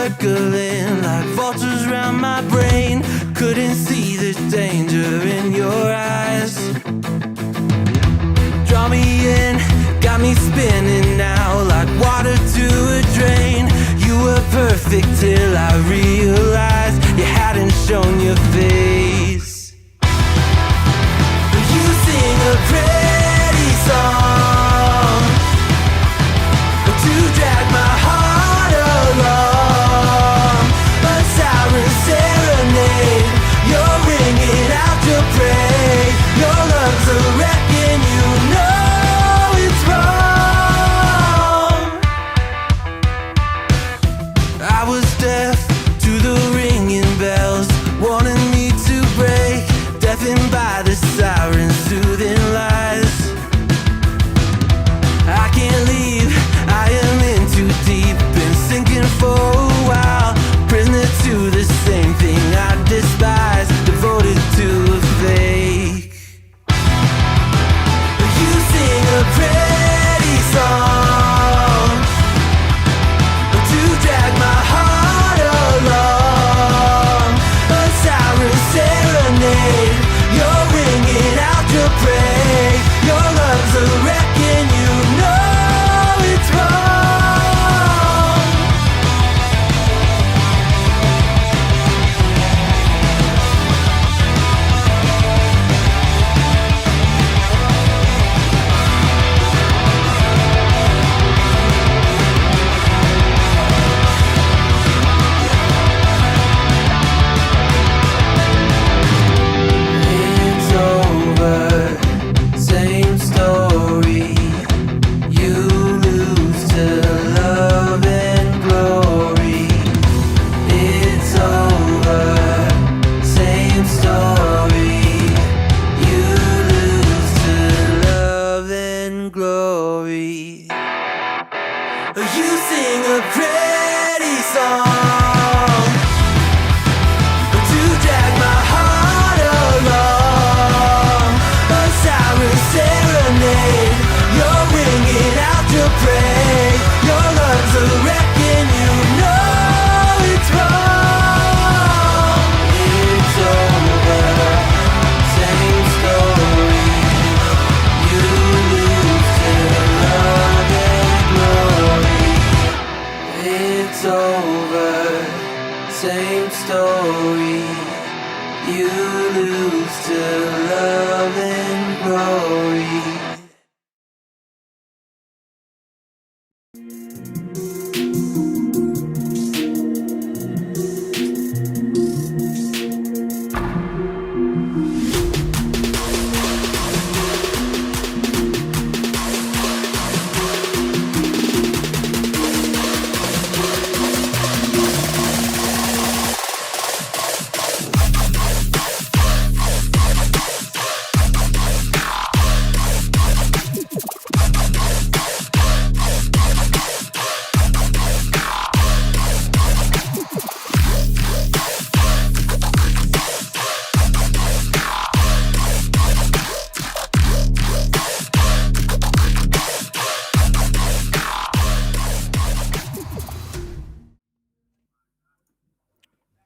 circling like vultures round my brain. Couldn't see the danger in your eyes. Draw me in, got me spinning now like water to a drain. You were perfect till I realized you hadn't shown your face. You sing a pretty song to drag my heart along. A siren serenade, you're ringing out your praise. Your lungs are wrecking, you know it's wrong. I was deaf to the ringing bells, wanting me to break, deafened by the sirens, soothing lies. I can't leave, I am in too deep, been sinking for a while. Prisoner to the same thing I despise, devoted to a fake. You sing a pretty song to drag my heart along. A siren serenade, you're ringing out your praise. Your lungs are wrecking, you know it's wrong. It's over, same story. You lose to love and glory. It's over, same story. You lose to love and glory. You sing a pretty song to drag my heart along. A siren serenade, you're ringing out your praise. Your lungs are wrecking, you know it's wrong. It's over, same story. You lose to love and glory. It's over, same story. You lose to love and glory.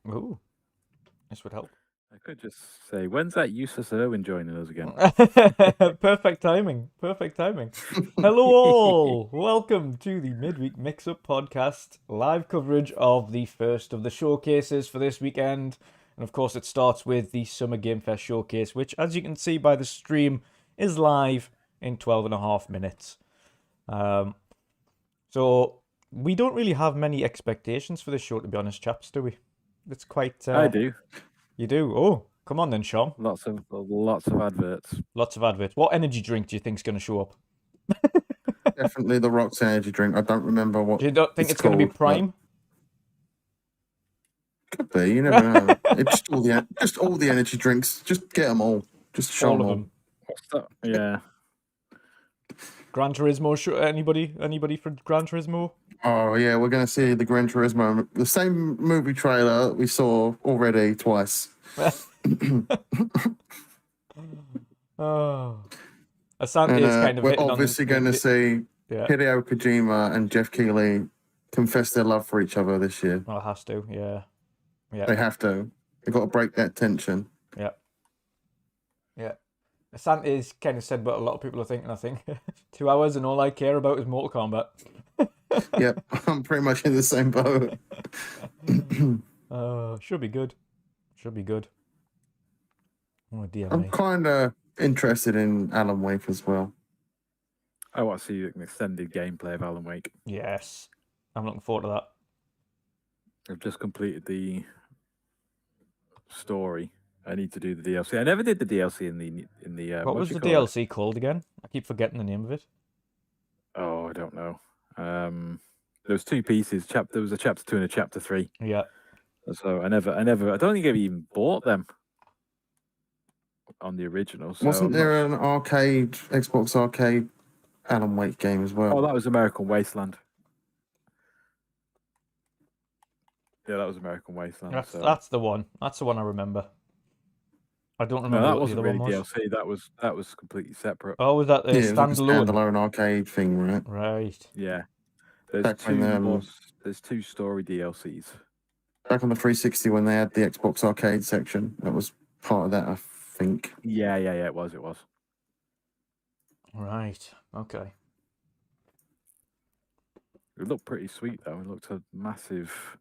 Ooh, this would help. I could just say, when's that useless Erwin joining us again? Perfect timing. Perfect timing. Hello all. Welcome to the Midweek Mix-Up Podcast, live coverage of the first of the showcases for this weekend. And of course it starts with the Summer Game Fest showcase, which as you can see by the stream is live in 12.5 minutes. So we don't really have many expectations for this show, to be honest, chaps, do we? It's quite... I do. You do? Oh, come on then, Sean. Lots of adverts. Lots of adverts. What energy drink do you think's going to show up? Definitely the Rock's energy drink. I don't remember what. Do you don't think it's going to be called, Prime? Could be. You never know. It's just all the energy drinks. Just get them all. Just show All them of all. them. What's that? Yeah. Gran Turismo. Anybody for Gran Turismo? Oh yeah, we're going to see the Gran Turismo, the same movie trailer we saw already twice. Oh, Asante is kind of we're hitting obviously on going to see yeah. Hideo Kojima and Jeff Keighley confess their love for each other this year. Oh, it has to. Yeah. Yeah. They have to. They've got to break that tension. Yeah. Yeah. Santi's kind of said what a lot of people are thinking, I think. 2 hours and all I care about is Mortal Kombat. Yep, I'm pretty much in the same boat. Should be good. Should be good. Oh, dear I'm me. kind of interested in Alan Wake as well. I want to see an extended gameplay of Alan Wake. Yes. I'm looking forward to that. I've just completed the story. I need to do the DLC. I never did the DLC in the. What was the DLC called again? I keep forgetting the name of it. Oh, I don't know. There was 2 pieces. There was a chapter 2 and a chapter 3. Yeah. So I don't think I've even bought them on the original. So Wasn't there an Xbox arcade Alan Wake game as well? Oh, that was American Wasteland. Yeah, that was American Wasteland. That's the one. That's the one I remember. I don't remember No, that what the wasn't other really one was. DLC. That was completely separate. Oh, was that Yeah, it was like a standalone? standalone arcade thing, right? Right. Yeah. There's Back when, there's 2 story DLCs. Back on the 360 when they had the Xbox arcade section, that was part of that, I think. Yeah, it was. Right. Okay. It looked pretty sweet though. It looked a massive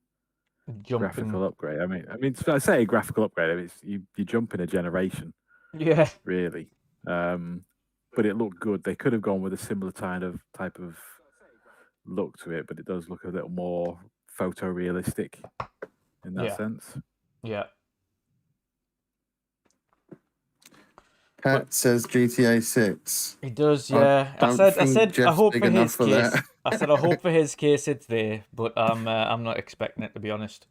Jumping. graphical upgrade. I mean, I say a graphical upgrade. I mean, you jump in a generation, Yeah. really. But it looked good. They could have gone with a similar type of look to it, but it does look a little more photorealistic in that sense. Yeah. Pat says GTA 6. He does, yeah. I said I hope for his case. I said I hope for his case it's there, but I'm not expecting it, to be honest.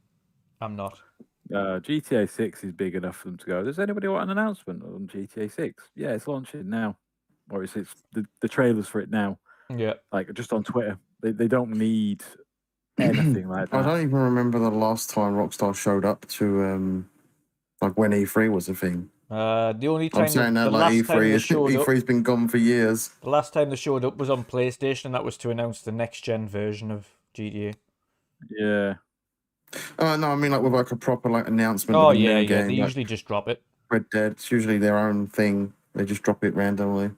I'm not. GTA 6 is big enough for them to go. Does anybody want an announcement on GTA 6? Yeah, it's launching now, or it's the trailers for it now. Yeah. Like just on Twitter. They don't need anything like that. I don't even remember the last time Rockstar showed up to like when E3 was a thing. The only time I'm saying that the like last time they E3 showed up, E3's been gone for years. the last time they showed up was on PlayStation, and that was to announce the next gen version of GTA. Yeah. Oh no, I mean like with like a proper like announcement. Oh of a yeah, new yeah. game, They like usually just drop it. Red Dead. It's usually their own thing. They just drop it randomly,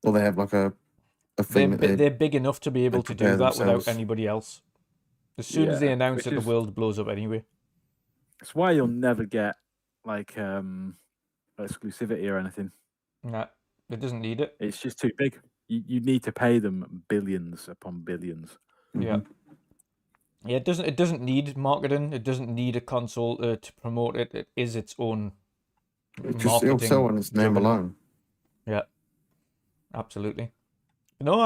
or they have like a thing. They're big enough to be able to do prepare that themselves. without anybody else. As soon as they Yeah, announce which it, the is- world blows up anyway. It's why you'll never get like exclusivity or anything. Nah, it doesn't need it. It's just too big. You need to pay them billions upon billions. Yeah. Yeah, it doesn't need marketing. It doesn't need a console to promote it. It is its own It'll marketing. sell on its name juggernaut. alone. Yeah, absolutely. No,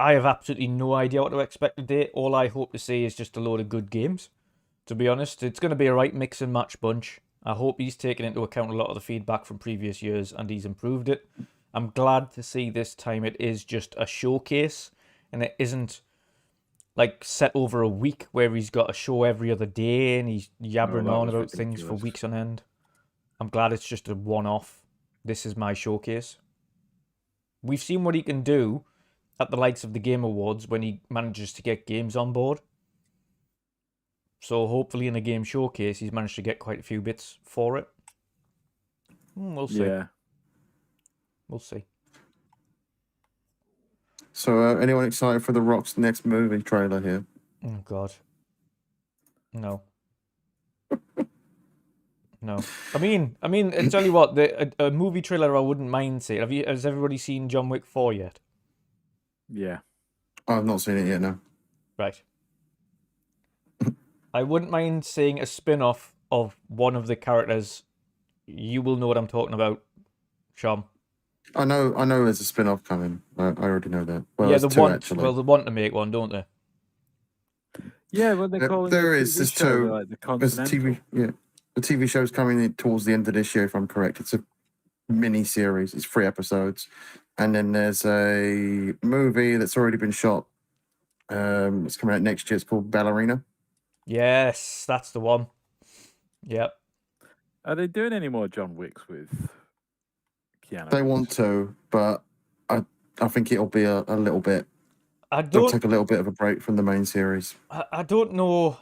I have absolutely no idea what to expect today. All I hope to see is just a load of good games. To be honest, it's going to be a right mix and match bunch. I hope he's taken into account a lot of the feedback from previous years and he's improved it. I'm glad to see this time it is just a showcase and it isn't like set over a week where he's got a show every other day and he's yabbering that on was about things for ridiculous. weeks on end. I'm glad it's just a one-off. This is my showcase. We've seen what he can do at the likes of the Game Awards when he manages to get games on board. So hopefully in a game showcase, he's managed to get quite a few bits for it. We'll see. Yeah. We'll see. So, anyone excited for The Rock's next movie trailer here? Oh, God. No. No. I mean, I tell you what, a movie trailer I wouldn't mind seeing. Has everybody seen John Wick 4 yet? Yeah. I've not seen it yet, no. Right. I wouldn't mind seeing a spin-off of one of the characters. You will know what I'm talking about, Sean. I know there's a spin-off coming. I already know that. Well, Yeah, there's they two, want. actually. Well, they want to make one, don't they? Yeah, well, they're calling There it a is, TV there's show, two. like the There's a Continental. TV, yeah. The TV show's coming in towards the end of this year, if I'm correct. It's a mini series. It's 3 episodes, and then there's a movie that's already been shot. It's coming out next year. It's called Ballerina. Yes, that's the one. Yep. Are they doing any more John Wicks with Keanu? They want to, but I think it'll be a little bit They'll don't take a little bit of a break from the main series. I don't know.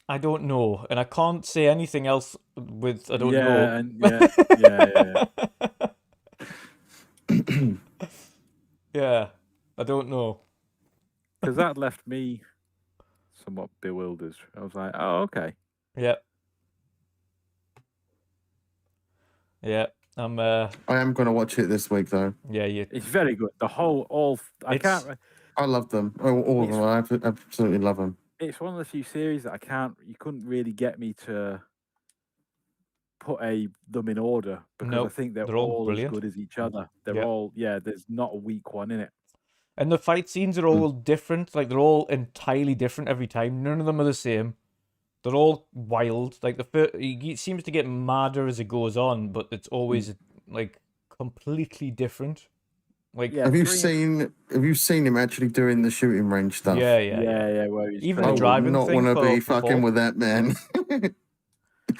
I don't know, and I can't say anything else with I don't know. Yeah, and yeah. Yeah, I don't know. Because that left me somewhat bewildered. I was like, oh, okay. Yeah. Yeah. I'm I am going to watch it this week, though. yeah, you It's very good. The whole, I It's- can't. I love them. All of It's- them. I absolutely love them. It's one of the few series that you couldn't really get me to put them in order because I Nope, think they're they're all all as brilliant. good as each other. They're Yeah. all, there's not a weak one in it. And the fight scenes are all different. Like they're all entirely different every time. None of them are the same. They're all wild. Like he seems to get madder as it goes on, but it's always like completely different. Like Yeah, Have you three- seen him actually doing the shooting range stuff? yeah. where he's Even I the would driving not thing want to for be fucking 4. with that man.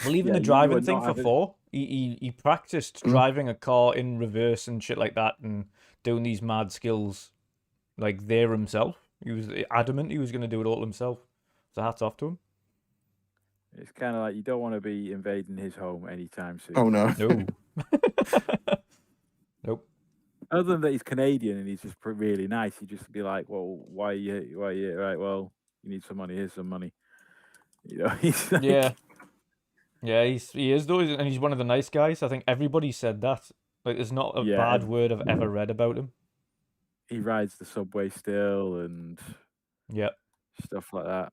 Well, even Yeah, the you are driving thing not for having- 4, he practiced driving a car in reverse and shit like that, and doing these mad skills like there himself. He was adamant he was going to do it all himself. So hats off to him. It's kind of like you don't want to be invading his home anytime soon. Oh no. No. Nope. Other than that, he's Canadian and he's just really nice. You just be like, well, why you? Right, well, you need some money. Here's some money. You know, he's like, Yeah. Yeah, he is though, and he's one of the nice guys. I think everybody said that. Like, there's not a Yeah, bad word I've ever read about him. he rides the subway still and Yeah. stuff like that.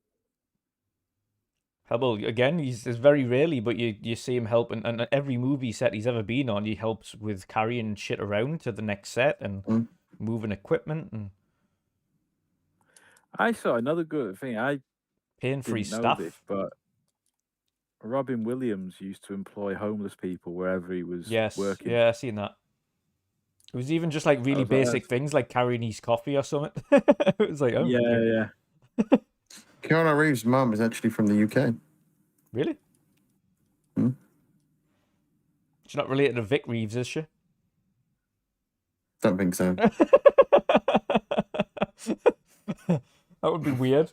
Well, again, he's very rarely, but you see him help, and every movie set he's ever been on, he helps with carrying shit around to the next set and moving equipment and I saw another good thing. I paying for his didn't know staff. this, but Robin Williams used to employ homeless people wherever he was Yes, working. yeah, I seen that. It was even just like really was like, basic things like carrying his coffee or something. It was like, oh, okay. Yeah. Keanu Reeves' mum is actually from the UK. Really? Hmm. She's not related to Vic Reeves, is she? Don't think so. That would be weird.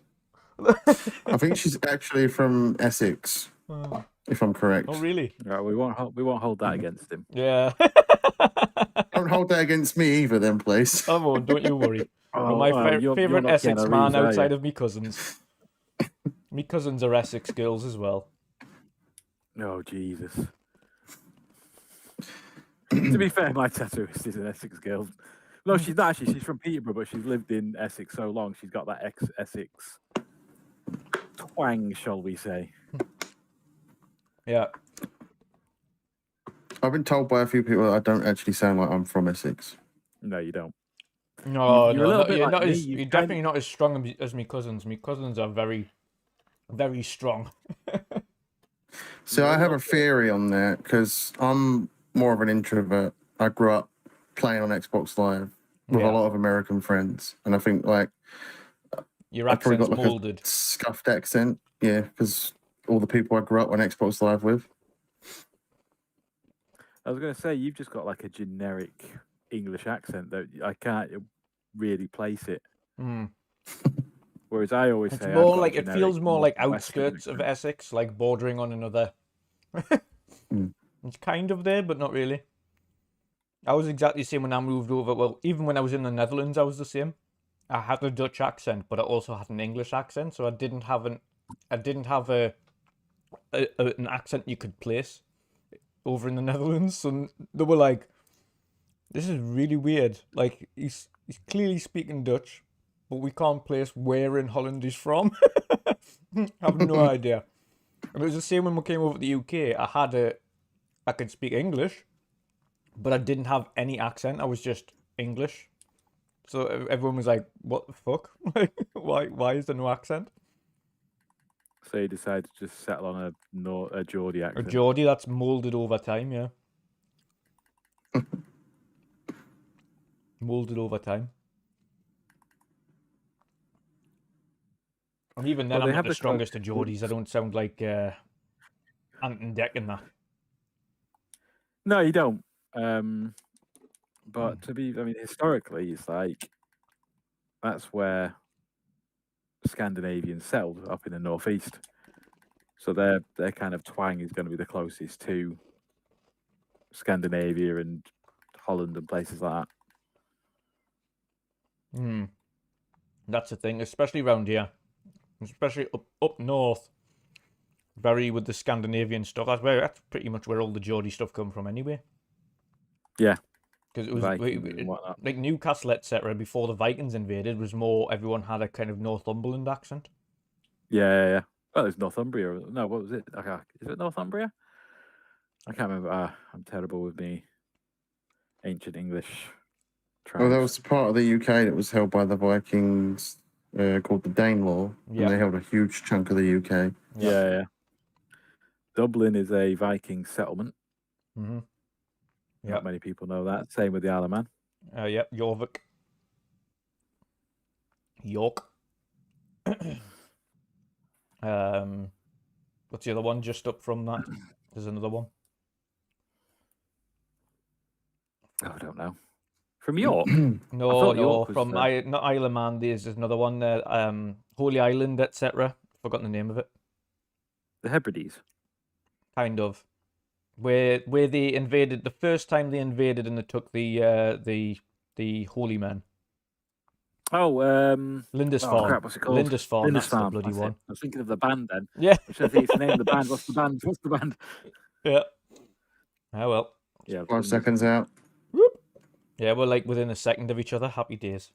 I think she's actually from Essex, if I'm correct. Oh, really? Right, we won't hold that against him. Yeah. Don't hold that against me either, then, please. I won't, don't you worry. Oh, My well, you're favourite not Essex Keanu man Reeves, are outside you? of me cousins. Me cousins are Essex girls as well. Oh Jesus! To be fair, my tattooist is an Essex girl. No, she's not actually. She's from Peterborough, but she's lived in Essex so long. She's got that Essex twang, shall we say? Yeah. I've been told by a few people that I don't actually sound like I'm from Essex. No, you don't. No, You're a little bit like me, you're you've definitely not as strong as me cousins. Me cousins are very, very strong. So I have a theory on that because I'm more of an introvert. I grew up playing on Xbox Live with Yeah. a lot of American friends, and I think like Your I probably accent's got like molded. a scuffed accent. Yeah, because all the people I grew up on Xbox Live with. I was going to say you've just got like a generic English accent that I can't really place it. Mm. Whereas I always It's say more I've got a like it generic feels more like Northwestern outskirts of accent. Essex, like bordering on another. It's kind of there, but not really. I was exactly the same when I moved over. Well, even when I was in the Netherlands, I was the same. I had a Dutch accent, but I also had an English accent, so I didn't have an accent you could place over in the Netherlands. So they were like, "This is really weird. Like he's clearly speaking Dutch, but we can't place where in Holland he's from." I have no idea. And it was the same when we came over to the UK. I could speak English, but I didn't have any accent. I was just English. So everyone was like, "What the fuck? Like, why is there no accent?" So you decided to just settle on a Geordie A accent. Geordie that's molded over time, yeah. Molded over time. And even then, Well, they I'm not have the this strongest of Geordies. I don't sound like Ant and Deck and that. No, you don't. But I mean, historically, it's like that's where Scandinavians settled up in the northeast. So their kind of twang is going to be the closest to Scandinavia and Holland and places like that. Hmm. That's the thing, especially around here, especially up north. Very with the Scandinavian stuff. That's pretty much where all the Geordie stuff come from, anyway. Yeah, because it was Vikings and whatnot. like Newcastle, etc. Before the Vikings invaded, was more everyone had a kind of Northumberland accent. Yeah. Well, it's Northumbria. No, what was it? Okay, is it Northumbria? I can't remember. I'm terrible with me ancient English tribes. Well, there was part of the UK that was held by the Vikings called the Danelaw, Yeah. and they held a huge chunk of the UK. Yeah. Dublin is a Viking settlement. Mm-hmm. Not many people know that. Same with the Isle of Man. Yep, Jorvik. York. What's the other one just up from that? There's another one. Oh, I don't know. From York? No, thought York was, from not Isle of Man. There's another one there. Holy Island, etc. Forgotten the name of it. The Hebrides. Kind of. Where they invaded the first time they invaded and they took the Holy Man. Oh, Lindisfarne. Oh, crap, what's it called? Lindisfarne, that's the Lindisfarne, bloody that's it. one. I was thinking of the band then. Yeah. I should think it's the name of the band. What's the band? What's the band? Yeah. Oh well. Yeah. 5 seconds out. Yeah, we're like within a second of each other. Happy days.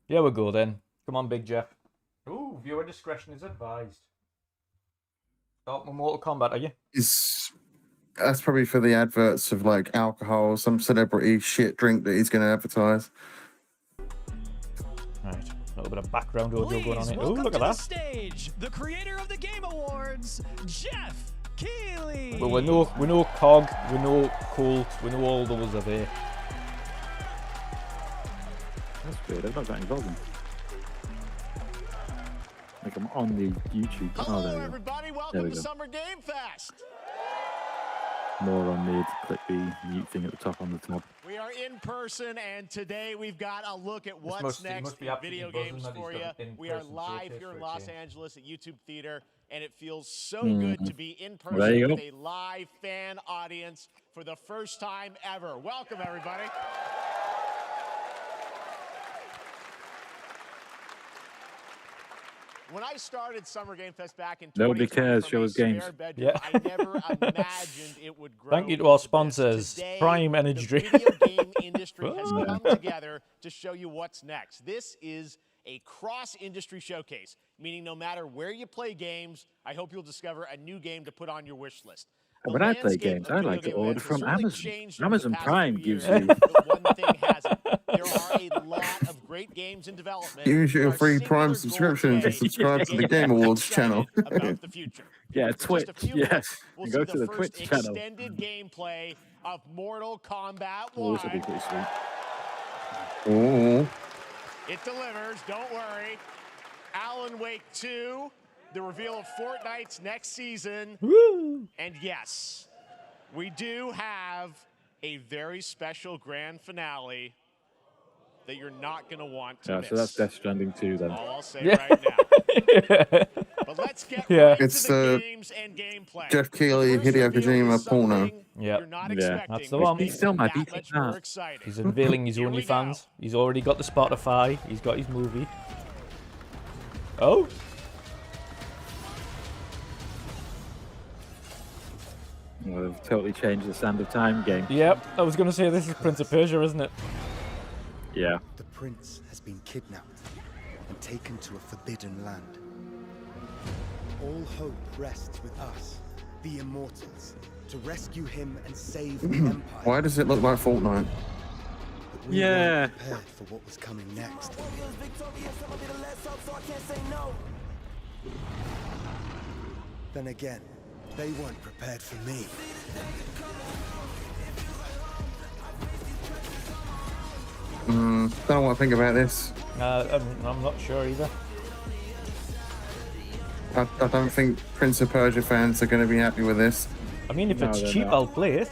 Yeah, we'll go then. Come on, Big Jeff. Ooh, viewer discretion is advised. Oh, Mortal Kombat, are you? That's probably for the adverts of like alcohol, some celebrity shit drink that he's going to advertise. Right, a little bit of background audio going on here. Oh, look at that. Stage, the creator of the Game Awards, Jeff Keighley. Well, we know Cog, we know Colt, we know all those are there. That's good. I've not got any volume. Like I'm on the YouTube. Hello, there we go. everybody. There Welcome we to go. Summer Game Fest. More on mid. Click the mute thing at the top on the top. We are in person, and today we've got a look at what's must next be in absolutely video buzzing games that he's for got you. an We are in-person live showcase here in for a Los change. Angeles at YouTube Theater, and it feels so good to be in There person you with go. a live fan audience for the first time ever. Welcome, everybody. When I started Summer Game Fest back in Nobody 2020 cares, from show a us games. spare bedroom, Yeah. I never imagined it would grow. Thank you to our into this. sponsors, Today, Prime Energy the Drink. video game industry has come together to show you what's next. This is a cross-industry showcase, meaning no matter where you play games, I hope you'll discover a new game to put on your wish list. The When I play landscape games, of I video like to game order events has from certainly Amazon. changed over the Amazon past Prime few gives years, you- but one thing hasn't. There are a lot of great games in development. Use your Our free singular Prime goal subscription to today subscribe is to the get Game you Awards excited channel. about the future. Yeah, In just a Twitch. few Yes. minutes, we'll You see go the to the first Twitch channel. extended gameplay of Mortal Kombat Oh, this will be 1. pretty sweet. Oh, It delivers, don't worry. Alan Wake 2, the reveal of Fortnite's next season. Woo! And yes, we do have a very special grand finale that you're not going to want to Yeah, miss. so that's Death Stranding 2 then. All I'll say Yeah. right now. But let's get Yeah. right It's to the the games and gameplay. Jeff The Keighley, first Hideo reveal is Kojima porno. something Yep. You're not Yeah. expecting, That's the which one. makes He still it might that be much that. more exciting. He's unveiling his Here we go. OnlyFans. He's already got the Spotify. He's got his movie. Oh. Well, they've totally changed the Sand of Time game. Yep. I was going to say this is Prince of Persia, isn't it? Yeah. The prince has been kidnapped and taken to a forbidden land. All hope rests with us, the immortals, to rescue him and save the Empire. why does it look like Fortnite? But we Yeah. weren't prepared for what was coming next. Then again, they weren't prepared for me. Don't know what I think about this. I'm not sure either. I don't think Prince of Persia fans are going to be happy with this. I mean, if No, it's they're cheap, not. I'll play it.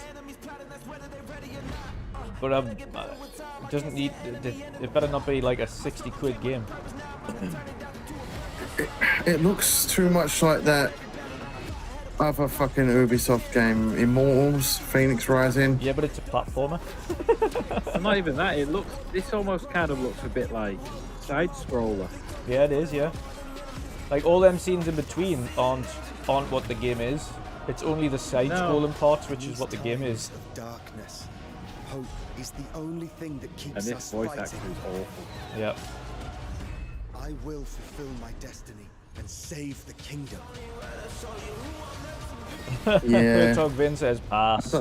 but it doesn't need. It better not be like a 60 quid game. It looks too much like that other fucking Ubisoft game, Immortals, Phoenix Rising. Yeah, but it's a platformer. And not even that. This almost kind of looks a bit like side scroller. Yeah, it is. Yeah, like all them scenes in between aren't what the game is. It's only the side-scrolling parts, which is what the game is. Of darkness. Hope is the only thing that keeps And this us voice fighting. acting is awful. Yeah. I will fulfill my destiny and save the kingdom. Yeah. Bertog Vin says pass.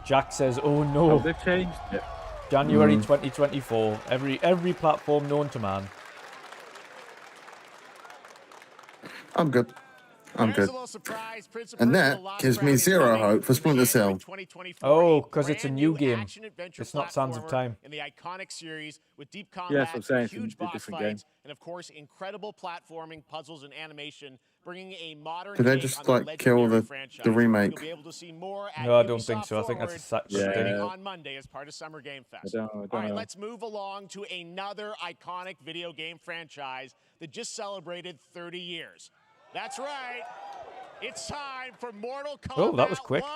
Jack says, "Oh Oh, no." they've changed it. January 2024. Every platform known to man. I'm good. I'm There's good. a little surprise. Prince of And Persia: that Lost gives me Crown is zero coming hope for to Splinter January Cell. 2024. Oh, 'cause it's a Brand new game. action-adventure It's not Sands of platformer Time. in the iconic series with deep Yeah, combat, that's what I'm saying, it's huge a boss different game. fights, and of course, incredible platforming, puzzles, and animation, bringing a modern Did they take just, on the like, kill legendary the franchise. remake? You'll be able to see more at No, I don't think Ubisoft so. I think that's a Forward, separate streaming thing. on Monday as part of Summer Game Fest. I don't All right, know. let's move along to another iconic video game franchise that just celebrated 30 years. That's right. It's time for Mortal Kombat Oh, that was quick. 1.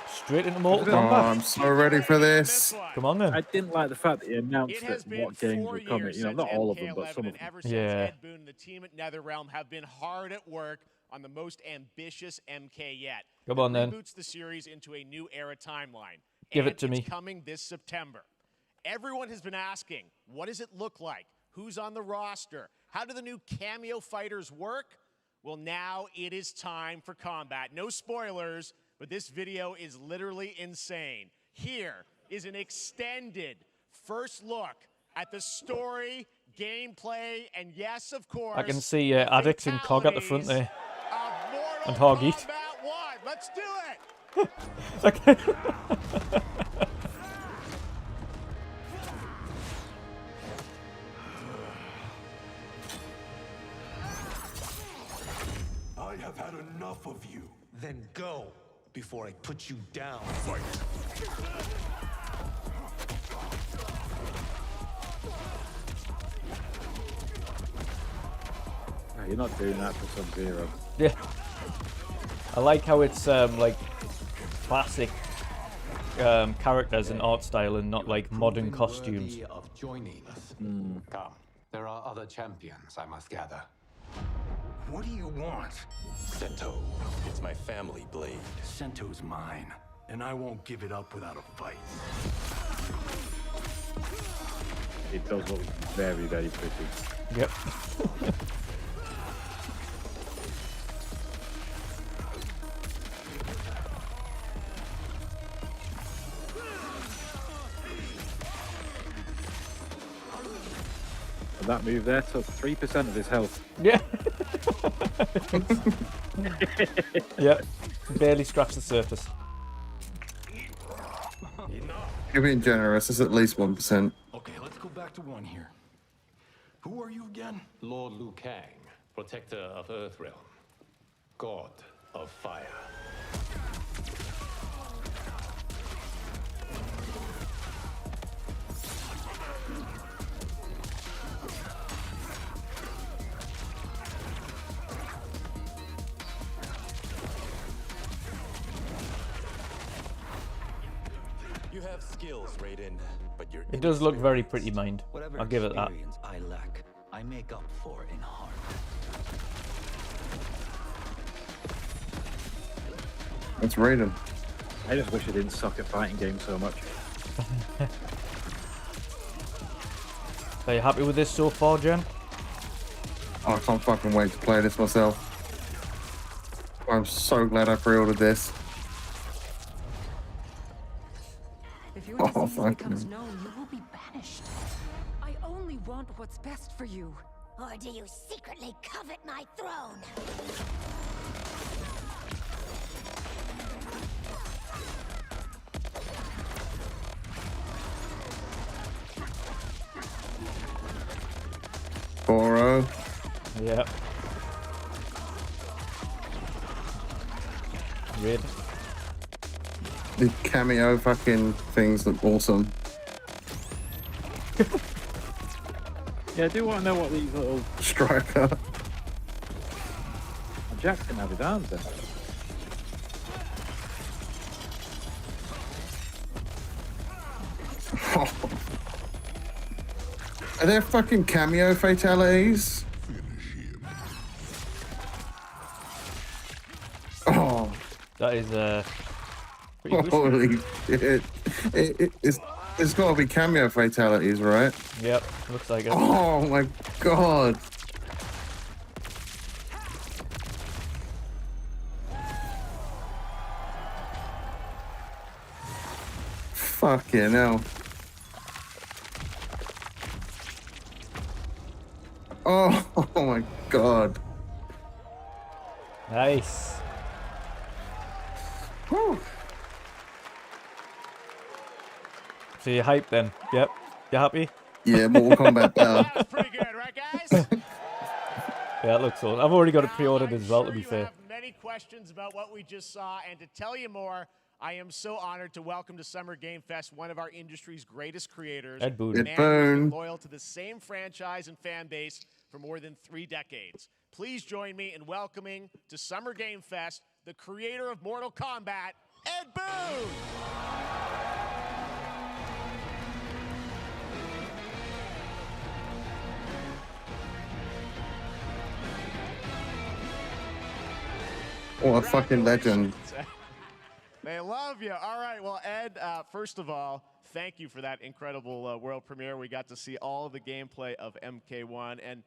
Straight into Mortal Oh, Kombat. I'm so ready for this. Come on then. I didn't like the fact that he announced It has that been what games 4 were coming. years You know, since not all of them, but MK11, some of and them. ever since Yeah. Ed Boon and the team at NetherRealm have been hard at work on the most ambitious MK yet. Come It on, then. reboots the series into a new era timeline. Give and it to it's me. coming this September. Everyone has been asking, what does it look like? Who's on the roster? How do the new cameo fighters work? Well, now it is time for combat. No spoilers, but this video is literally insane. Here is an extended first look at the story, gameplay, and yes, of course, I can see the Addicts and Cog at the front fatalities there. of Mortal And Hoggeat. Kombat 1. Let's do it! Okay. I have had enough of you. Then go before I put you down. Fight. No, you're not doing that for Sub-Zero. Yeah. I like how it's like classic characters and art style and not like modern costumes. Worthy of joining us. Come, there are other champions, I must gather. What do you want? Sento, it's my family blade. Sento's mine, and I won't give it up without a fight. It does look very, very pretty. Yep. And that move there took 3% of his health. Yeah. Yep. Barely scratched the surface. You're being generous. It's at least 1%. Okay, let's go back to one here. Who are you again? Lord Liu Kang, protector of Earthrealm, god of fire. You have skills, Raiden, but you're It does look very pretty, mind. Whatever I'll give it that. experience I lack, I make up for in heart. That's Raiden. I just wish I didn't suck at fighting games so much. Are you happy with this so far, Jen? Oh, I can't fucking wait to play this myself. I'm so glad I pre-ordered this. If your Oh, disease fuck becomes me. known, you will be banished. I only want what's best for you. Or do you secretly covet my throne? Boro. Yep. Red. The cameo fucking things look awesome. Yeah, I do want to know what these little Striker. Jack's gonna have his arms then. Are there fucking cameo fatalities? Oh. That is pretty Holy shit. It's got to be cameo fatalities, right? Yep, looks like it. Oh my god. Fucking hell. Oh my god. Nice. Whew. So you're hyped then? Yep. You happy? Yeah, Mortal Kombat better. That was pretty good, right, guys? Yeah, it looks awesome. I've already got it pre-ordered as well, to be You fair. have many questions about what we just saw, and to tell you more, I am so honored to welcome to Summer Game Fest one of our industry's greatest creators, Ed Boon. a Ed man who's been Boon. loyal to the same franchise and fan base for more than 3 decades. Please join me in welcoming to Summer Game Fest the creator of Mortal Kombat, Ed Boon. What a fucking legend. They love you. All right. Well, Ed, first of all, thank you for that incredible world premiere. We got to see all of the gameplay of MK1, and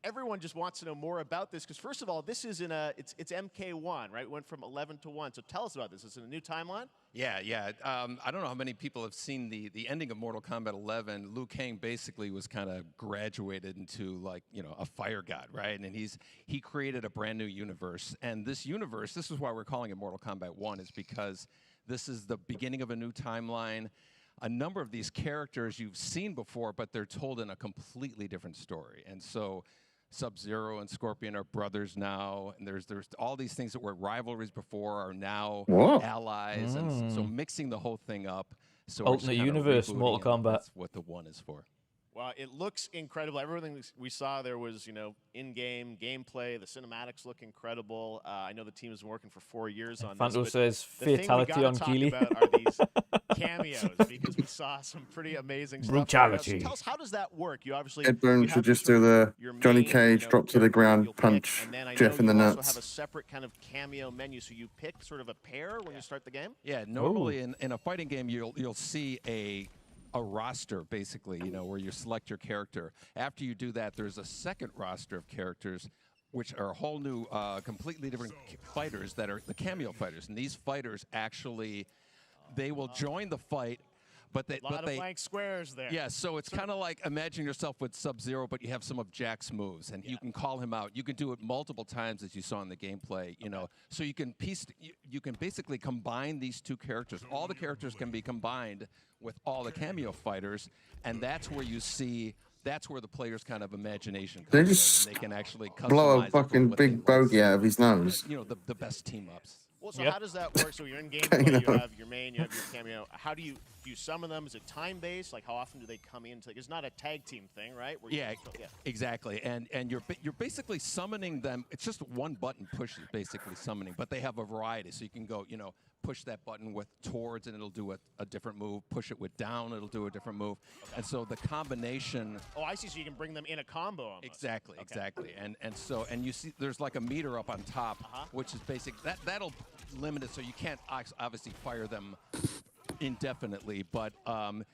everyone just wants to know more about this because, first of all, this is it's MK1, right? It went from 11 to 1. So tell us about this. Is it a new timeline? Yeah. I don't know how many people have seen the ending of Mortal Kombat 11. Liu Kang basically was kind of graduated into, like, you know, a fire god, right? And he created a brand new universe. And this universe, this is why we're calling it Mortal Kombat 1, is because this is the beginning of a new timeline. A number of these characters you've seen before, but they're told in a completely different story. And so Sub-Zero and Scorpion are brothers now, and there's all these things that were rivalries before are now allies, and so mixing the whole thing up. So Alternate universe, Mortal Kombat. That's what the 1 is for. Well, it looks incredible. Everything we saw there was, you know, in-game gameplay. The cinematics look incredible. I know the team has been working for 4 years on Fanto this. says the thing we fatality gotta on talk Keely. about are these cameos because we saw some pretty amazing stuff. Brutality. So tell us, how does that work? You obviously Ed Boon should just do the Johnny Cage drop to the ground punch and then I Jeff know in the you also nuts. have a separate kind of cameo menu, so you pick sort of a pair when you start the game. Yeah, normally in a fighting game you'll see a roster, basically, you know, where you select your character. After you do that, there's a second roster of characters, which are a whole new, completely different fighters that are the cameo fighters. And these fighters actually, they will join the fight, but they... A lot of blank squares there. Yeah, so it's kind of like imagine yourself with Sub-Zero, but you have some of Jack's moves, and you can call him out. You can do it multiple times, as you saw in the gameplay, you know. So you can you can basically combine these two characters. All the characters can be combined with all the cameo fighters, and that's where you see... That's where the player's kind of imagination comes They in. just And they can actually blow customize a fucking big bogey out of his nose. you know, the best team-ups. Well, so how does that work? So you're in gameplay, you have your main, you have your cameo. How do you summon them? Is it time-based? Like, how often do they come in? It's not a tag team thing, right? Where Exactly. And you're basically summoning them. It's just one button push is basically summoning, but they have a variety. So you can go, you know, push that button with towards and it'll do a different move. Push it with down, it'll do a different move. And so the combination. Oh, I see. So you can bring them in a combo almost. Exactly. And so you see there's like a meter up on top, which is basic. That'll limit it, so you can't obviously fire them indefinitely, but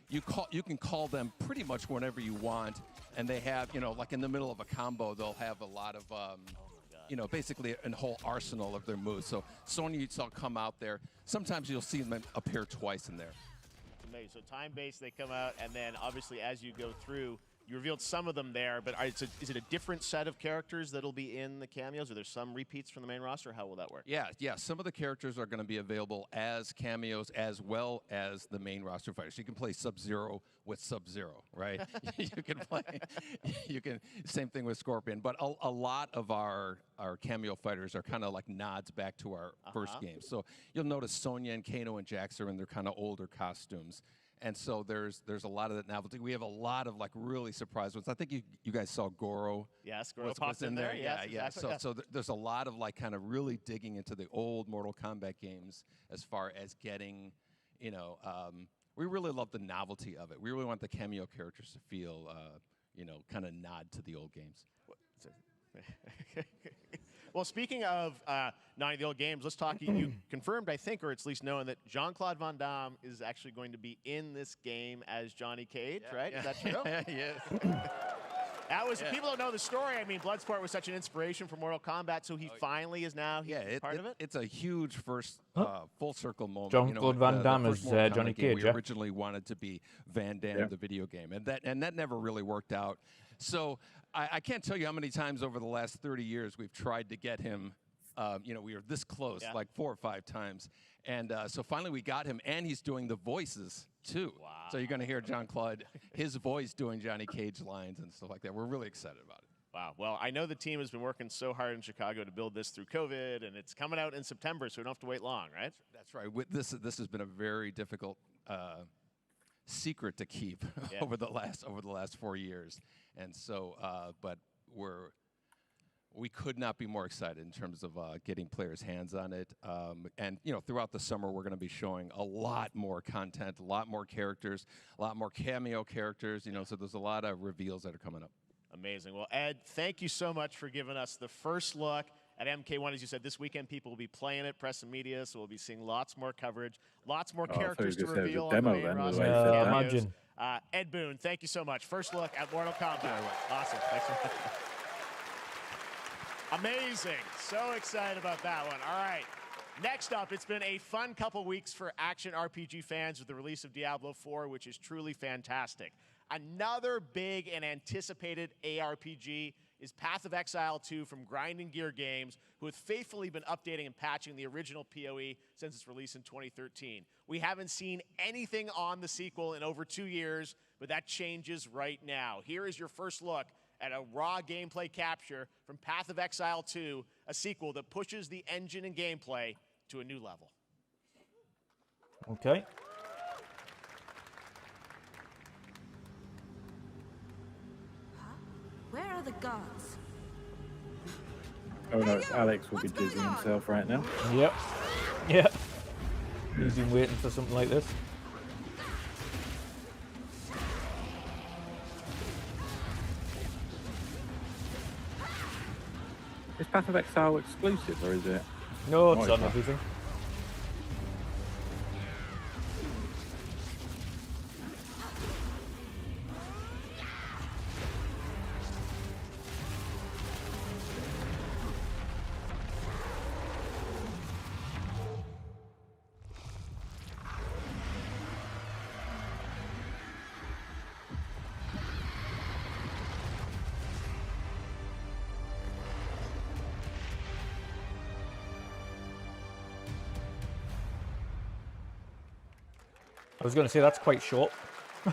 you can call them pretty much whenever you want, and they have, you know, like in the middle of a combo, they'll have a lot of you know, basically a whole arsenal of their moves. So Sonya, you saw come out there. Sometimes you'll see them appear twice in there. Amazing. So time-based, they come out, and then obviously as you go through, You revealed some of them there, but is it a different set of characters that'll be in the cameos? Are there some repeats from the main roster? How will that work? Yeah. Some of the characters are going to be available as cameos as well as the main roster fighters. You can play Sub-Zero with Sub-Zero, right? Same thing with Scorpion. But a lot of our cameo fighters are kind of like nods back to our first game. So you'll notice Sonya and Kano and Jax are in their kind of older costumes. And so there's a lot of that novelty. We have a lot of like really surprise ones. I think you guys saw Goro. Yes, Goro popped in there. Yeah. Exactly. So there's a lot of like kind of really digging into the old Mortal Kombat games as far as getting, we really love the novelty of it. We really want the cameo characters to feel, kind of nod to the old games. Well, speaking of nodding the old games, let's talk. You confirmed, I think, or it's at least known, that Jean-Claude Van Damme is actually going to be in this game as Johnny Cage, right? Is that true? Yes. That was, people don't know the story. I mean, Bloodsport was such an inspiration for Mortal Kombat, so he finally is now part of it? It's a huge first full circle moment. Jean-Claude Van Damme is Johnny Cage, We originally wanted to be Van Damme, the video game, and that never really worked out. So I can't tell you how many times over the last 30 years we've tried to get him. We were this close, like 4 or 5 times. And so finally we got him, and he's doing the voices, too. Wow. So you're going to hear Jean-Claude, his voice doing Johnny Cage lines and stuff like that. We're really excited about it. Wow. Well, I know the team has been working so hard in Chicago to build this through COVID, and it's coming out in September, so we don't have to wait long, right? That's right. This has been a very difficult secret to keep over the last 4 years. And so, but we could not be more excited in terms of getting players' hands on it. And, throughout the summer, we're going to be showing a lot more content, a lot more characters, a lot more cameo characters, so there's a lot of reveals that are coming up. Amazing. Well, Ed, thank you so much for giving us the first look at MK1. As you said, this weekend people will be playing it, press and media, so we'll be seeing lots more coverage, lots more characters to reveal on the main roster. Imagine. Ed Boon, thank you so much. First look at Mortal Kombat. Awesome. Thanks so much. Amazing. So excited about that one. All right. Next up, it's been a fun couple weeks for action RPG fans with the release of Diablo 4, which is truly fantastic. Another big and anticipated ARPG is Path of Exile 2 from Grinding Gear Games, who have faithfully been updating and patching the original PoE since its release in 2013. We haven't seen anything on the sequel in over 2 years, but that changes right now. Here is your first look at a raw gameplay capture from Path of Exile 2, a sequel that pushes the engine and gameplay to a new level. Okay. Where are the gods? Oh no, Alex will be dizzying himself right now. Yep. Yep. He's been waiting for something like this. Is Path of Exile exclusive, or is it? No, it's on everything. I was going to say that's quite short.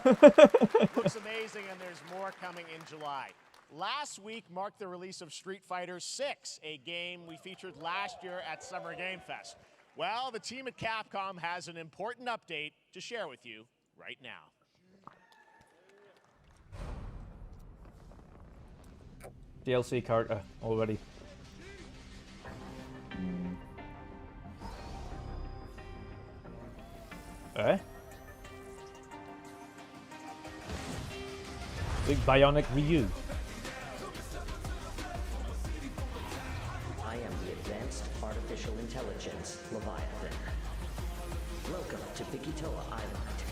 Looks amazing, and there's more coming in July. Last week marked the release of Street Fighter 6, a game we featured last year at Summer Game Fest. Well, the team at Capcom has an important update to share with you right now. DLC character already. Eh? Big bionic Ryu. I am the Advanced Artificial Intelligence, Leviathan. Welcome to Bikitoa Island.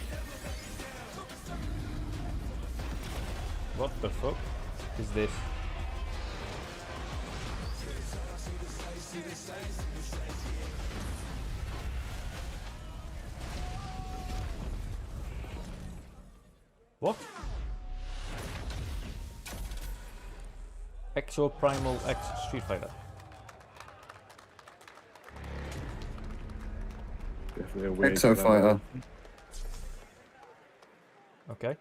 What the fuck is this? What? Exo Primal X Street Fighter. Definitely a weird Exo Fighter. Okay.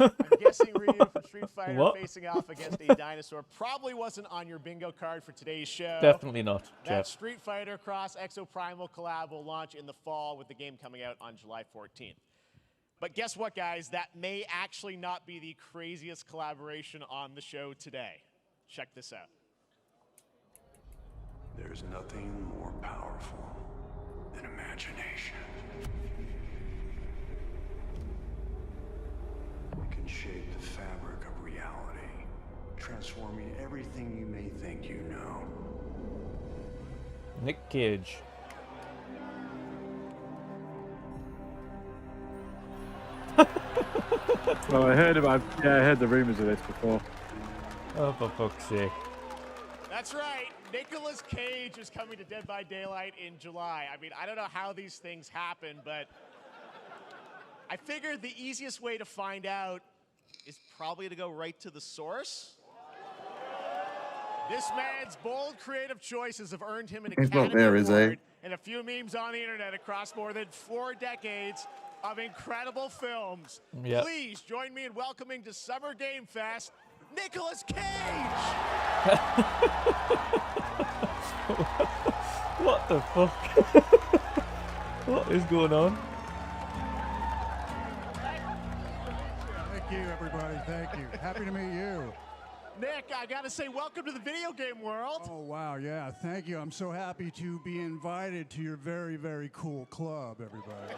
I'm guessing Ryu from Street Fighter What? facing off against a dinosaur probably wasn't on your bingo card for today's show. Definitely not, That Jeff. Street Fighter Cross Exo Primal collab will launch in the fall with the game coming out on July 14th. But guess what, guys? That may actually not be the craziest collaboration on the show today. Check this out. There's nothing more powerful than imagination. It can shape the fabric of reality, transforming everything you may think you know. Nick Cage. Well, I heard the rumors of this before. Oh, for fuck's sake. That's right. Nicolas Cage is coming to Dead by Daylight in July. I mean, I don't know how these things happen, but I figured the easiest way to find out is probably to go right to the source. This man's bold creative choices have earned him an He's not Academy there, is he? Award and a few memes on the internet across more than 4 decades of incredible films. Yep. Please join me in welcoming to Summer Game Fest, Nicolas Cage! What the fuck? What is going on? Thank you, everybody. Thank you. Happy to meet you. Nick, I gotta say, welcome to the video game world. Oh, wow. Yeah, thank you. I'm so happy to be invited to your very, very cool club, everybody.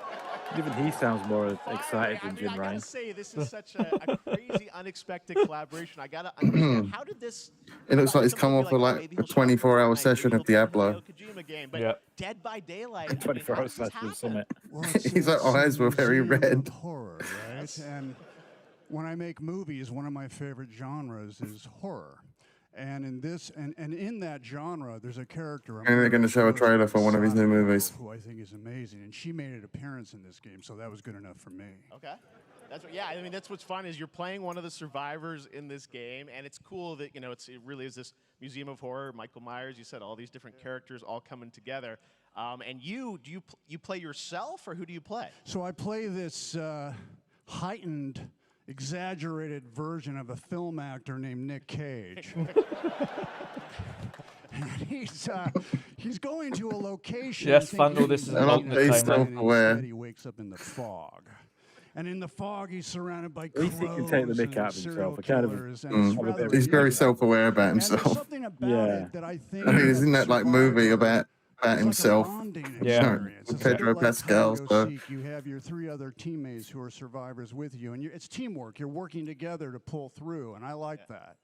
Even he sounds more excited than Jim I Ryan. gotta say, this is such a crazy, unexpected collaboration. I gotta understand, how did this... It looks like he's come off of like a 24-hour session of Diablo. Game, but Yeah. Dead by Daylight. 24-hour session Summit. Well, His eyes were very red. Horror, right? And when I make movies, one of my favorite genres is horror. And in this, and in that genre, there's a character. And they're going to show a trailer for one of his new movies. Who I think is amazing, and she made an appearance in this game, so that was good enough for me. Okay. That's what, yeah, I mean, that's what's fun is you're playing one of the survivors in this game, and it's cool that, you know, it really is this museum of horror. Michael Myers, you said all these different characters all coming together. And you play yourself, or who do you play? So I play this heightened, exaggerated version of a film actor named Nick Cage. He's going to a location. Yes, Fando, this is about the timeline. He wakes up in the fog. And in the fog, he's surrounded by At least he can take the mick out of himself. He's very self-aware about himself. Yeah. I mean, isn't that like movie about himself? Yeah. Pedro Pascal. So. You have your 3 other teammates who are survivors with you, and it's teamwork. You're working together to pull through, and I like that.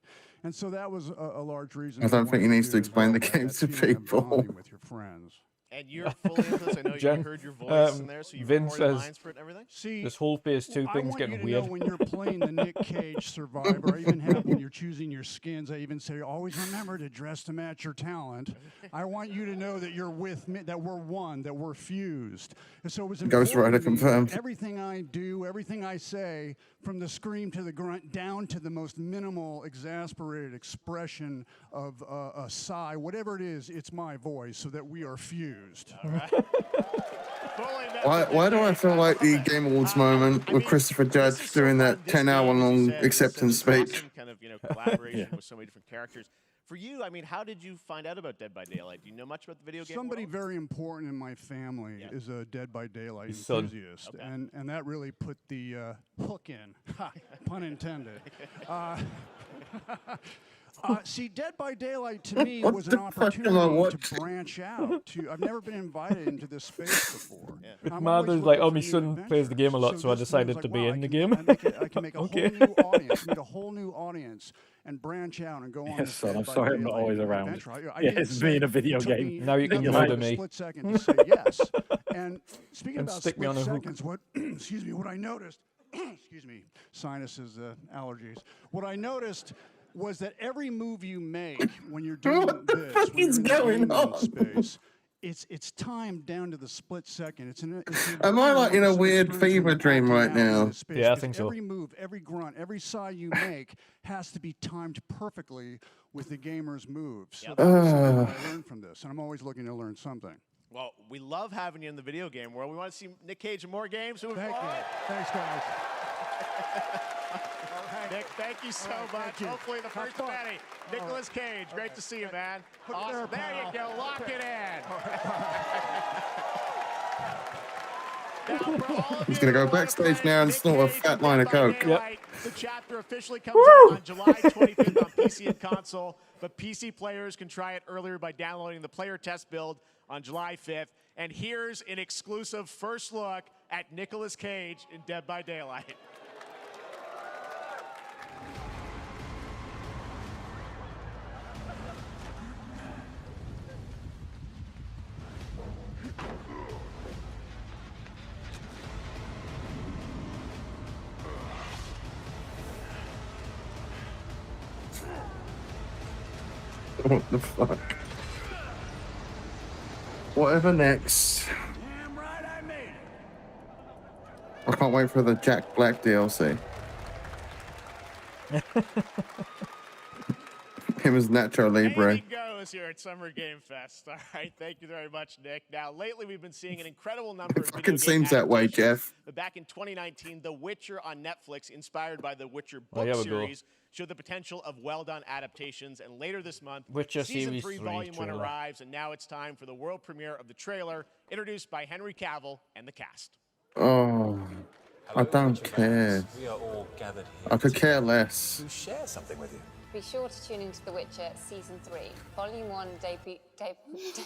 And so that was a large reason. I don't think he needs to explain the games to people. With your friends. And you're fully into this. I know Jen, you heard your voice in there, so you Vin recorded says lines for it and everything. See, this whole phase 2 thing's getting I weird. want you to know when you're playing the Nick Cage Survivor, I even have when you're choosing your skins, I even say, always remember to dress to match your talent. I want you to know that you're with me, that we're one, that we're fused. And so it was Ghost Rider confirmed. Everything I do, everything I say, from the scream to the grunt, down to the most minimal, exasperated expression of a sigh, whatever it is, it's my voice, so that we are fused. All right. Why do I feel like the Game Awards moment with Christopher Judge doing that 10-hour-long acceptance speech? Kind of, collaboration with so many different characters. For you, I mean, how did you find out about Dead by Daylight? Do you know much about the video game Somebody world? very important in my family is a Dead by Daylight His son. enthusiast, and that really put the hook in, pun intended. See, Dead by Daylight to me was an opportunity to branch out. I've never been invited into this space before. With Mother's like, oh, my son plays the game a lot, so I decided to be in the game. I can make a whole new audience, meet a whole new audience, and branch out and go on. Yes, son, I'm sorry I'm not always around. Yeah, it's me in a video game. Now you can murder me. Split second to say yes. And speaking And about stick me split on a hook. seconds, what what I noticed, excuse me, sinuses, allergies. What I noticed was that every move you make when you're doing this, when He's you're in the going gaming on? space, it's timed down to the split second. It's Am I like in a weird spiritual fever dream acting right out in now? this space, Yeah, I because think so. Every move, every grunt, every sigh you make has to be timed perfectly with the gamer's moves. So that's something that I learned from this, and I'm always looking to learn something. Well, we love having you in the video game world. We want to see Nick Cage in more games. Thank you. Thanks, guys. Nick, thank you so much. Hopefully the first of many. Nicolas Cage, great to see you, man. Awesome. There you go. Lock it in. He's going to go backstage now and snort a fat line of coke. The chapter officially comes out on July 25th on PC and console, but PC players can try it earlier by downloading the player test build on July 5th. And here's an exclusive first look at Nicolas Cage in Dead by Daylight. What the fuck? Whatever next. I can't wait for the Jack Black DLC. Him as Nacho Libre. Anything goes here at Summer Game Fest. All right, thank you very much, Nick. Now, lately we've been seeing an incredible number of It video fucking game seems that way, adaptations. Jeff. But back in 2019, The Witcher on Netflix, inspired by the Witcher Oh, book here we go. series, showed the potential of well-done adaptations. And later this month, Witcher Season Series 3, 3 Volume 1 trailer. arrives, and now it's time for the world premiere of the trailer, introduced by Henry Cavill and the cast. Oh, I don't care. We are all gathered here I could care less. to share something with you. Be sure to tune into The Witcher Season 3, Volume 1 debut.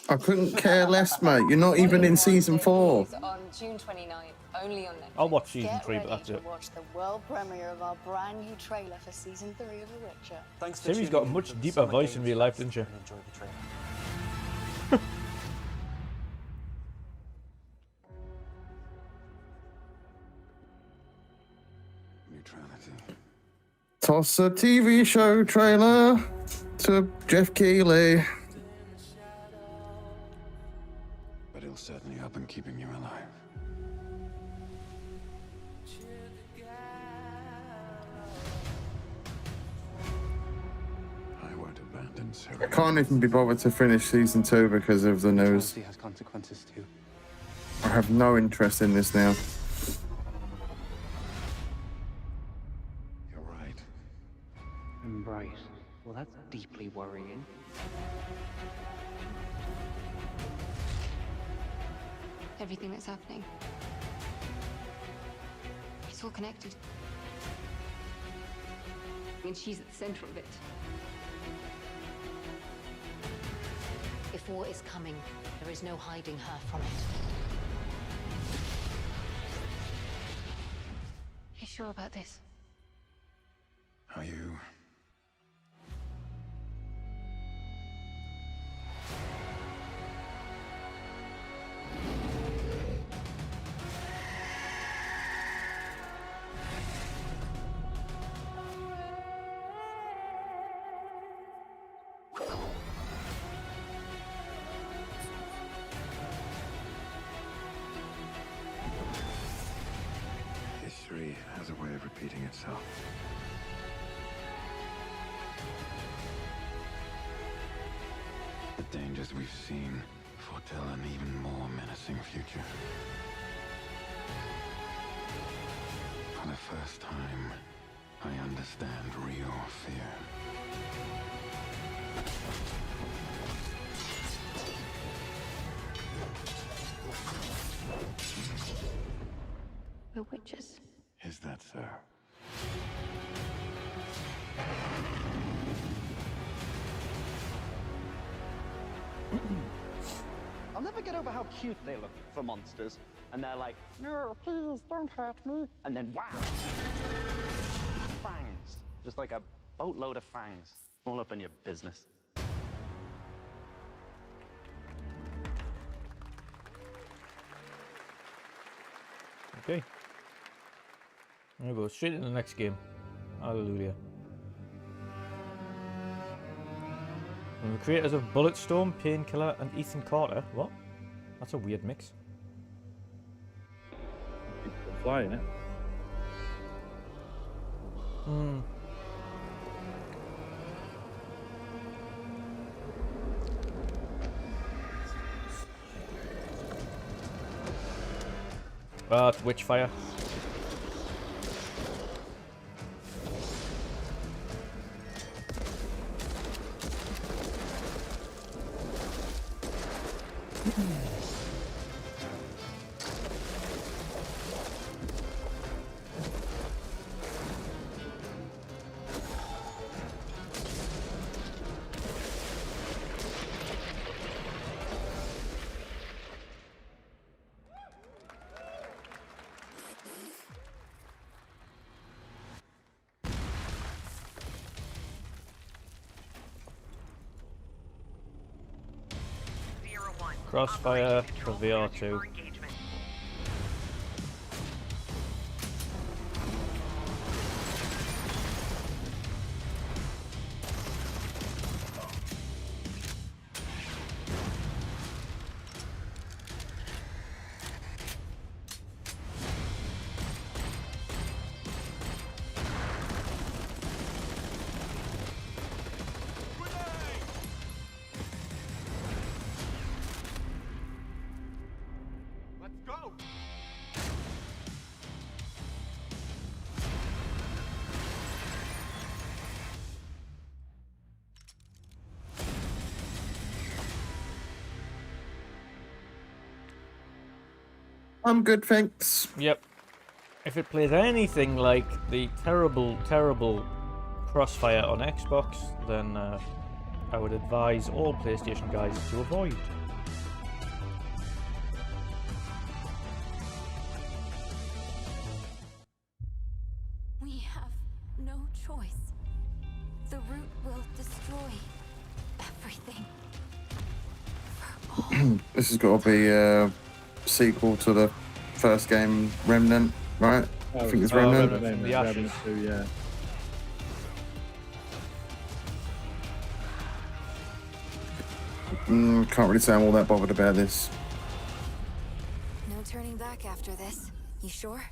I couldn't care less, mate. You're not even in season 4. On June 29th, only on Netflix. I'll watch season Get 3, but ready that's to it. watch the world premiere of our brand new trailer for Season 3 of The Witcher. Thanks for Siri's tuning got a in much to the deeper Summer voice in Games real life, Fest didn't she? and enjoy the trailer. Neutrality. Toss a TV show trailer to Jeff Keighley. But he'll certainly help in keeping you alive. I won't abandon Sarah. I can't even be bothered to finish season 2 because of the news. Has consequences too. I have no interest in this now. You're right. Right. Well, that's deeply worrying. Everything that's happening. It's all connected. And she's at the center of it. If war is coming, there is no hiding her from it. You sure about this? Are you? History has a way of repeating itself. The dangers we've seen foretell an even more menacing future. For the first time, I understand real fear. We're witches. Is that so? I'll never get over how cute they look for monsters. And they're like, no, please don't hurt me. And then, wow! Fangs. Just like a boatload of fangs. All up in your business. Okay. There we go. Straight into the next game. Hallelujah. From the creators of Bulletstorm, Painkiller, and Ethan Carter. What? That's a weird mix. Flying it. Hmm. Ah, it's Witchfire. Crossfire for VR2. I'm good, thanks. Yep. If it plays anything like the terrible, terrible Crossfire on Xbox, then I would advise all PlayStation guys to avoid. We have no choice. The root will destroy everything. This has got to be a sequel to the first game, Remnant, right? I think it's Remnant. Remnant from the Ashes. Yeah. Can't really say I'm all that bothered about this. No turning back after this. You sure?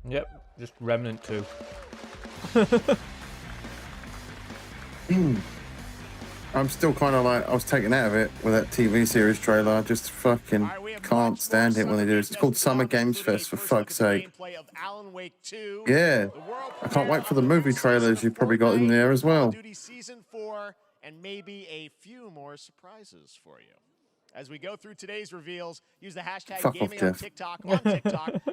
Yep, just Remnant 2. I'm still kind of like, I was taken out of it with that TV series trailer. I just fucking can't stand it when they do this. It's called Summer Games Fest, for fuck's sake. Yeah, I can't wait for the movie trailers you've probably got in there as well. Season 4, and maybe a few more surprises for you. As we go through today's reveals, use the hashtag Fuck off, gaming on Jeff. TikTok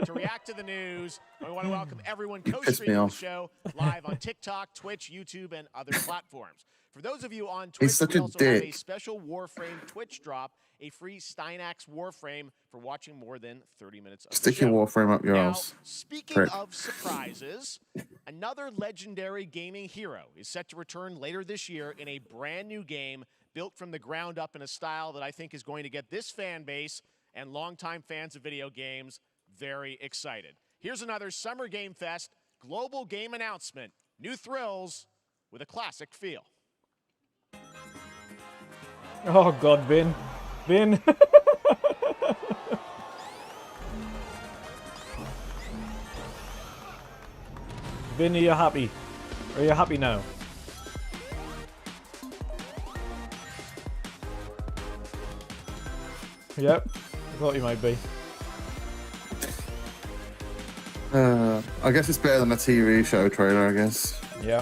to react to the news. And we want to welcome everyone pissed me co-streaming the off. show live on TikTok, Twitch, YouTube, and other platforms. For those of you on Twitch, He's such we a also have a dick. special Warframe Twitch drop, a free Steinax Warframe for watching more than 30 minutes of Stick the show. your Warframe up your Now, ass. speaking Prick. of surprises, another legendary gaming hero is set to return later this year in a brand new game built from the ground up in a style that I think is going to get this fan base and longtime fans of video games very excited. Here's another Summer Game Fest global game announcement. New thrills with a classic feel. Oh god, Vin. Vin. Vin, are you happy? Are you happy now? Yep. Thought you might be. I guess it's better than a TV show trailer, I guess. Yeah.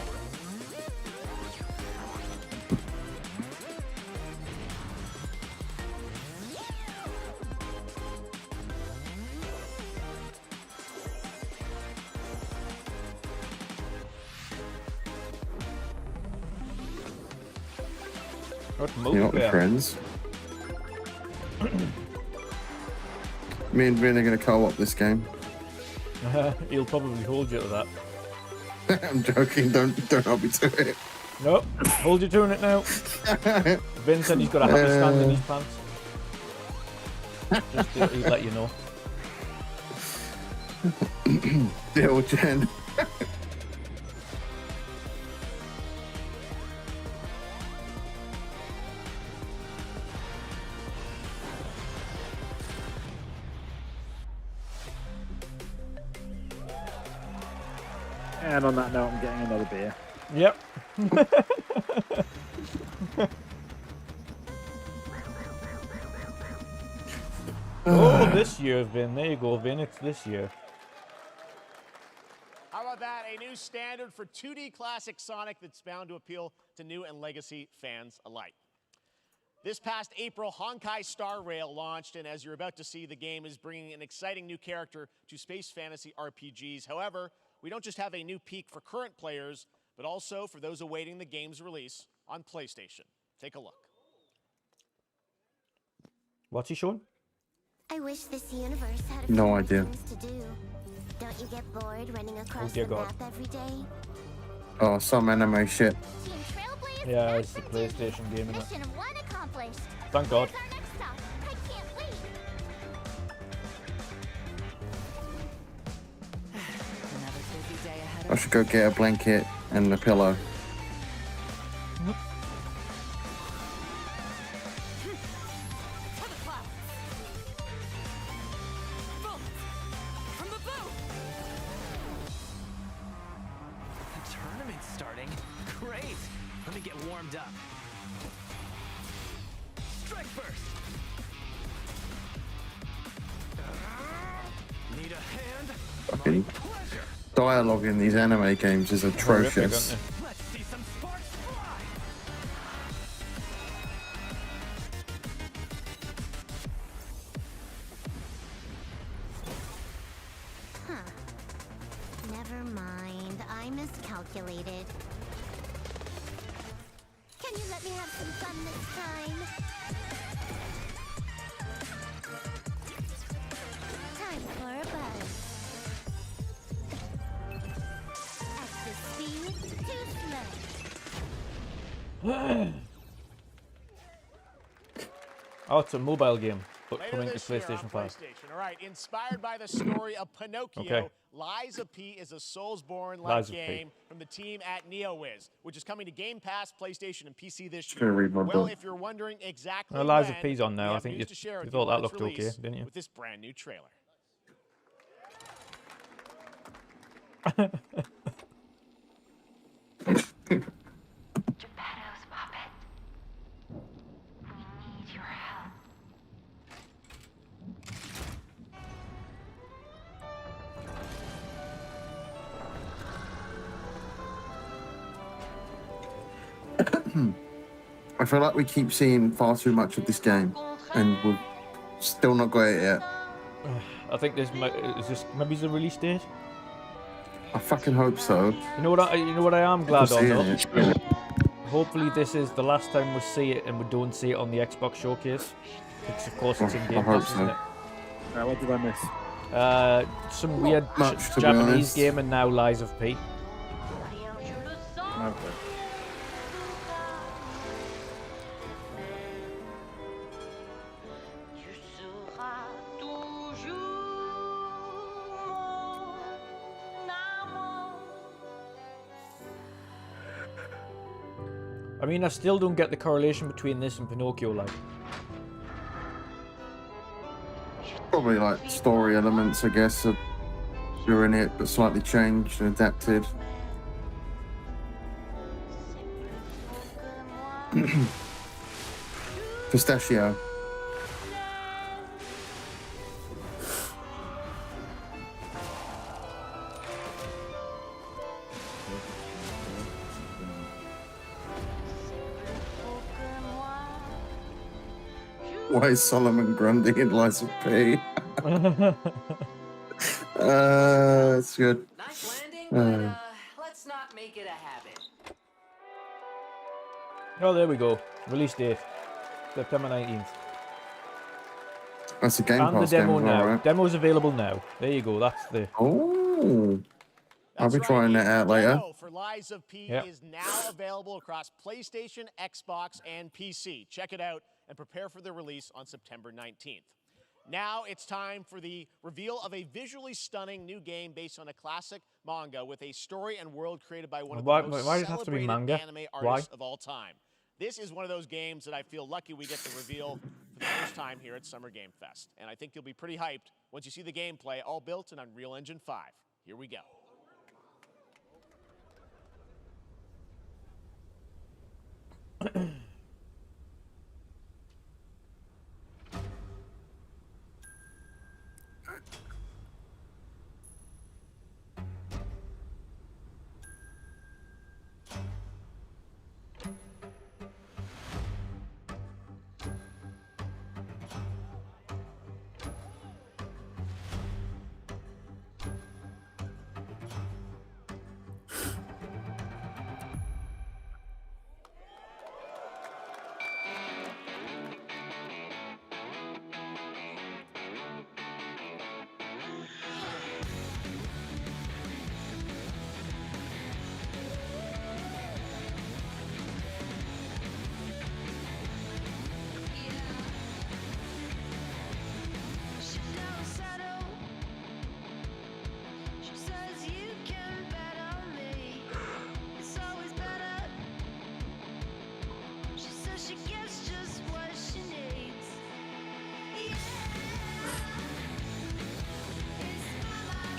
You're not with friends. Me and Vin are going to co-op this game. He'll probably hold you to that. I'm joking. Don't hold me to it. Nope. Hold you to it now. Vin said he's got a happy stand in his pants. Just to let you know. Deal, Jen. And on that note, I'm getting another beer. Yep. Oh, this year, Vin. There you go, Vin. It's this year. How about that? A new standard for 2D classic Sonic that's bound to appeal to new and legacy fans alike. This past April, Honkai Star Rail launched, and as you're about to see, the game is bringing an exciting new character to space fantasy RPGs. However, we don't just have a new peak for current players, but also for those awaiting the game's release on PlayStation. Take a look. What's he showing? I wish this universe had a No few more idea. things to do. Don't you get bored running across dear the God. map every day? Oh, some anime shit. Team Trailblaze Yeah, it's the PlayStation game, innit? mission 1 accomplished. Thank God. Where's our next stop? I can't wait. Another busy day ahead I should go get a blanket and a pillow. The tournament's starting. Great. Let me get warmed up. Strike first. Need a hand? Fucking dialogue in these anime games is atrocious. Let's see some sparks fly. Huh. Never mind. I miscalculated. Can you let me have some fun this time? Time for a buzz. Excess speed, too slow. Oh, it's a mobile game, but Later coming to this year on PlayStation 5. PlayStation. All right, inspired by the story of Pinocchio, Okay. Lies of P is a Soulsborne-like Lies of P. game from the team at NeoWiz, which is coming to Game Pass, PlayStation, and PC this gonna year. read my Well, book. if you're wondering exactly Lies of when, P's on now. we I have think news you to share with thought you that on its looked okay, release didn't you? With this brand new trailer. Geppetto's puppet. We need your help. I feel like we keep seeing far too much of this game, and we've still not got it yet. I think is this maybe the release date? I fucking hope so. You know what I am glad We're on seeing though? it. Hopefully this is the last time we see it and we don't see it on the Xbox showcase. Because of course it's in I Game hope Pass, so. isn't it? What did I miss? Some weird much, to be Japanese honest. game and now Lies of P. Okay. I mean, I still don't get the correlation between this and Pinocchio, like. Probably like story elements, I guess, are in it, but slightly changed and adapted. Why is Solomon Grundy and Liza P? It's good. Nice landing, but let's not make it a habit. Oh, there we go. Release date, September 19th. That's a Game And the Pass demo game, now. right? Demo's available now. There you go. That's the. Oh, I'll be trying that out later. Demo for Lies of P is now available across PlayStation, Xbox, and PC. Check it out and prepare for the release on September 19th. Now it's time for the reveal of a visually stunning new game based on a classic manga with a story and world created by one of the most Why does it have to be celebrated manga? anime Why? artists of all time. This is one of those games that I feel lucky we get to reveal for the first time here at Summer Game Fest. And I think you'll be pretty hyped once you see the gameplay, all built in Unreal Engine 5. Here we go.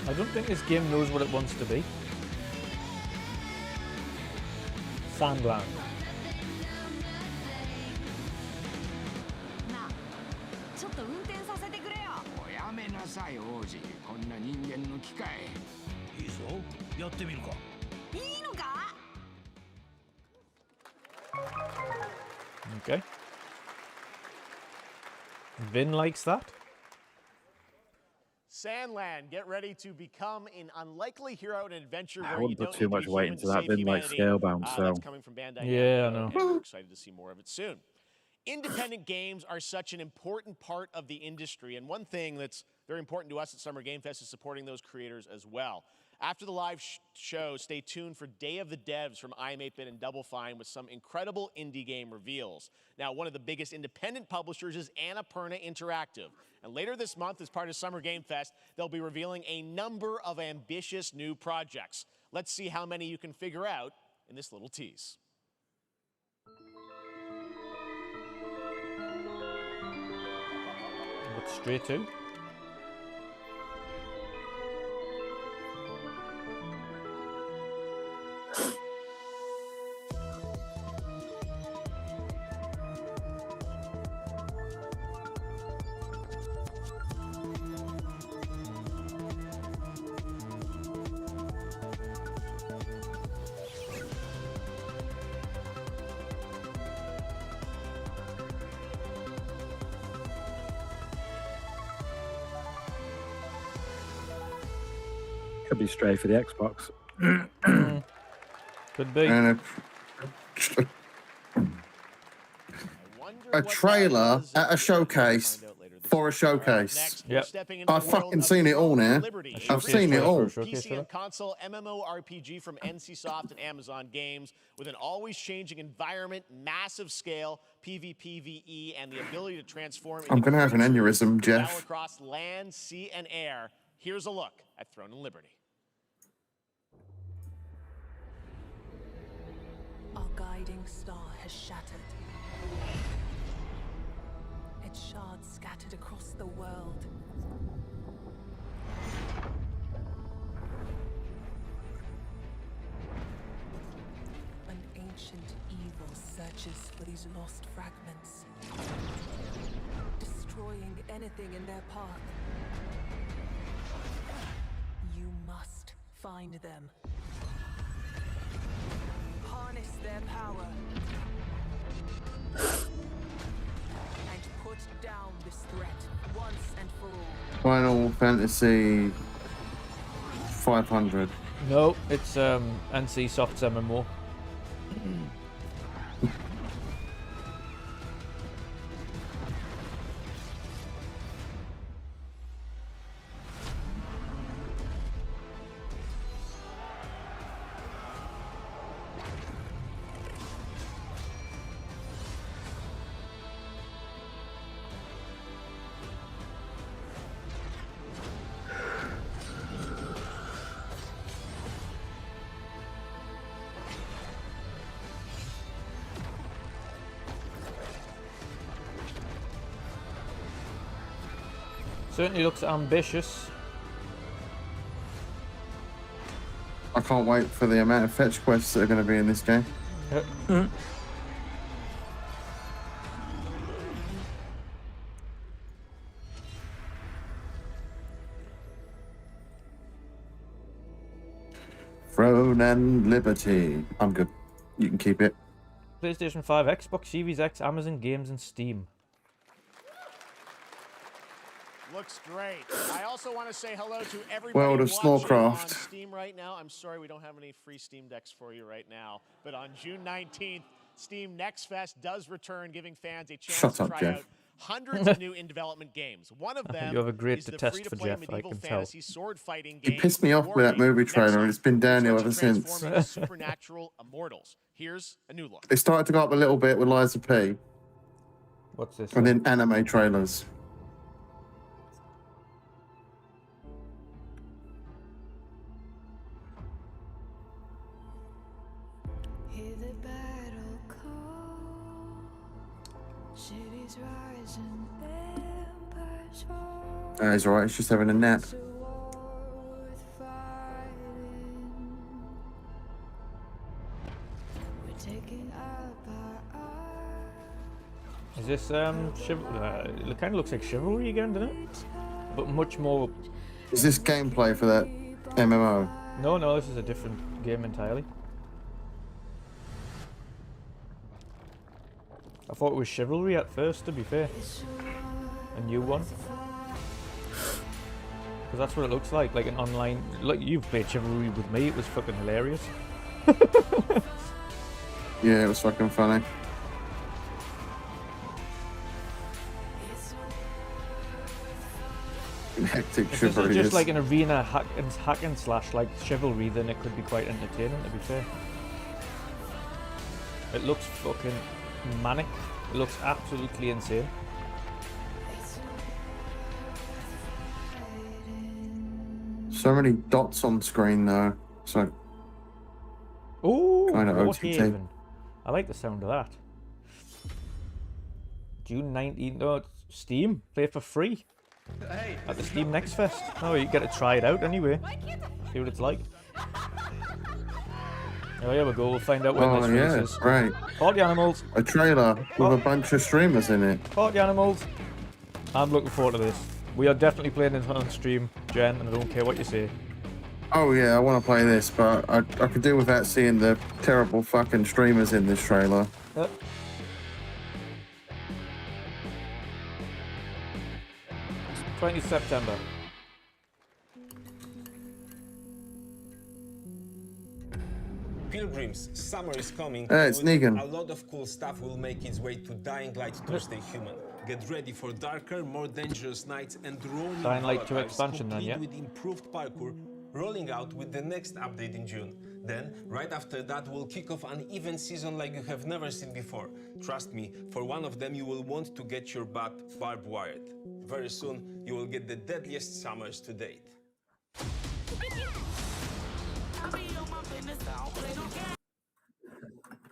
I don't think this game knows what it wants to be. Sandland. ちょっと運転させてくれよ。おやめなさい王子、こんな人間の機械。いいぞ、やってみるか。いいのか？ Okay. Vin likes that. Sandland, get ready to become an unlikely hero in an adventure I where you wouldn't put don't too need much to be weight human into to that. save Been like humanity. Scalebound, so That's coming from Bandai Yeah, I Namco, know. and we're excited to see more of it soon. Independent games are such an important part of the industry, and one thing that's very important to us at Summer Game Fest is supporting those creators as well. After the live show, stay tuned for Day of the Devs from iam8bit and Double Fine with some incredible indie game reveals. Now, one of the biggest independent publishers is Annapurna Interactive. And later this month, as part of Summer Game Fest, they'll be revealing a number of ambitious new projects. Let's see how many you can figure out in this little tease. But straight to. Could be Stray for the Xbox. Could be. And a trailer at a showcase for a showcase. Yep. I've fucking seen it all now. I've seen it all. PC and console MMORPG from NCSoft and Amazon Games with an always changing environment, massive scale, PvPvE, and the ability to transform. I'm going to have an aneurysm, battle Jeff. across land, sea, and air. Here's a look at Throne and Liberty. Our guiding star has shattered. Its shards scattered across the world. An ancient evil searches for these lost fragments, destroying anything in their path. You must find them. Harness their power and Put down this threat once and for all. Final Fantasy 500. No, it's NC Soft's MMO. Certainly looks ambitious. I can't wait for the amount of fetch quests that are going to be in this game. Throne and Liberty. I'm good. You can keep it. PlayStation 5, Xbox Series X, Amazon Games, and Steam. Looks great. I also want to say hello to everybody World of watching on Snowcraft. Steam right now. I'm sorry we don't have any free Steam decks for you right now, but on June 19th, Steam Next Fest does return, giving fans a chance Shut to up, try Jeff. out hundreds of new in-development games. One of them You have a great is the detest for free-to-play Jeff, I medieval can tell. fantasy sword fighting You game. pissed me off with that movie trailer, and it's been downhill ever since. Transforming supernatural immortals. Here's a new look. It started to go up a little bit with Liza P. What's this? And then anime trailers. Hear the battle call. Cities rising, empires fall. It's alright, it's just having a nap. It's a war worth fighting. We're taking up our arms. Is this it kind of looks like Chivalry again, doesn't it? But much more. Is this gameplay for that MMO? No, this is a different game entirely. I thought it was Chivalry at first, to be fair. A new one. Because that's what it looks like an online... Like, you've played Chivalry with me, it was fucking hilarious. Yeah, it was fucking funny. Hectic If this Chivalry is just is. like an arena hack and slash like Chivalry, then it could be quite entertaining, to be fair. It looks fucking manic. It looks absolutely insane. So many dots on screen though. It's like Ooh, kind of Warhaven. I like the sound of that. June 19th. No, it's Steam. Play it for free. At the Steam Next Fest. Oh, you get to try it out anyway. See what it's like. Oh, here we go. We'll find out when this releases. Right. Party Animals. A trailer with a bunch of streamers in it. Party Animals. I'm looking forward to this. We are definitely playing this on stream, Jen, and I don't care what you say. Oh yeah, I want to play this, but I could do without seeing the terrible fucking streamers in this trailer. 20th September. Pilgrims, summer is coming. It's Negan. A lot of cool stuff will make its way to Dying Light Thursday Human. Get ready for darker, more dangerous nights and rolling Dying Light 2 volatiles, expansion then, complete yeah? with improved parkour, rolling out with the next update in June. Then, right after that, we'll kick off an event season like you have never seen before. Trust me, for one of them you will want to get your butt barbed wired. Very soon, you will get the deadliest summers to date.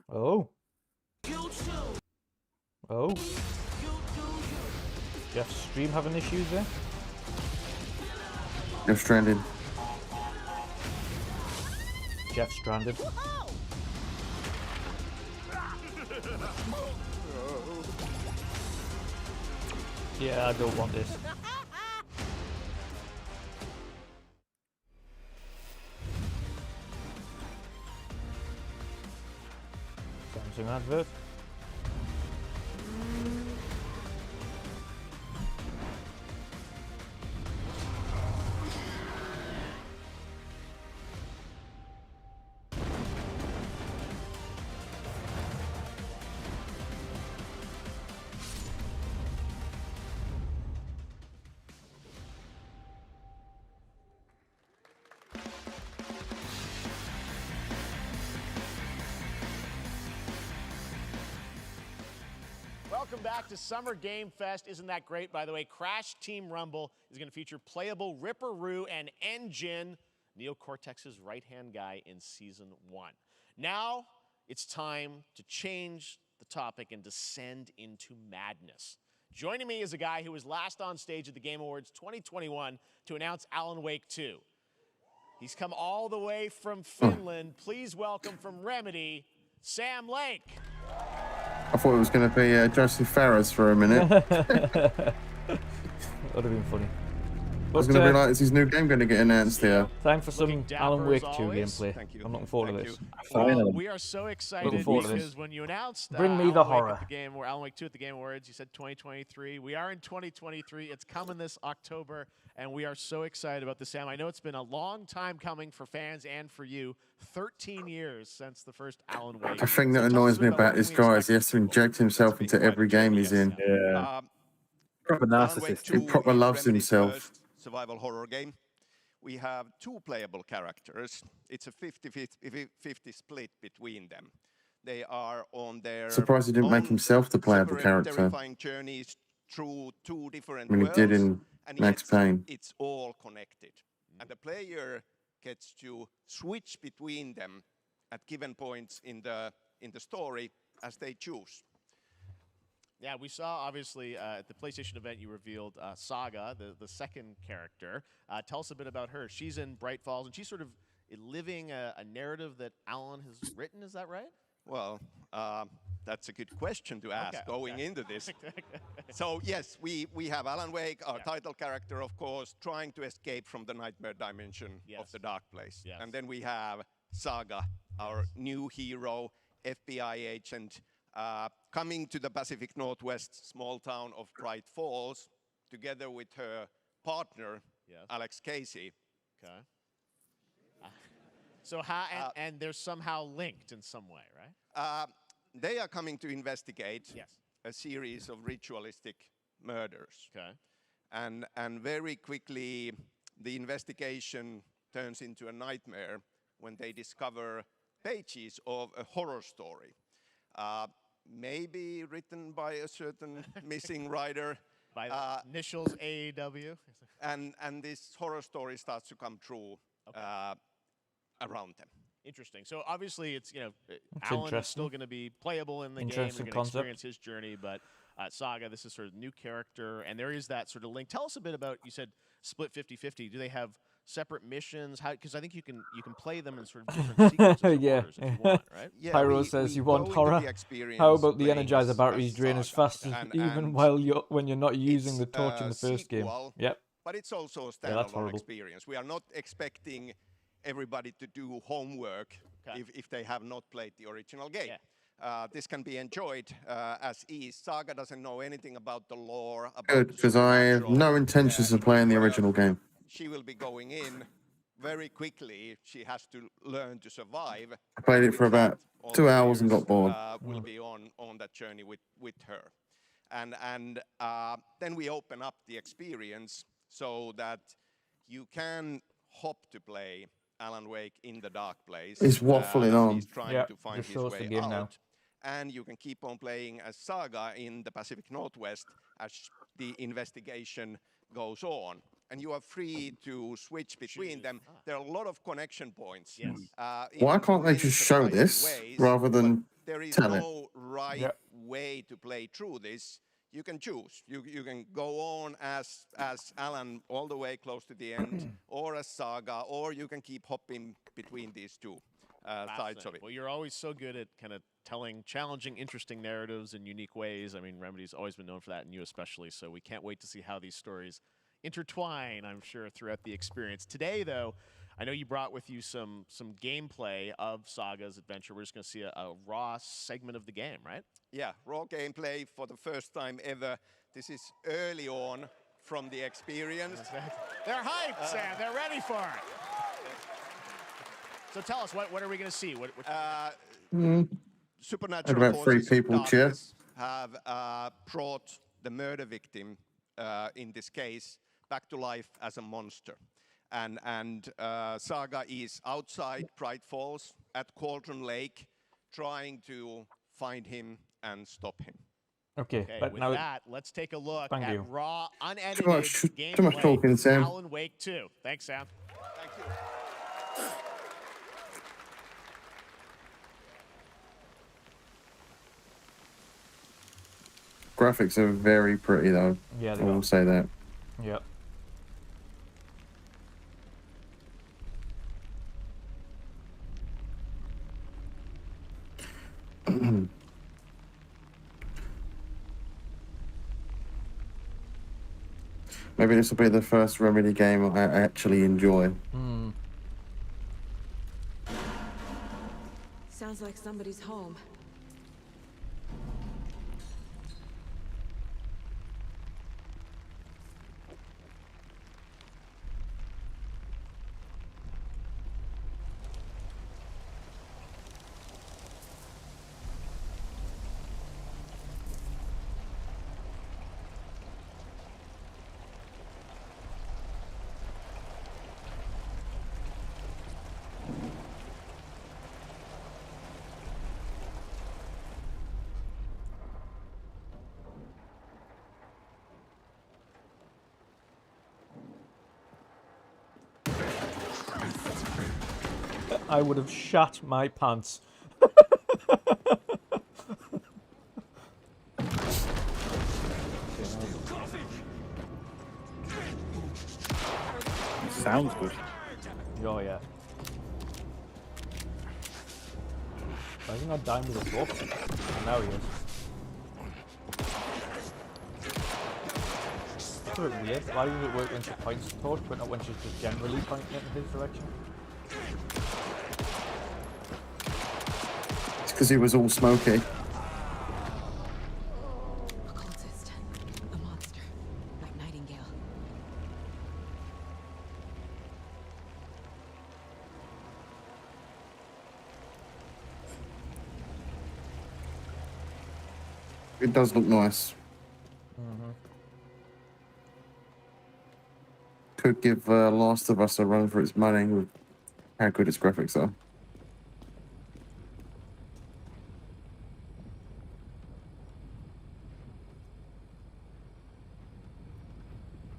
Oh. Oh. Jeff's stream having issues there? You're stranded. Jeff stranded. Yeah, I don't want this. Samsung advert. back to Summer Game Fest. Isn't that great? By the way, Crash Team Rumble is going to feature playable Ripperoo and Engine, Neo Cortex's right-hand guy in Season 1. Now, it's time to change the topic and descend into madness. Joining me is a guy who was last on stage at the Game Awards 2021 to announce Alan Wake 2. He's come all the way from Finland. Please welcome from Remedy, Sam Lake. I thought it was going to be Joseph Ferris for a minute. That would have been funny. I was going to be like, is his new game going to get announced here? Time for some Alan Wake 2 gameplay. I'm looking forward to this. Well, we are so excited because when you announced Bring me the horror. At the game, or Alan Wake 2 at the Game Awards, you said 2023. We are in 2023. It's coming this October, and we are so excited about this, Sam. I know it's been a long time coming for fans and for you. 13 years since the first Alan Wake. The thing that annoys me about this guy is he has to inject himself into every game he's in. Yeah. Proper narcissist. He proper loves himself. Survival horror game. We have 2 playable characters. It's a 50-50 split between them. They are on their Surprised he didn't make himself the playable character. Terrifying journeys through 2 different I mean, he did in and Max Payne. It's all connected. And the player gets to switch between them at given points in the story as they choose. Yeah, we saw, obviously, at the PlayStation event, you revealed Saga, the second character. Tell us a bit about her. She's in Bright Falls, and she's sort of living a narrative that Alan has written. Is that right? Well, that's a good question to ask going into this. So, yes, we have Alan Wake, our title character, of course, trying to escape from the nightmare dimension of the dark place. And then we have Saga, our new hero, FBI agent, coming to the Pacific Northwest small town of Bright Falls, together with her partner, Alex Casey. Okay. So how and they're somehow linked in some way, right? They are coming to investigate a series of ritualistic murders. Okay. And very quickly, the investigation turns into a nightmare when they discover pages of a horror story. Maybe written by a certain missing writer. By the initials AEW. And this horror story starts to come true around them. Interesting. So obviously it's, Alan is still going to be playable in the game. You're going to experience his journey, but Saga, this is sort of new character, and there is that sort of link. Tell us a bit about, you said split 50-50. Do they have separate missions? Because I think you can play them in sort of different sequences of orders if you want, right? Yeah, Pyro says you want horror. How about the Energizer batteries drain as fast as even when you're not using the torch in the first game? Yep. But it's also a standalone experience. We are not expecting everybody to do homework if they have not played the original game. This can be enjoyed as is. Saga doesn't know anything about the lore. Good, because I have no intentions of playing the original game. She will be going in very quickly. She has to learn to survive. I played it for about 2 hours and got bored. Will be on that journey with her. And then we open up the experience so that you can hop to play Alan Wake in the dark place. He's waffling on. He's trying to find his way out. Now. And you can keep on playing as Saga in the Pacific Northwest as the investigation goes on. And you are free to switch between them. There are a lot of connection points. Yes. Why can't they just show this rather than there is tell it? No right way to play through this. You can choose. You can go on as Alan all the way close to the end, or as Saga, or you can keep hopping between these two sides of it. Well, you're always so good at kind of telling challenging, interesting narratives in unique ways. I mean, Remedy's always been known for that, and you especially. So we can't wait to see how these stories intertwine, I'm sure, throughout the experience. Today, though, I know you brought with you some gameplay of Saga's adventure. We're just going to see a raw segment of the game, right? Yeah, raw gameplay for the first time ever. This is early on from the experience. They're hyped, Sam. They're ready for it. So tell us, what are we going to see? Supernatural about 3 people cheer. Have brought the murder victim, in this case, back to life as a monster. And Saga is outside Bright Falls at Cauldron Lake, trying to find him and stop him. Okay, Okay, but with now that, let's take a look Thank at you. raw, unedited Too much gameplay. talking, Sam. Alan Wake 2. Thanks, Sam. Thank you. Graphics are very pretty though. Yeah, I they will are. say that. Yep. Maybe this will be the first Remedy game I actually enjoy. Hmm. Sounds like somebody's home. I would have shat my pants. Sounds good. Oh yeah. Why is he not dying with a book? Oh, now he is. It's a bit weird. Why does it work when she points the torch, but not when she's just generally pointing it in his direction? It's because he was all smoky. A cultist. A monster. Like Nightingale. It does look nice. Mm-hmm. Could give Last of Us a run for its money with how good its graphics are.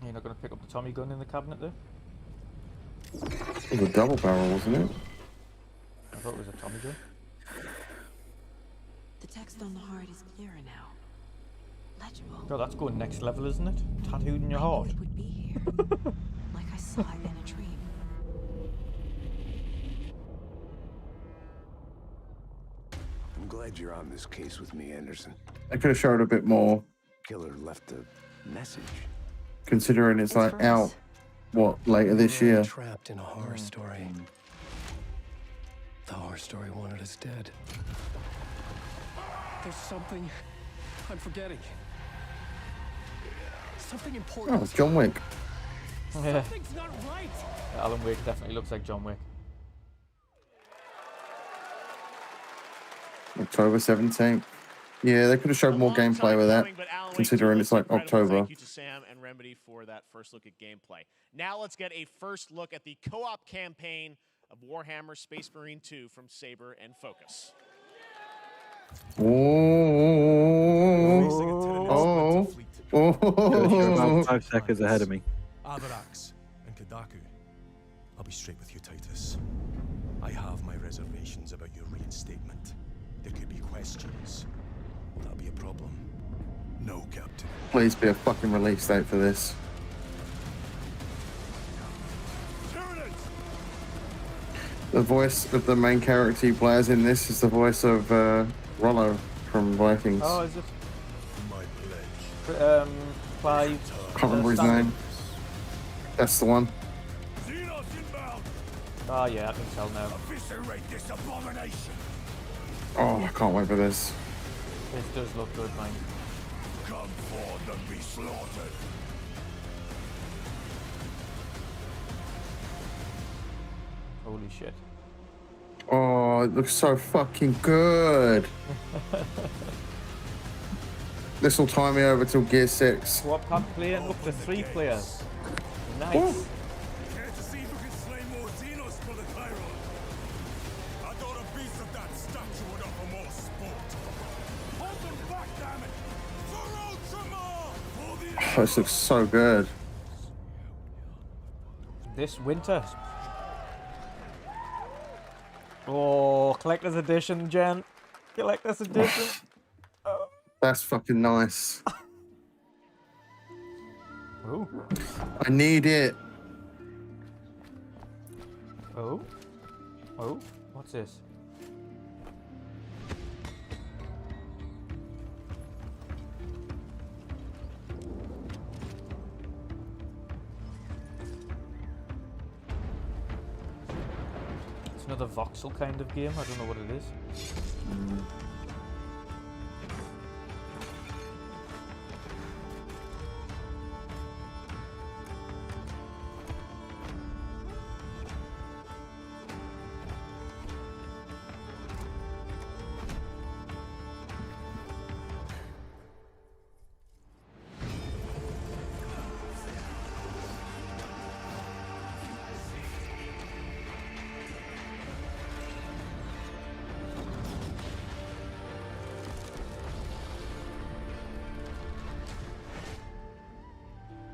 You're not going to pick up the Tommy gun in the cabinet there? It was a double barrel, wasn't it? I thought it was a Tommy gun. The text on the heart is clearer now. Legible. God, that's going next level, isn't it? Tattooed in your heart. It would be here. Like I saw it in a dream. I'm glad you're on this case with me, Anderson. I could have showed a bit more, Killer left a message. considering it's like for out, us. what, later this year. Trapped in a horror story. The horror story wanted us dead. There's something I'm forgetting. Something important. Oh, it's John Wick. Yeah. Something's not right. Alan Wake definitely looks like John Wick. October 17th. Yeah, they could have showed more gameplay with that, considering it's like October. Thank you to Sam and Remedy for that first look at gameplay. Now let's get a first look at the co-op campaign of Warhammer Space Marine 2 from Saber and Focus. You're about 5 seconds ahead of me. Avarax and Kadaku. I'll be straight with you, Titus. I have my reservations about your reinstatement. There could be questions. Will that be a problem? No, Captain. Please be a fucking release date for this. The voice of the main character he plays in this is the voice of Rollo from Vikings. Oh, is it? Clive. Can't remember his name. That's the one. Oh yeah, I can tell now. Oh, I can't wait for this. This does look good, man. Come forth and be slaughtered. Holy shit. Oh, it looks so fucking good. This will tie me over till Gear 6. Swap pack player up to 3 players. Nice. Care to see if we can slay more Xenos for the Chiron? I thought a piece of that statue would offer more sport. Hold them back, damn it! this looks so good. This winter. Oh, collector's edition, Jen. Collector's edition. That's fucking nice. Ooh. I need it. Oh. Oh. What's this? It's another voxel kind of game. I don't know what it is.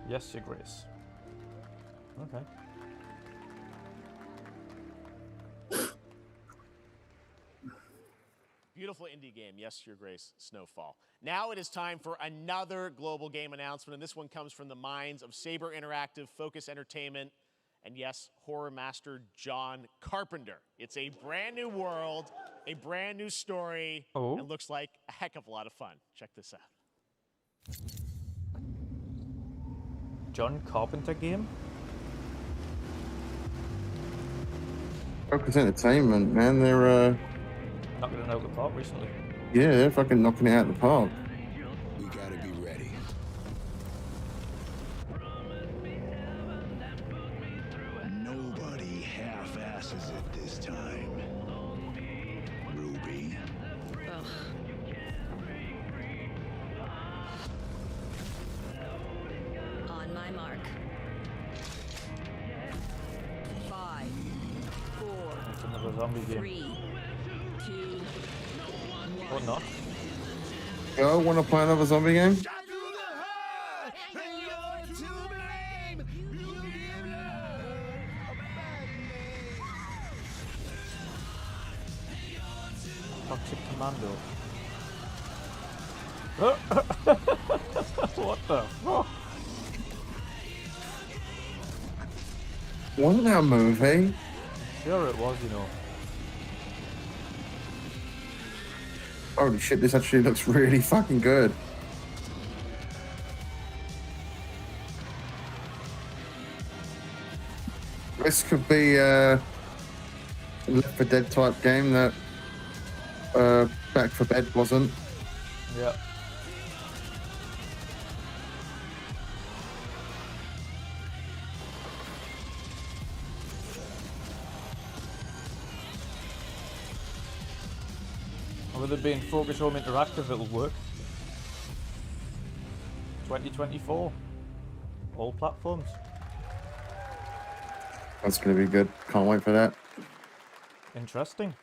Yes, Your Grace. Okay. Beautiful indie game, yes, Your Grace, Snowfall. Now it is time for another global game announcement, and this one comes from the minds of Saber Interactive, Focus Entertainment, and yes, horror master John Carpenter. It's a brand new world, a brand new story, and looks like a heck of a lot of fun. Check this out. John Carpenter game? Focus Entertainment, man. They're knocking it out of the park recently. Yeah, they're fucking knocking it out of the park. We gotta be ready. Nobody half-asses it this time. Ruby. Ugh. On my mark. 5, 4, It's another zombie game. 3, 2, Or not. Yo, want to play another zombie game? Toxic Commando. What the fuck? Wasn't that a movie? Sure it was, you know. Holy shit, this actually looks really fucking good. This could be a Left 4 Dead type game that Back 4 Dead wasn't. Yeah. With it being Focus Home Interactive, it'll work. 2024. All platforms. That's going to be good. Can't wait for that. Interesting.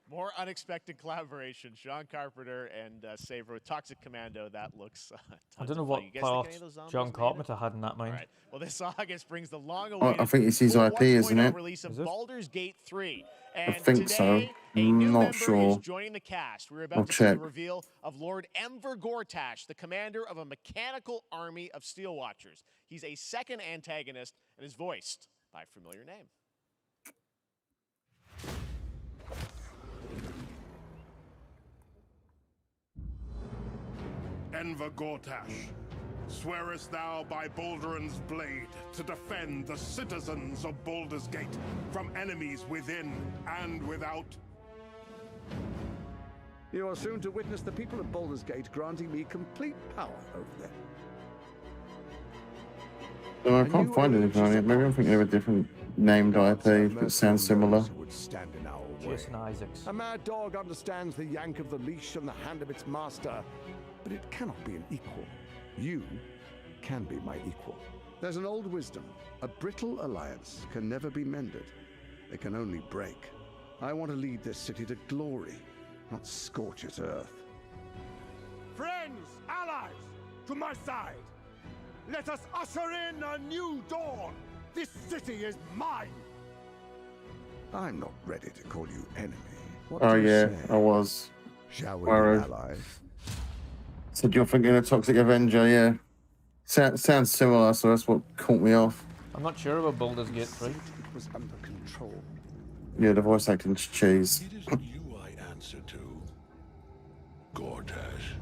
More unexpected collaboration. John Carpenter and Saber with Toxic Commando. That looks I don't know what part John Carpenter had in that mind. All right. Well, this August brings the long-awaited I think it's his IP, isn't it? release of Baldur's Gate 3. And I think so. I'm not sure. Joining the cast. We're about to see the reveal of Lord Enver Gortash, the commander of a mechanical army of Steel Watchers. He's a second antagonist and is voiced by a familiar name. Enver Gortash, swearest thou by Balduran's blade to defend the citizens of Baldur's Gate from enemies within and without? You are soon to witness the people of Baldur's Gate granting me complete power over them. No, I can't find anything on it. Maybe I'm thinking of a different named IP that sounds similar. Jason Isaacs. A mad dog understands the yank of the leash and the hand of its master, but it cannot be an equal. You can be my equal. There's an old wisdom. A brittle alliance can never be mended. They can only break. I want to lead this city to glory, not scorch its earth. Friends, allies, to my side. Let us usher in a new dawn. This city is mine. I'm not ready to call you enemy. What Oh do you yeah, say? I was. Shall we Worried. be allies? Said you're thinking of Toxic Avenger, yeah. Sounds similar, so that's what caught me off. I'm not sure about Baldur's Gate 3. It was under control. Yeah, the voice acting's cheese. It isn't you I answer to, Gortash.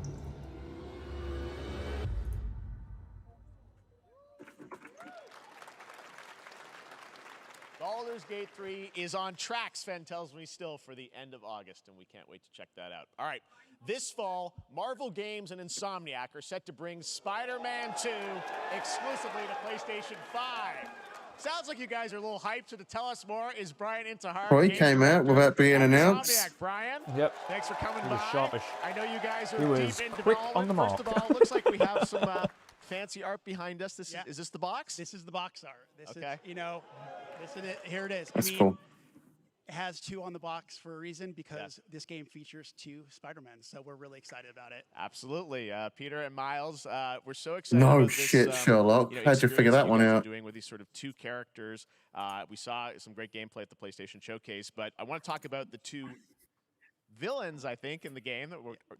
Baldur's Gate 3 is on track, Sven tells me, still for the end of August, and we can't wait to check that out. All right, this fall, Marvel Games and Insomniac are set to bring Spider-Man 2 exclusively to PlayStation 5. Sounds like you guys are a little hyped, so to tell us more is Brian Intihar. Well, he Game came out Director without being at announced. Insomniac. Brian, Yep. thanks for coming He by. was sharpish. I know you guys are He was deep in quick development. on the mark. First of all, it looks like we have some fancy art behind us. Is this the box? This is the box art. This Okay. is, you know, this is it. Here it is. That's I mean, cool. it has 2 on the box for a reason, because this game features 2 Spider-Men, so we're really excited about it. Absolutely. Peter and Miles, we're so excited No about this, shit, Sherlock. you know, How'd you figure experience that one guys are out? doing with these sort of 2 characters. We saw some great gameplay at the PlayStation Showcase, but I want to talk about the 2 villains, I think, in the game.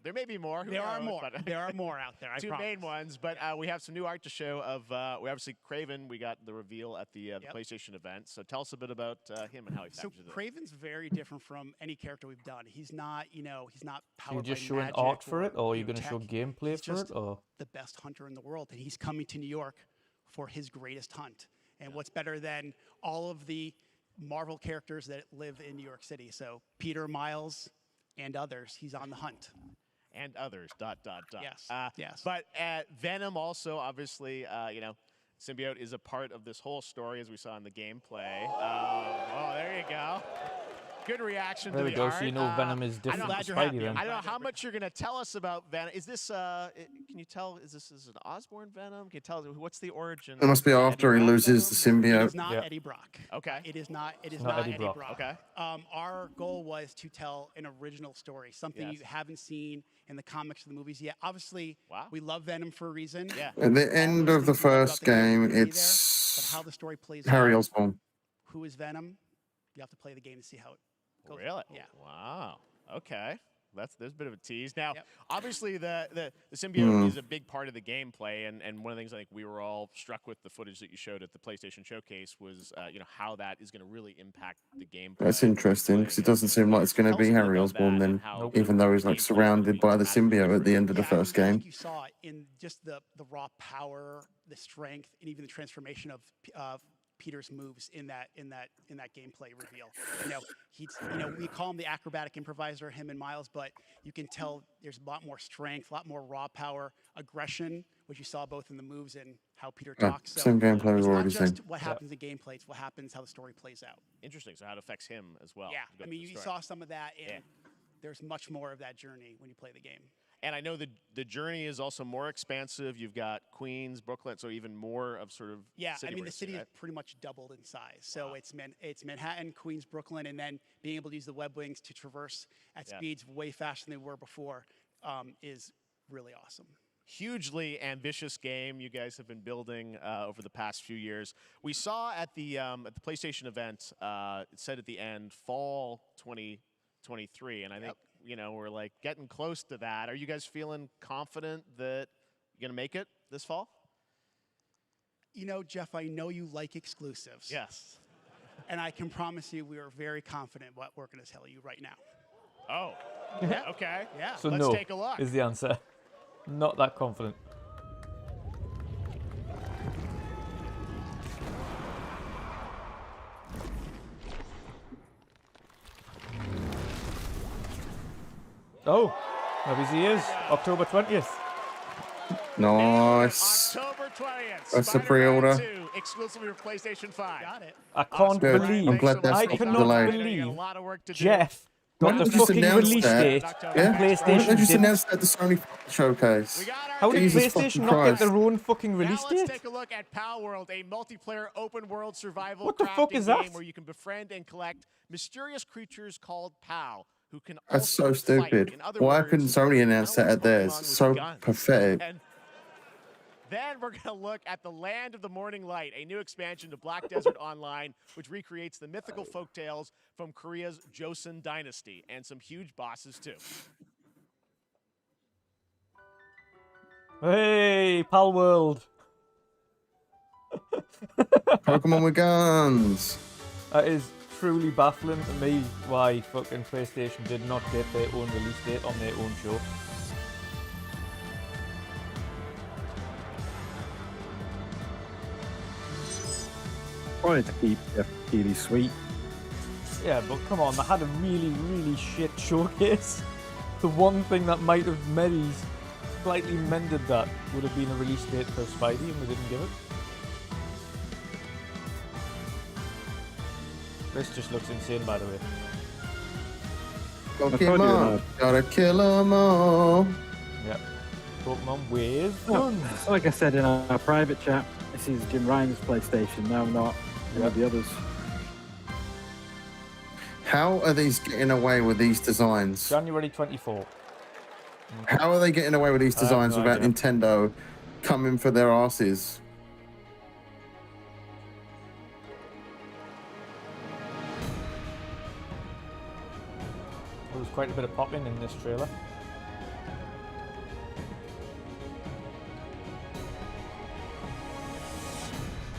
There may be more. Who There are knows, more. but- There are more out there, I 2 promise. main ones, but we have some new art to show of, we obviously, Craven. We got the reveal at the PlayStation event. So tell us a bit about him and how he So factors in. Craven's very different from any character we've done. He's not, you know, he's not So powered you're just by showing magic art for it, or are you know, going to show tech. gameplay He's for just it, or? the best hunter in the world, and he's coming to New York for his greatest hunt. And what's better than all of the Marvel characters that live in New York City? So Peter, Miles, and others, he's on the hunt. And others, ... Yes, yes. But Venom also, obviously, you know, Symbiote is a part of this whole story, as we saw in the gameplay. Oh, there you go. Good reaction There to we the go, art. so you know Venom is different glad to you're happy. Spidey then. I don't know how much you're going to tell us about Venom. Is this, can you tell, is this an Osborn Venom? Can you tell, what's the origin? It must be after he loses the It symbiote. is not Yeah. Eddie Brock. Okay. It is not. It is not not Eddie Eddie Brock. Brock. Okay. Our goal was to tell an original story, something Yes. you haven't seen in the comics or the movies yet. Obviously, Wow. we love Venom for a reason. Yeah. At the end of the Things we love about first the game game, are gonna be there, it's but how the story plays Harry out, Osborn. who is Venom, you have to play the game to see how it goes. Really? Yeah. Wow. Okay. There's a bit of a tease. Now, Yep. obviously, the symbiote is a big part of the gameplay, and one of the things I think we were all struck with the footage that you showed at the PlayStation Showcase was, you know, how that is going to really impact the gameplay. That's interesting because it doesn't seem like it's going to Tell us be a bit Harry about Osborn that then, and how even though he's like gameplay surrounded will be by the dramatically symbiote at the end of the Yeah, first I mean, game. like you saw in just the raw power, the strength, and even the transformation of Peter's moves in that gameplay reveal. You know, we call him the acrobatic improviser, him and Miles, but you can tell there's a lot more strength, a lot more raw power, aggression, which you saw both in the moves and how Peter Yeah, talks. So same gameplay we've it's already not just seen. what happens in gameplay; it's what happens, how the story plays out. Interesting. So how it affects him as well. Yeah, to go I through mean, the you story. saw some of that, and there's much more of that journey when you play the game. And I know the journey is also more expansive. You've got Queens, Brooklyn, so even more of sort of Yeah, city I mean, the racing, city right? is pretty much doubled in size. So it's Manhattan, Queens, Brooklyn, and then being able to use the web wings to traverse at speeds way faster than they were before is really awesome. Hugely ambitious game you guys have been building over the past few years. We saw at the PlayStation event, it said at the end, fall 2023, and I think, you know, we're like getting close to that. Are you guys feeling confident that you're going to make it this fall? You know, Jeff, I know you like exclusives. Yes. And I can promise you we are very confident what we're going to tell you right now. Oh, okay. Yeah. So Let's no take a look. is the answer. Not that confident. Oh, maybe he is. October 20th. Nice. October 20th. That's the Spider-Man pre-order. 2, exclusively for PlayStation 5. Got it. I can't Good. believe. I'm glad that's I not cannot delayed. believe A lot of work to do. Jeff Why got didn't the they just fucking announce release that? date Yeah? and Why didn't they PlayStation just didn't. announce that at the Sony showcase? How did Jesus PlayStation fucking not get Christ. their own fucking release Now let's date? take a look at Pal World, a multiplayer open-world survival What the fuck crafting is that? game where you can befriend and collect mysterious creatures called Pal, who can That's so also fight. stupid. In other Why words, couldn't Sony announce that at theirs? Pokemon with So guns. pathetic. And Then we're going to look at The Land of the Morning Light, a new expansion to Black Desert Online, which recreates the mythical folktales from Korea's Joseon dynasty, and some huge bosses too. Hey, Pal World. Pokemon with guns. That is truly baffling to me why fucking PlayStation did not get their own release date on their own show. Wanted to keep Keely sweet. Yeah, but come on, they had a really, really shit showcase. The one thing that might have maybe slightly mended that would have been a release date for Spidey, and they didn't give it. This just looks insane, by the way. Pokemon, gotta kill 'em all. Yep. Pokemon with guns. So like I said in our private chat, this is Jim Ryan's PlayStation, now not one of the others. How are these getting away with these designs? January 24th. How are they getting away with these designs no without idea. Nintendo coming for their asses? There was quite a bit of popping in this trailer.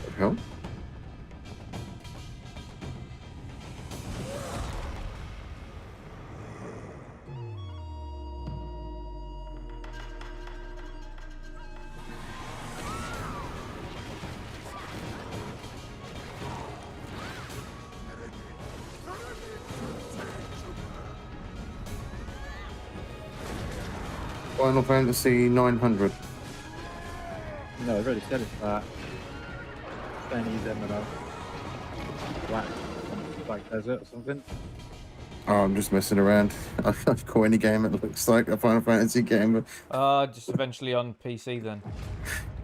What the hell? Final Fantasy 900. No, I've already said it's that. Chinese MMO. Black Desert or something. Oh, I'm just messing around. I've caught any game that looks like a Final Fantasy game. Just eventually on PC then.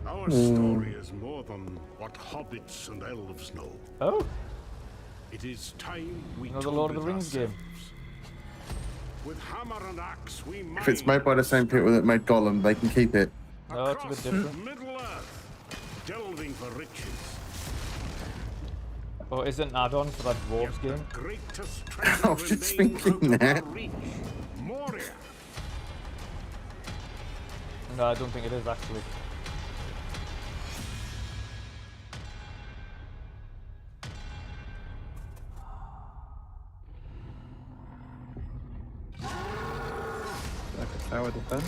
Our story is more than what hobbits and elves know. Oh. It is time we Another told Lord of the it Rings game. ourselves. With hammer and axe, we If it's made by the same people that made Gollum, they can keep it. Oh, it's a bit different. Middle Earth, delving for riches. Oh, is it an add-on for that Dwarves game? Greatest I was just thinking that. Moria. No, I don't think it is actually. Like a tower defense.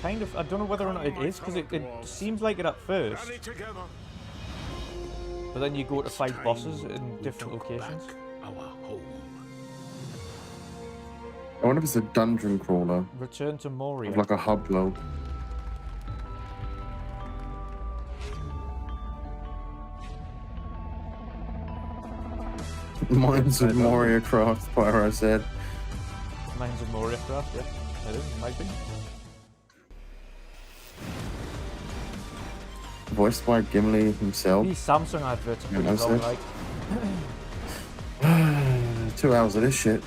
Kind of, I don't know whether or not it is, because it seems like it at first. But then you go to fight bosses in different locations. I wonder if it's a dungeon crawler. Return to Moria. Like a hub globe. Mines of Moria Craft, Pyro said. Mines of Moria Craft, yeah. It is, it might be. Voiced by Gimli himself. These Samsung adverts are pretty long, like. 2 hours of this shit.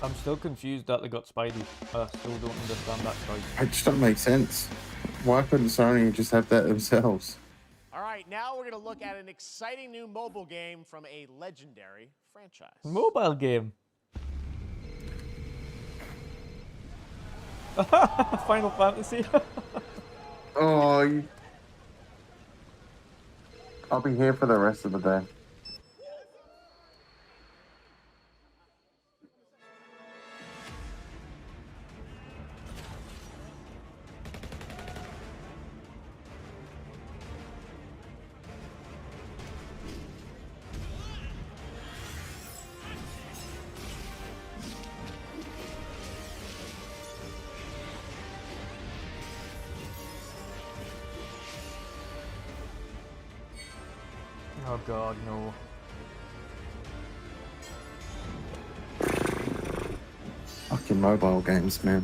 I'm still confused that they got Spidey. I still don't understand that choice. It just doesn't make sense. Why couldn't Sony just have that themselves? All right, now we're going to look at an exciting new mobile game from a legendary franchise. Mobile game. Final Fantasy. Oh, I'll be here for the rest of the day. Oh god, no. Fucking mobile games, man.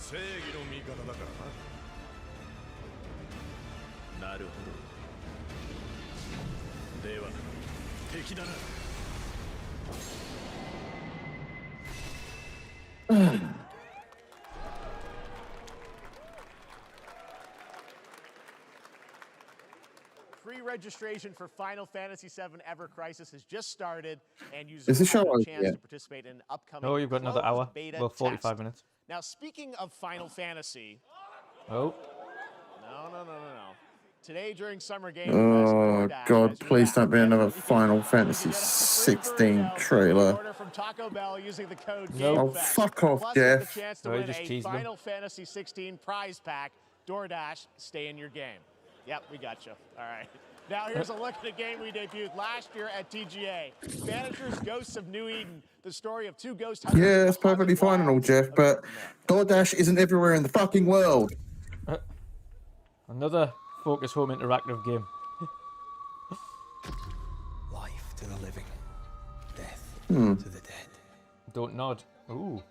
正義の味方だからな。なるほど。では敵だな。Pre-registration for Final Fantasy VII Ever Crisis has just started, and users Is the will show have a over chance yet? to participate in an upcoming Oh, you've got another closed hour. beta Well, 45 test. minutes. Now, speaking of Final Fantasy, Oh. no. Today during Summer Game Fest, Oh DoorDash God! has your Please back. don't be another Final You Fantasy can get a free 16 burrito trailer. order from Taco Bell using the code Nope. Oh, GameFest. fuck off, Plus, you have Jeff. the chance to Oh, you win just a teased them. Final Fantasy 16 prize pack. DoorDash, stay in your game. Yep, we got you. All right. Now here's a look at a game we debuted last year at TGA. Banishers Ghosts of New Eden, the story of two ghost hunters. Yeah, it's perfectly fine and all, Jeff, but DoorDash isn't everywhere in the fucking world. Another Focus Home interactive game. Life to the living, death Hmm. to the dead. Don't nod. Ooh.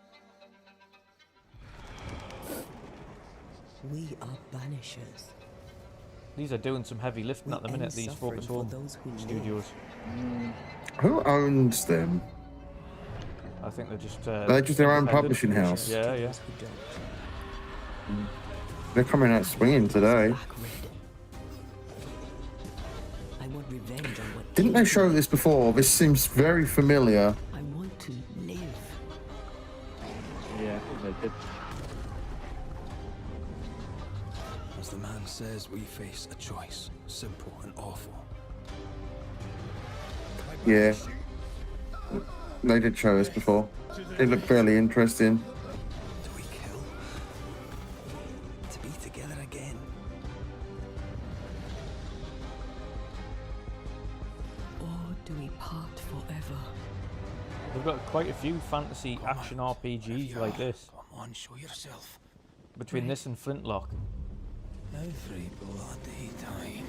We are banishers. These are doing some heavy lifting at the minute, these Focus Home studios. Who owns them? I think they're just... They're just their own independent. publishing house. Yeah. They're coming out swinging today. I want revenge on what Didn't they show this before? This seems very familiar. I want to live. Yeah, they did. As the man says, we face a choice, simple and awful. Yeah. They did show this before. It looked fairly interesting. Do we kill? To be together again? Or do we part forever? They've got quite a few fantasy action RPGs like this. Come on, show yourself. Between this and Flintlock. Every bloody time.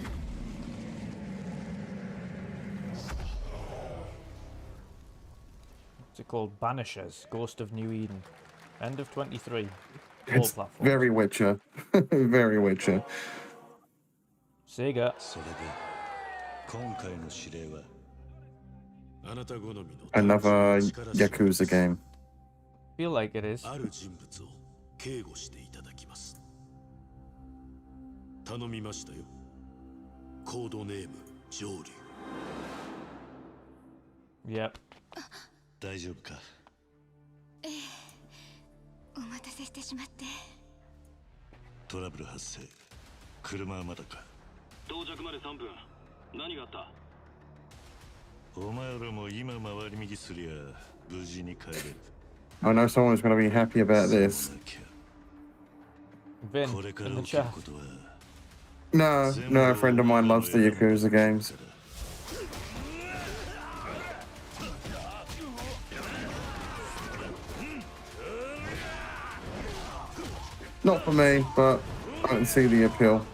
What's it called? Banishers, Ghost of New Eden. End of 23. All It's platforms. very Witcher. Very Witcher. Sega. それで今回の指令はあなた好みの Another Yakuza game. Feel like it is. ある人物を警護していただきます。頼みましたよ。コードネーム上流。 Yep. 大丈夫か。お待たせしてしまって。トラブル発生。車はまだか。到着まで3分。何があった？お前らも今回り右すりゃ無事に帰れる。 I know someone's going to be happy about this. Vin, in the chat. No, a friend of mine loves the Yakuza games. Not for me, but I can see the appeal.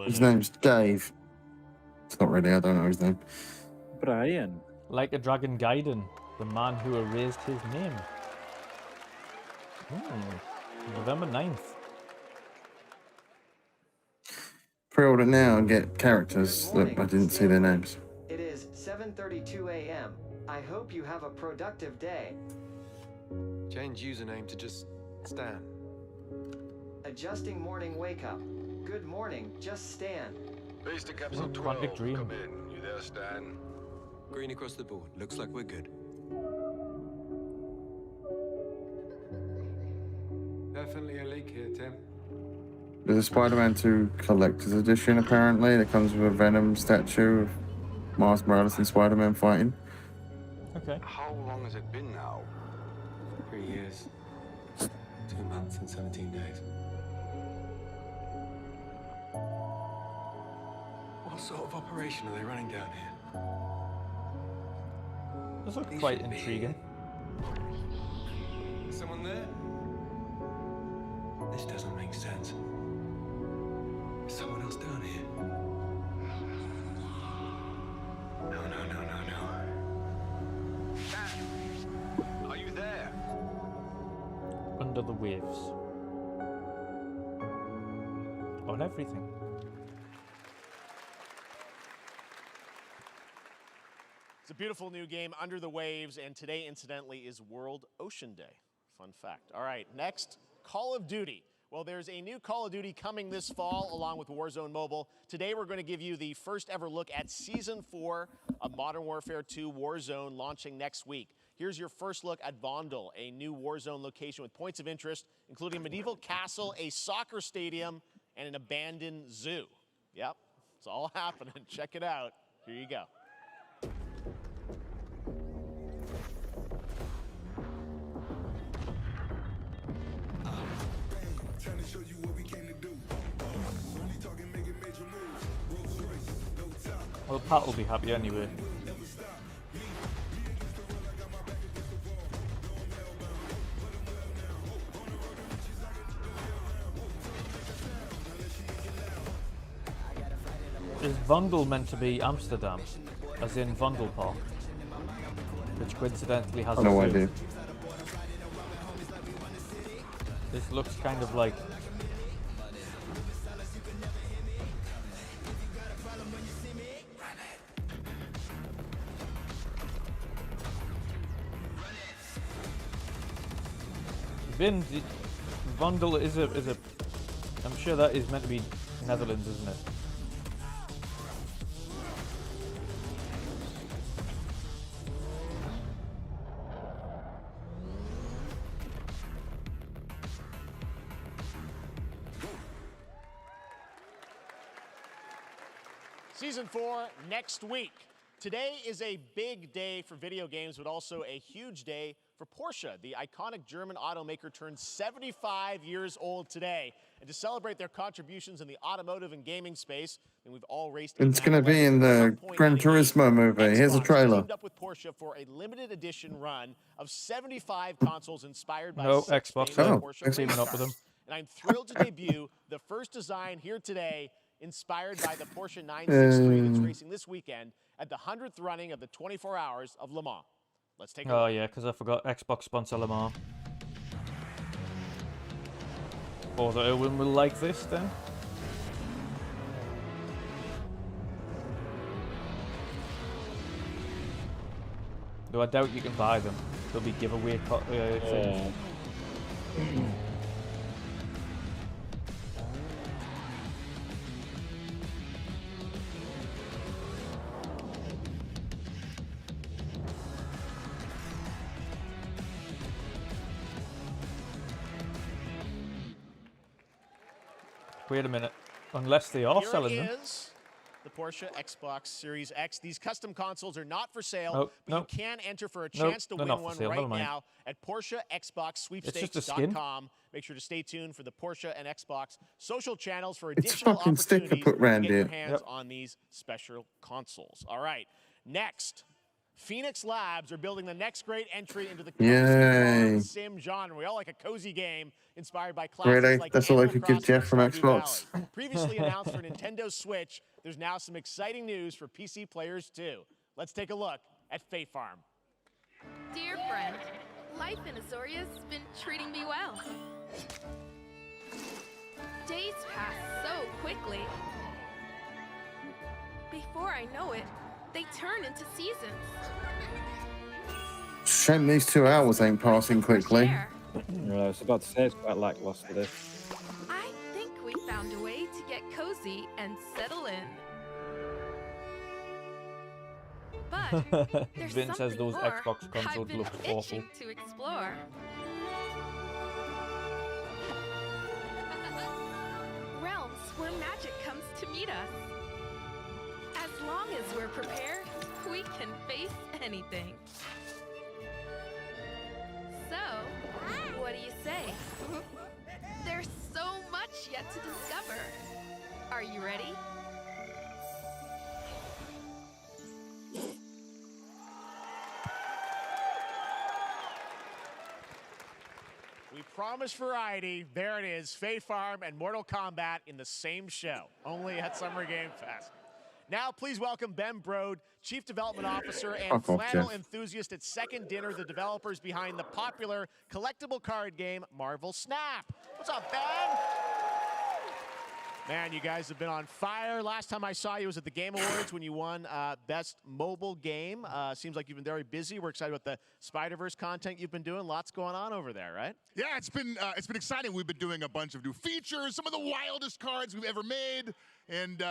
His name's Dave. It's not really, I don't know his name. Brian. Like a Dragon Gaiden, the man who erased his name. November 9th. Pre-order now and get characters that I didn't see their names. It is 7:32 a.m. I hope you have a productive day. Change username to just Stan. Adjusting morning wake up. Good morning, just Stan. Base to capsule 12. Quantic Dream. Come in. You there, Stan? Green across the board. Looks like we're good. Definitely a leak here, Tim. There's a Spider-Man 2 collector's edition apparently that comes with a Venom statue of Miles Morales and Spider-Man fighting. Okay. How long has it been now? 3 years. 2 months and 17 days. What What sort of operation are they running down here? This looks quite intriguing. Is someone there? This doesn't make sense. Is someone else down here? No. Dad! Are you there? Under the waves. On everything. It's a beautiful new game, Under the Waves, and today, incidentally, is World Ocean Day. Fun fact. All right, next, Call of Duty. Well, there's a new Call of Duty coming this fall along with Warzone Mobile. Today, we're going to give you the first ever look at Season 4 of Modern Warfare 2 Warzone launching next week. Here's your first look at Vondel, a new Warzone location with points of interest, including a medieval castle, a soccer stadium, and an abandoned zoo. Yep, it's all happening. Check it out. Here you go. Well, Pat will be happy anyway. Is Vondel meant to be Amsterdam, as in Vondel Park, which coincidentally has no a zoo? idea. This looks kind of like Vondel is a I'm sure that is meant to be Netherlands, isn't it? Season 4 next week. Today is a big day for video games, but also a huge day for Porsche. The iconic German automaker turned 75 years old today. And to celebrate their contributions in the automotive and gaming space, and we've all raced. It's going to be in the Gran Turismo movie. Here's a trailer. Teamed up with Porsche for a limited edition run of 75 consoles inspired by No, six Xbox. famous Oh, Porsche Xbox. Teaming race up with cars. them. And I'm thrilled to debut the first design here today, inspired by the Porsche 963 that's racing this weekend at the 100th running of the 24 Hours of Le Mans. Let's take a Oh look. yeah, because I forgot Xbox sponsor Le Mans. Forza Erwin will like this then. Though I doubt you can buy them. They'll be giveaway things. Wait a minute. Unless they are selling them. Here is the Porsche Xbox Series X. These custom consoles are not for sale, Oh, but no. you can enter for a No, chance to they're win not for one sale, right never mind. now at PorscheXboxSweepstakes.com. Make sure to stay tuned for the Porsche and Xbox social channels for It's additional fucking sticker opportunities put to round get your here. hands on these special consoles. All right, next. Phoenix Labs are building the next great entry into the Yay. sim genre. We all like a cozy game inspired by Really? classics like That's all I Animal could give Crossing Jeff from and Stardew Xbox. Valley. Previously announced for Nintendo Switch, there's now some exciting news for PC players too. Let's take a look at Fae Farm. Dear friend, life in Azoria's been treating me well. Days pass so quickly. Before I know it, they turn into seasons. Shame these 2 hours ain't passing quickly. Air. I was about to say it's quite lackluster this. I think we found a way to get cozy and settle in. But there's Vin says something those more Xbox I've consoles been look awful. itching to explore. Realms where magic comes to meet us. As long as we're prepared, we can face anything. So, what do you say? There's so much yet to discover. Are you ready? promised variety. There it is. Fae Farm and Mortal Kombat in the same show, only at Summer Game Fest. Now, please welcome Ben Brode, Chief Development Officer and flannel enthusiast at Second Dinner, the developers behind the popular collectible card game Marvel Snap. What's up, Ben? Man, you guys have been on fire. Last time I saw you was at the Game Awards when you won Best Mobile Game. Seems like you've been very busy. We're excited about the Spider-Verse content you've been doing. Lots going on over there, right? Yeah, it's been exciting. We've been doing a bunch of new features, some of the wildest cards we've ever made, and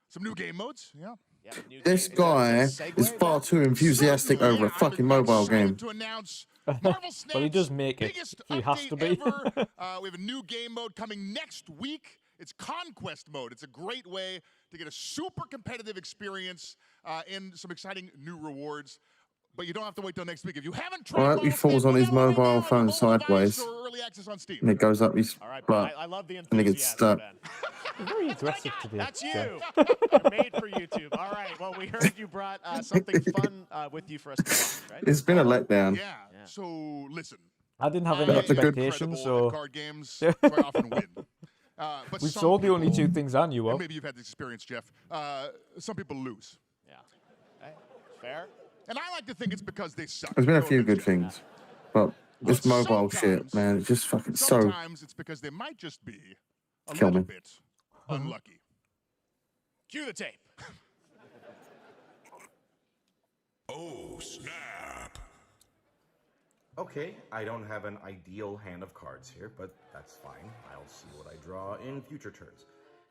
some new game modes. Yeah. This guy is far too enthusiastic over a fucking mobile game. To announce Well, he does make it, so he has to be. we have a new game mode coming next week. It's Conquest mode. It's a great way to get a super competitive experience and some exciting new rewards. But you don't have to wait till next week. If you haven't tried, He falls on his mobile phone sideways, and it goes up his butt, I love the and he gets stuck. Very aggressive today. That's you. You're made for YouTube. All right. Well, we heard you brought something fun with you for us to watch, right? It's been a letdown. Yeah. So listen. I didn't have any expectations, so card games quite often win. But we've some sold the only people, 2 things I knew and of. maybe you've had this experience, Jeff. Some people lose. Yeah. Okay. Fair. And I like to think it's because they suck. There's been a few good things, but this mobile shit, man, it's just fucking so. Sometimes it's because they might just be a Kill little me. bit unlucky. Cue the tape. Oh, snap. Okay, I don't have an ideal hand of cards here, but that's fine. I'll see what I draw in future turns.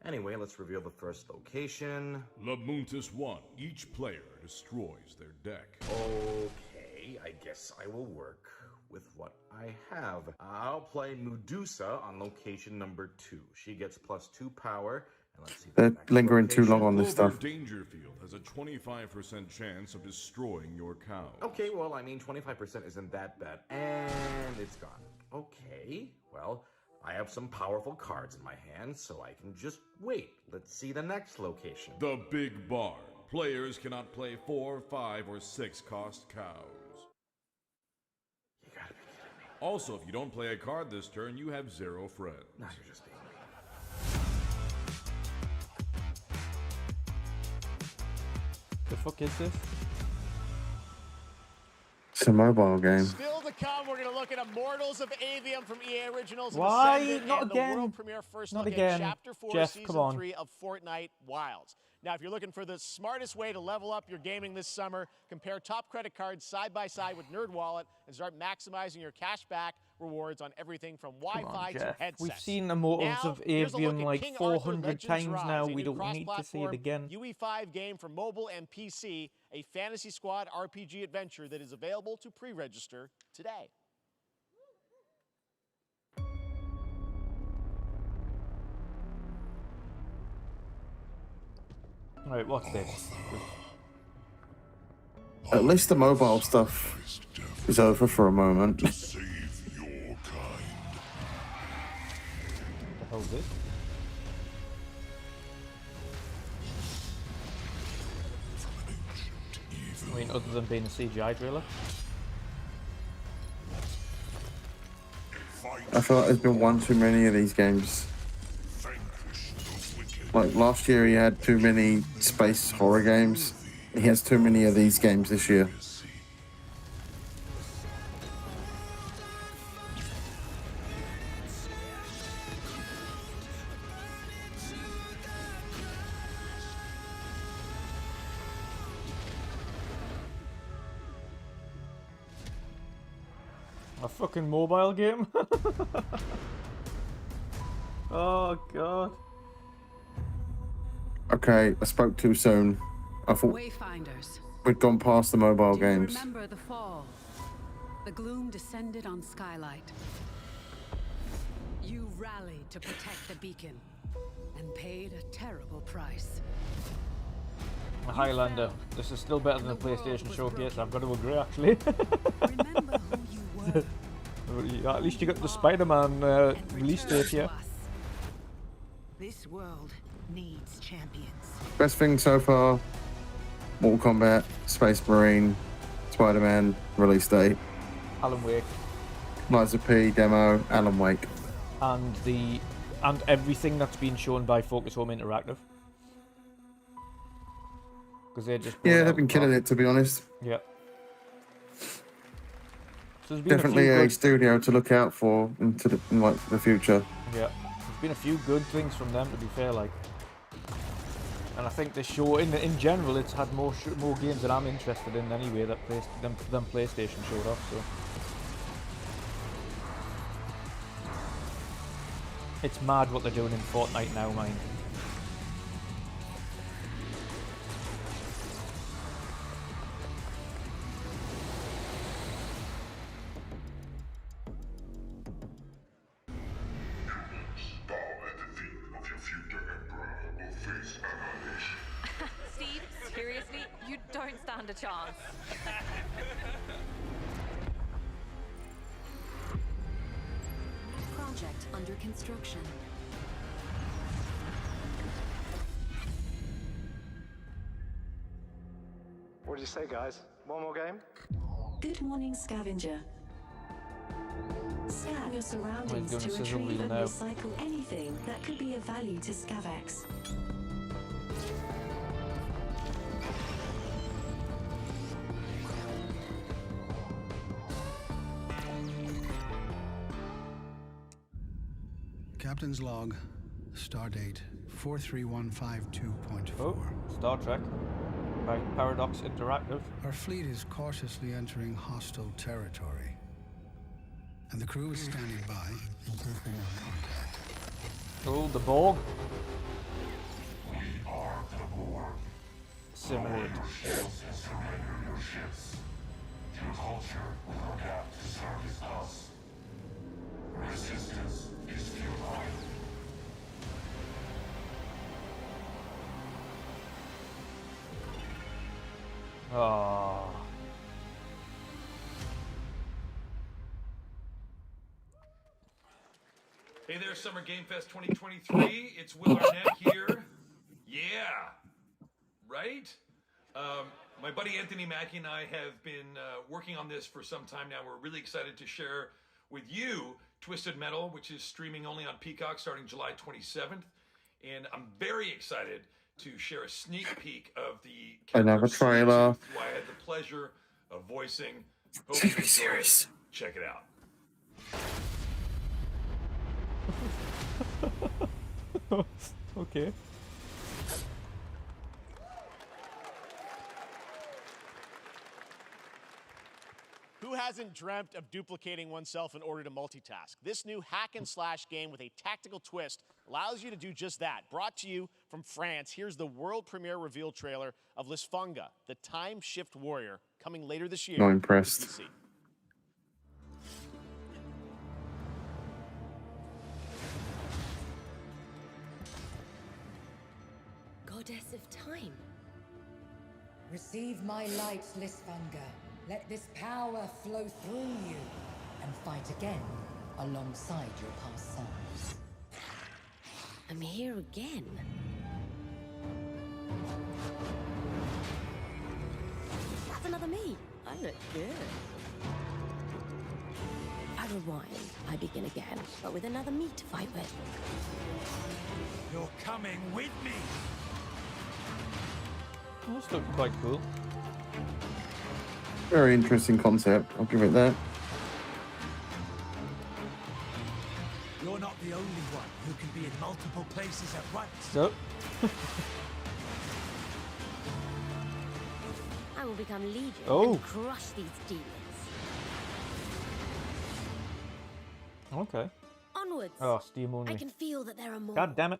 Anyway, let's reveal the first location. Labuntus 1. Each player destroys their deck. Okay, I guess I will work with what I have. I'll play Medusa on location number 2. She gets +2 power. And let's see. They're lingering too long on this stuff. Dangerfield has a 25% chance of destroying your cow. Okay, well, I mean, 25% isn't that bad. And it's gone. Okay, well, I have some powerful cards in my hand, so I can just wait. Let's see the next location. The Big Barn. Players cannot play 4, 5, or 6 cost cows. You gotta be kidding me. Also, if you don't play a card this turn, you have 0 friends. Now you're just being mean. The fuck is this? It's a mobile game. Still to come, we're going to look at Immortals of Avium from EA Originals. Why? Ascendant, Not and again. The world premiere first Not look again. at Chapter 4, Jeff, Season come on. 3 of Fortnite Wilds. Now, if you're looking for the smartest way to level up your gaming this summer, compare top credit cards side by side with NerdWallet and start maximizing your cashback rewards on everything from Wi-Fi to headsets. We've seen Immortals Now, of here's a look Avium at like King 400 Arthur times Legends now. Rise, a We new don't need to see it cross-platform again. UE5 game for mobile and PC, a fantasy squad RPG adventure that is available to pre-register today. Right, what's this? At least the mobile stuff is over for a moment. What the hell is this? I mean, other than being a CGI trailer. I feel like there's been one too many of these games. Like last year, he had too many space horror games. He has too many of these games this year. A fucking mobile game? Oh god. Okay, I spoke too soon. I thought Wayfinders. we'd gone past the mobile Do you games. remember the fall? The gloom descended on Skylight. You rallied to protect the beacon and paid a terrible price. A Highlander. This is still better than the PlayStation Showcase, I've got to agree actually. At least you got the Spider-Man release date here. This world needs champions. Best thing so far, Mortal Kombat, Space Marine, Spider-Man, release date. Alan Wake. Liza P demo, Alan Wake. And everything that's been shown by Focus Home Interactive. Because they just they've been killing it, to be honest. Yeah. So there's been Definitely a, a studio to look out for in the future. Yeah, there's been a few good things from them, to be fair, like. And I think this show, in general, it's had more games that I'm interested in anyway that than PlayStation showed off. So it's mad what they're doing in Fortnite now, mind. Steve, seriously, you don't stand a chance. Project under construction. What did you say, guys? One more game? Good morning, scavenger. Scan your surroundings Well, to this is retrieve unreal and now. recycle anything that could be of value to Scavax. Captain's log, stardate 43152.4. Oh, Star Trek by Paradox Interactive. Our fleet is cautiously entering hostile territory, and the crew is standing by. Oh, the Borg. We are the Borg. Simulate. Surrender your ships. Your culture will adapt to service us. Resistance is futile. Oh. Hey there, Summer Game Fest 2023. It's Will Arnett here. Yeah, right? My buddy Anthony Mackie and I have been working on this for some time now. We're really excited to share with you Twisted Metal, which is streaming only on Peacock starting July 27th. And I'm very excited to share a sneak peek of the Another trailer. who I had the pleasure of voicing. Hope TV you enjoy it. series. Check it out. Okay. Who hasn't dreamt of duplicating oneself in order to multitask? This new hack and slash game with a tactical twist allows you to do just that. Brought to you from France, here's the world premiere reveal trailer of Lisfunga, the time shift warrior, coming later this year. Not impressed. on PC. Goddess of time. Receive my light, Lisfunga. Let this power flow through you and fight again alongside your past selves. I'm here again. That's another me. I look good. I rewind. I begin again, but with another me to fight with. You're coming with me. This looks quite cool. Very interesting concept. I'll give it that. You're not the only one who can be in multiple places at once. So. I will become Legion Oh. and crush these demons. Okay. Onwards. Oh, Steam only. I can feel that there are more. God damn it.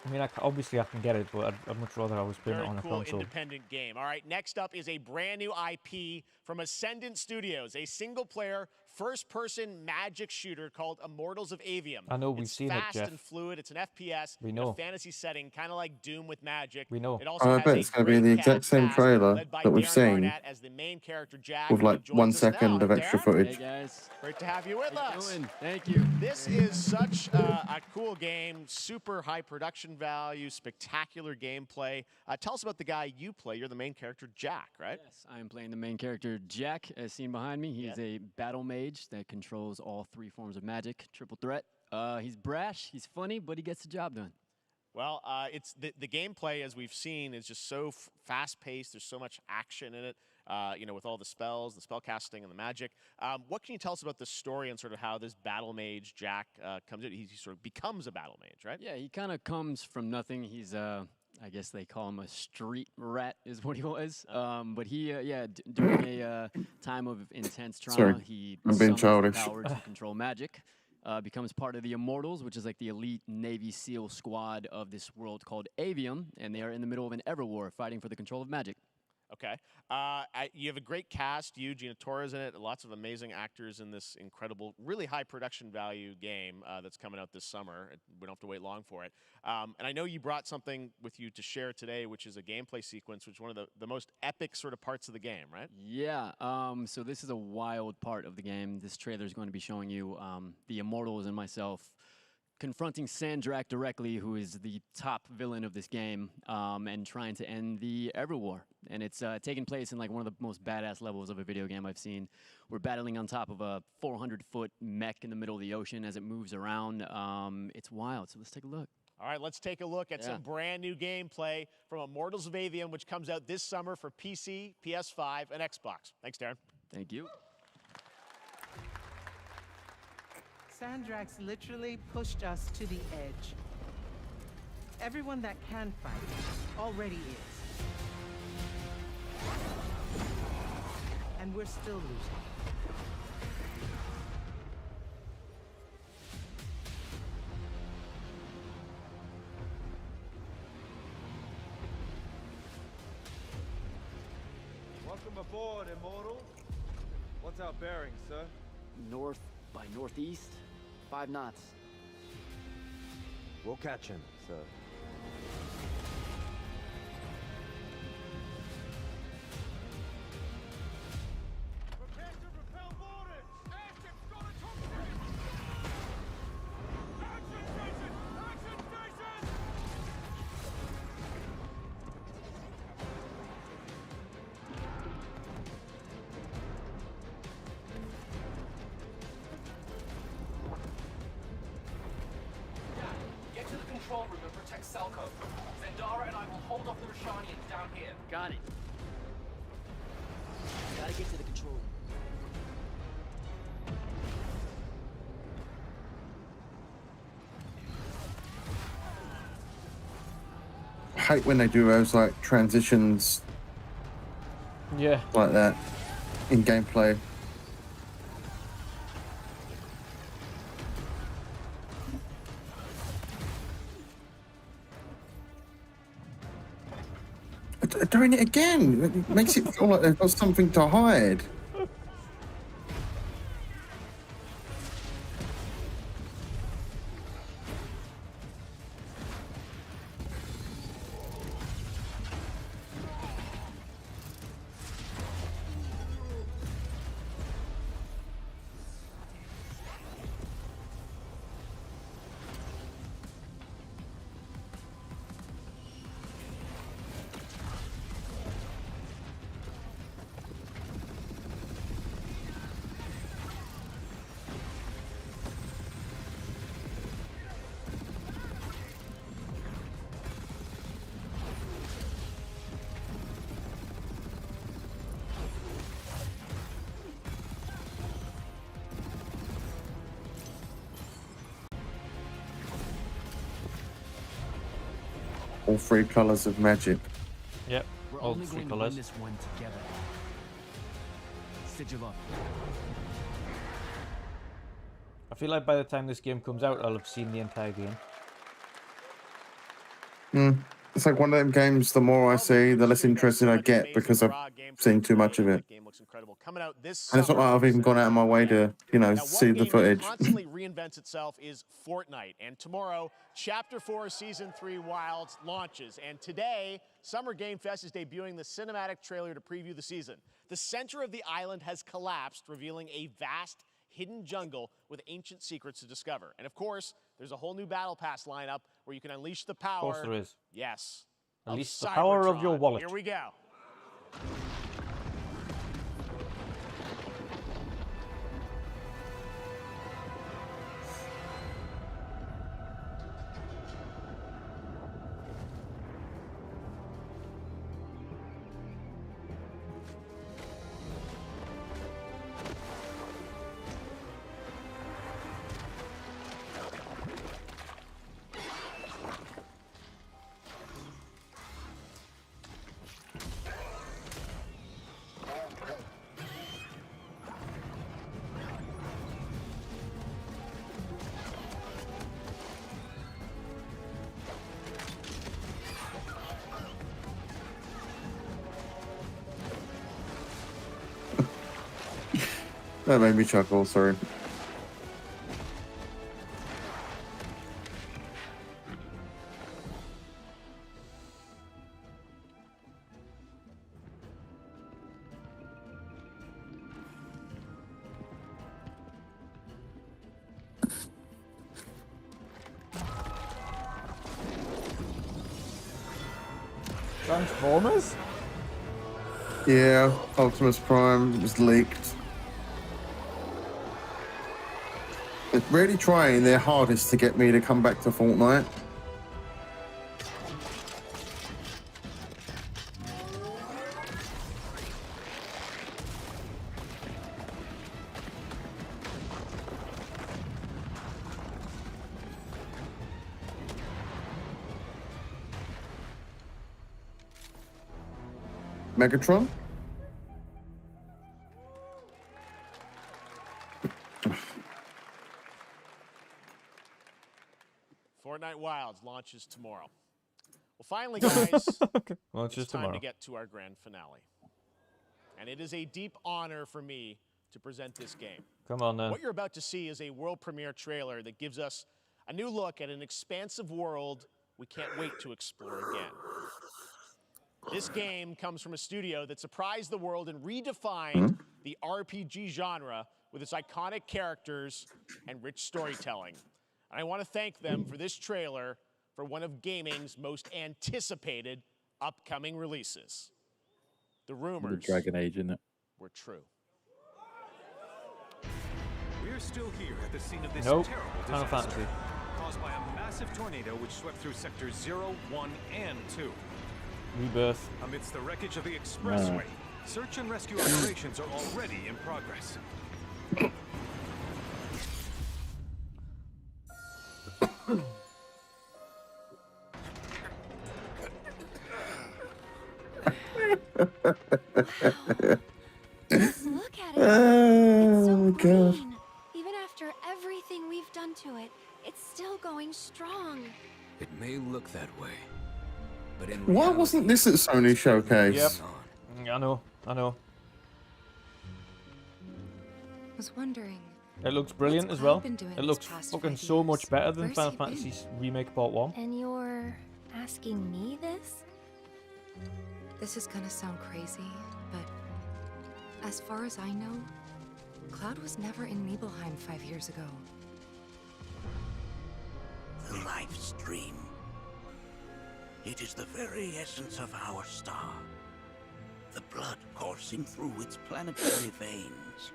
I mean, obviously I can get it, but I'd much rather I was playing Very it on a cool console. independent game. All right, next up is a brand new IP from Ascendant Studios, a single-player first-person magic shooter called Immortals of Avium. I know, we've seen it, It's fast Jeff. and fluid. It's an FPS We in know. a fantasy setting, kind of like Doom with magic. We know. It also I has bet a it's going to be great the exact cast, same trailer led by that we've Darren seen Barnett as the main character Jack, with who like joins 1 us now. second of extra Darren? footage. Hey guys. Great to have you with How you us. doing? Thank you. This is such a cool game, super high production value, spectacular gameplay. Tell us about the guy you play. You're the main character, Jack, right? Yes, I am playing the main character, Jack, as seen behind me. He is a battle mage that controls all 3 forms of magic, triple threat. He's brash, he's funny, but he gets the job done. Well, it's the gameplay, as we've seen, is just so fast-paced. There's so much action in it, you know, with all the spells, the spell casting, and the magic. What can you tell us about the story and sort of how this battle mage, Jack, comes in? He sort of becomes a battle mage, right? Yeah, he kind of comes from nothing. He's, I guess they call him a street rat is what he was. But he, during a time of intense trauma, Sorry, he I'm being summons the childish. power to control magic. Becomes part of the Immortals, which is like the elite Navy SEAL squad of this world called Avium, and they are in the middle of an Everwar fighting for the control of magic. Okay. You have a great cast. You, Gina Torres in it. Lots of amazing actors in this incredible, really high production value game that's coming out this summer. We don't have to wait long for it. And I know you brought something with you to share today, which is a gameplay sequence, which is one of the most epic sort of parts of the game, right? Yeah, so this is a wild part of the game. This trailer is going to be showing you the Immortals and myself confronting Sandrak directly, who is the top villain of this game, and trying to end the Everwar. And it's taking place in like one of the most badass levels of a video game I've seen. We're battling on top of a 400-foot mech in the middle of the ocean as it moves around. It's wild, so let's take a look. All right, let's take a look at some brand new gameplay from Immortals of Avium, which comes out this summer for PC, PS5, and Xbox. Thanks, Darren. Thank you. Sandrax literally pushed us to the edge. Everyone that can fight already is. And we're still losing. Welcome aboard, Immortal. What's our bearing, sir? North by northeast, 5 knots. We'll catch him, sir. Get to the control room and protect Selko. Zendara and I will hold off the Rashanians down here. Got it. Gotta get to the control room. I hate when they do those like transitions Yeah. like that in gameplay. Doing it again. It makes it feel like they've got something to hide. All 3 colors of magic. Yep, We're all only 3 going to colors. win this one together. Sigil up. I feel like by the time this game comes out, I'll have seen the entire game. It's like one of them games, the more I see, the less interested I get because I've seen too much of it. Game looks incredible. Coming out this And it's not like I've even gone out of my way to, you know, see the footage. Constantly reinvents itself is Fortnite. And tomorrow, Chapter 4, Season 3 Wilds launches. And today, Summer Game Fest is debuting the cinematic trailer to preview the season. The center of the island has collapsed, revealing a vast, hidden jungle with ancient secrets to discover. And of course, there's a whole new Battle Pass lineup where you can unleash the power. Of course there is. Yes. Unleash the power of your wallet. Here we go. That made me chuckle, sorry. Transformers? Yeah, Optimus Prime was leaked. They're really trying their hardest to get me to come back to Fortnite. Megatron? Fortnite Wilds launches tomorrow. Well, finally, guys, Launches it's time tomorrow. to get to our grand finale. And it is a deep honor for me to present this game. Come on, then. What you're about to see is a world premiere trailer that gives us a new look at an expansive world we can't wait to explore again. This game comes from a studio that surprised the world and redefined the RPG genre with its iconic characters and rich storytelling. And I want to thank them for this trailer for one of gaming's most anticipated upcoming releases. The rumors Dragon Age, isn't it? were true. We're still here at the scene of this Nope. terrible Final disaster Fantasy. caused by a massive tornado which swept through sectors 0, 1, and 2. Rebirth. Amidst the wreckage of the expressway, search and rescue operations are already in progress. Just look at it. Oh, It's so God. green. Even after everything we've done to it, it's still going strong. It may look that way, but in Why wasn't this at Sony Showcase? Yep. I know. I was wondering. It looks brilliant What's as well. Cloud been doing It these looks past fucking 5 so much years? better than Where's Final he been? Fantasy Remake Part 1. And you're asking me this? This is gonna sound crazy, but as far as I know, Cloud was never in Nibelheim 5 years ago. The life stream. It is the very essence of our star. The blood coursing through its planetary veins.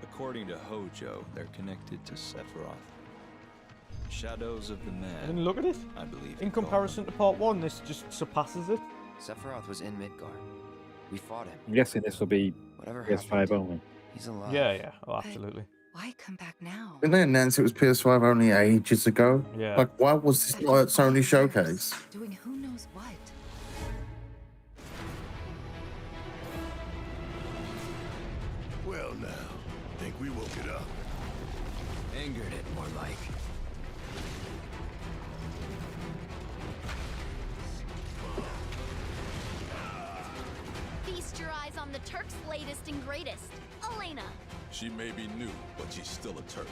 According to Hojo, they're connected to Sephiroth. Shadows of the Man. I mean, look at it. I believe. In comparison to Part 1, this just surpasses it. Sephiroth was in Midgard. We fought him. I'm guessing this will be Whatever PS5 only. He's alive. Yeah, yeah. Oh, absolutely. Why come back now? Didn't they announce it was PS5 only ages ago? Yeah. Like, why was this not at Sony Showcase? Doing who knows what? Well, now, think we woke it up. Angered it, more like. on the Turks' latest and greatest, Elena. She may be new, but she's still a Turk.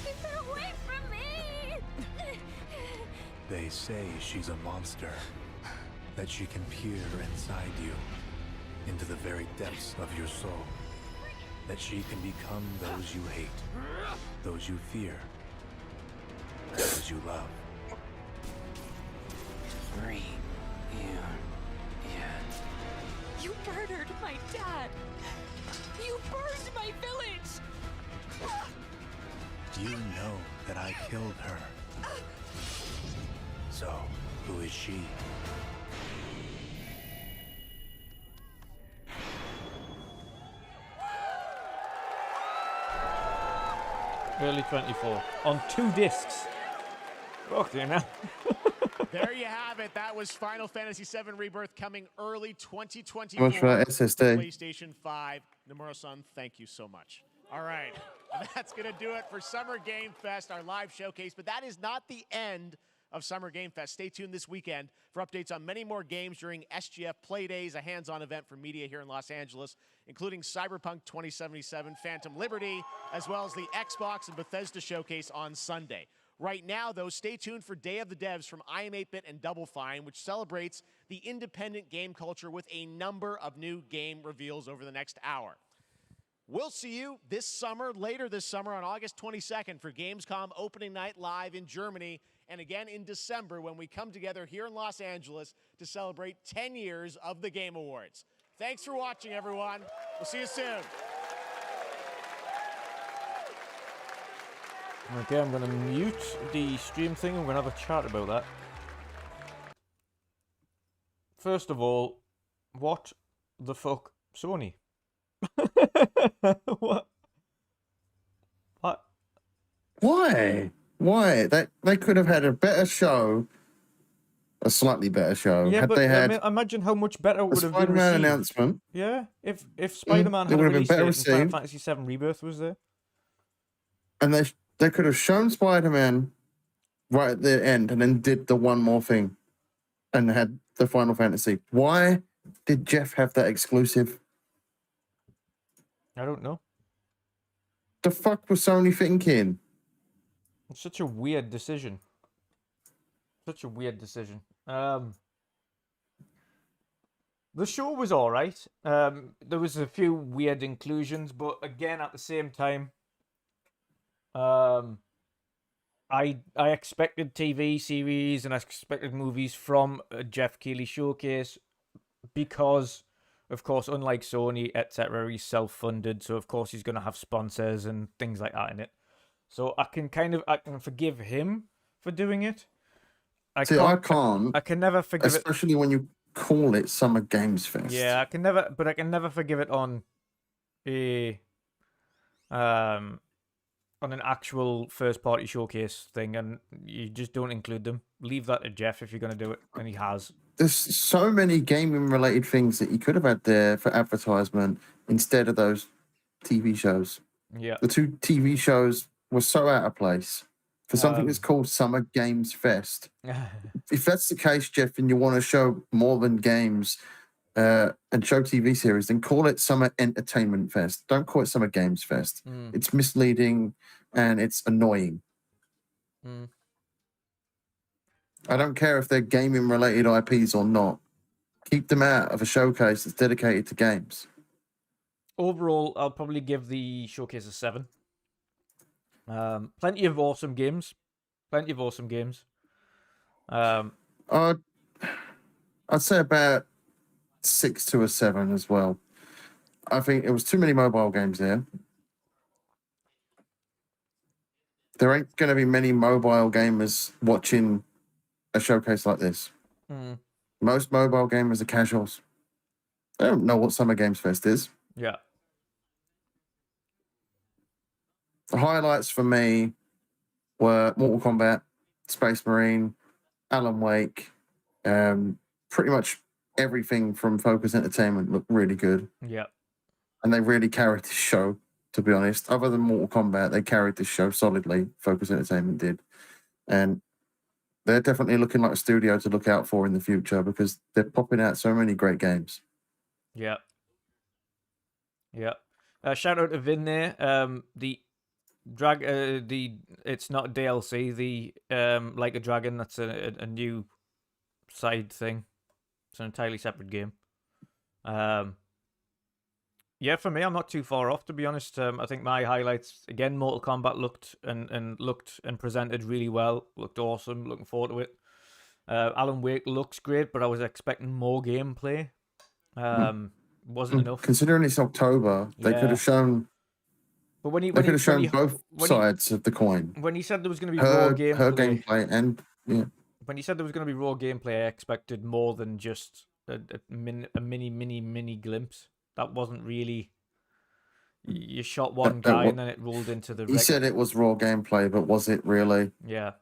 Keep her away from me! They say she's a monster, that she can peer inside you, into the very depths of your soul, that she can become those you hate, those you fear, and those you love. Free you yet. You murdered my dad! You burned my village! You know that I killed her. So, who is she? Early 24 on 2 discs. Okay, now. There you have it. That was Final Fantasy VII Rebirth coming early 2024. Much for SSD. PlayStation 5. Nomura-san, thank you so much. All right. That's going to do it for Summer Game Fest, our live showcase. But that is not the end of Summer Game Fest. Stay tuned this weekend for updates on many more games during SGF Play Days, a hands-on event for media here in Los Angeles, including Cyberpunk 2077, Phantom Liberty, as well as the Xbox and Bethesda showcase on Sunday. Right now, though, stay tuned for Day of the Devs from IM8-Bit and Double Fine, which celebrates the independent game culture with a number of new game reveals over the next hour. We'll see you this summer, later this summer on August 22nd for Gamescom Opening Night Live in Germany, and again in December when we come together here in Los Angeles to celebrate 10 years of the Game Awards. Thanks for watching, everyone. We'll see you soon. Okay, I'm going to mute the stream thing. I'm going to have a chat about that. First of all, what the fuck, Sony? What? What? Why? Why? They could have had a better show, a slightly better show. Yeah, had but they had imagine how much better it would have been Spider-Man received. announcement. Yeah, if Spider-Man it had would a have been release better date and Final received. Fantasy VII Rebirth was there. And they could have shown Spider-Man right at the end and then did the one more thing and had the Final Fantasy. Why did Jeff have that exclusive? I don't know. The fuck was Sony thinking? It's such a weird decision. Such a weird decision. The show was all right. There was a few weird inclusions, but again, at the same time, I expected TV series and I expected movies from a Jeff Keighley showcase because, of course, unlike Sony, etc., he's self-funded, so of course he's going to have sponsors and things like that in it. So I can forgive him for doing it. I can never forgive it, especially when you call it Summer Games Fest. Yeah, I can never forgive it on an actual first-party showcase thing, and you just don't include them. Leave that to Jeff if you're going to do it, and he has. There's so many gaming-related things that you could have had there for advertisement instead of those TV shows. Yeah. The 2 TV shows were so out of place for something that's called Summer Games Fest. If that's the case, Jeff, and you want to show more than games and show TV series, then call it Summer Entertainment Fest. Don't call it Summer Games Fest. It's misleading and it's annoying. I don't care if they're gaming-related IPs or not. Keep them out of a showcase that's dedicated to games. Overall, I'll probably give the showcase a 7. Plenty of awesome games. I'd say about 6 to a 7 as well. I think it was too many mobile games there. There ain't going to be many mobile gamers watching a showcase like this. Mm. Most mobile gamers are casuals. They don't know what Summer Games Fest is. Yeah. The highlights for me were Mortal Kombat, Space Marine, Alan Wake, pretty much everything from Focus Entertainment looked really good. Yeah. And they really carried this show, to be honest. Other than Mortal Kombat, they carried this show solidly. Focus Entertainment did. And they're definitely looking like a studio to look out for in the future because they're popping out so many great games. Yeah. Yeah. Shout out to Vin there. It's not DLC. The Like a Dragon. That's a new side thing. It's an entirely separate game. Yeah, for me, I'm not too far off, to be honest. I think my highlights again, Mortal Kombat looked and presented really well. Looked awesome. Looking forward to it. Alan Wake looks great, but I was expecting more gameplay. Wasn't enough. Considering it's October, they could have shown. But when they could have shown both sides of the coin. When he said there was going to be raw gameplay, her gameplay, and yeah. When he said there was going to be raw gameplay, I expected more than just a mini glimpse. That wasn't really. You shot one guy and then it rolled into the. He said it was raw gameplay, but was it really? Yeah.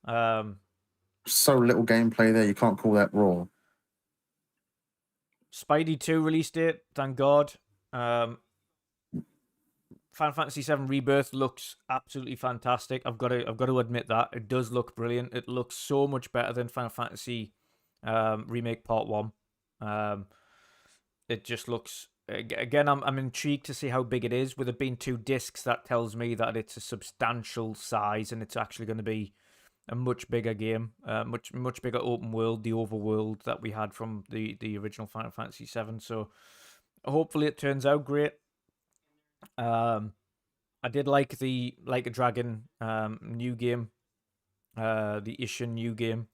So little gameplay there, you can't call that raw. Spidey 2 release date, thank God. Final Fantasy VII Rebirth looks absolutely fantastic. I've got to admit that it does look brilliant. It looks so much better than Final Fantasy Remake Part 1. It just looks. Again, I'm intrigued to see how big it is. With it being 2 discs, that tells me that it's a substantial size and it's actually going to be a much bigger game, much bigger open world, the overworld that we had from the original Final Fantasy VII. So hopefully it turns out great. I did like the Like a Dragon new game, the Ishin new game.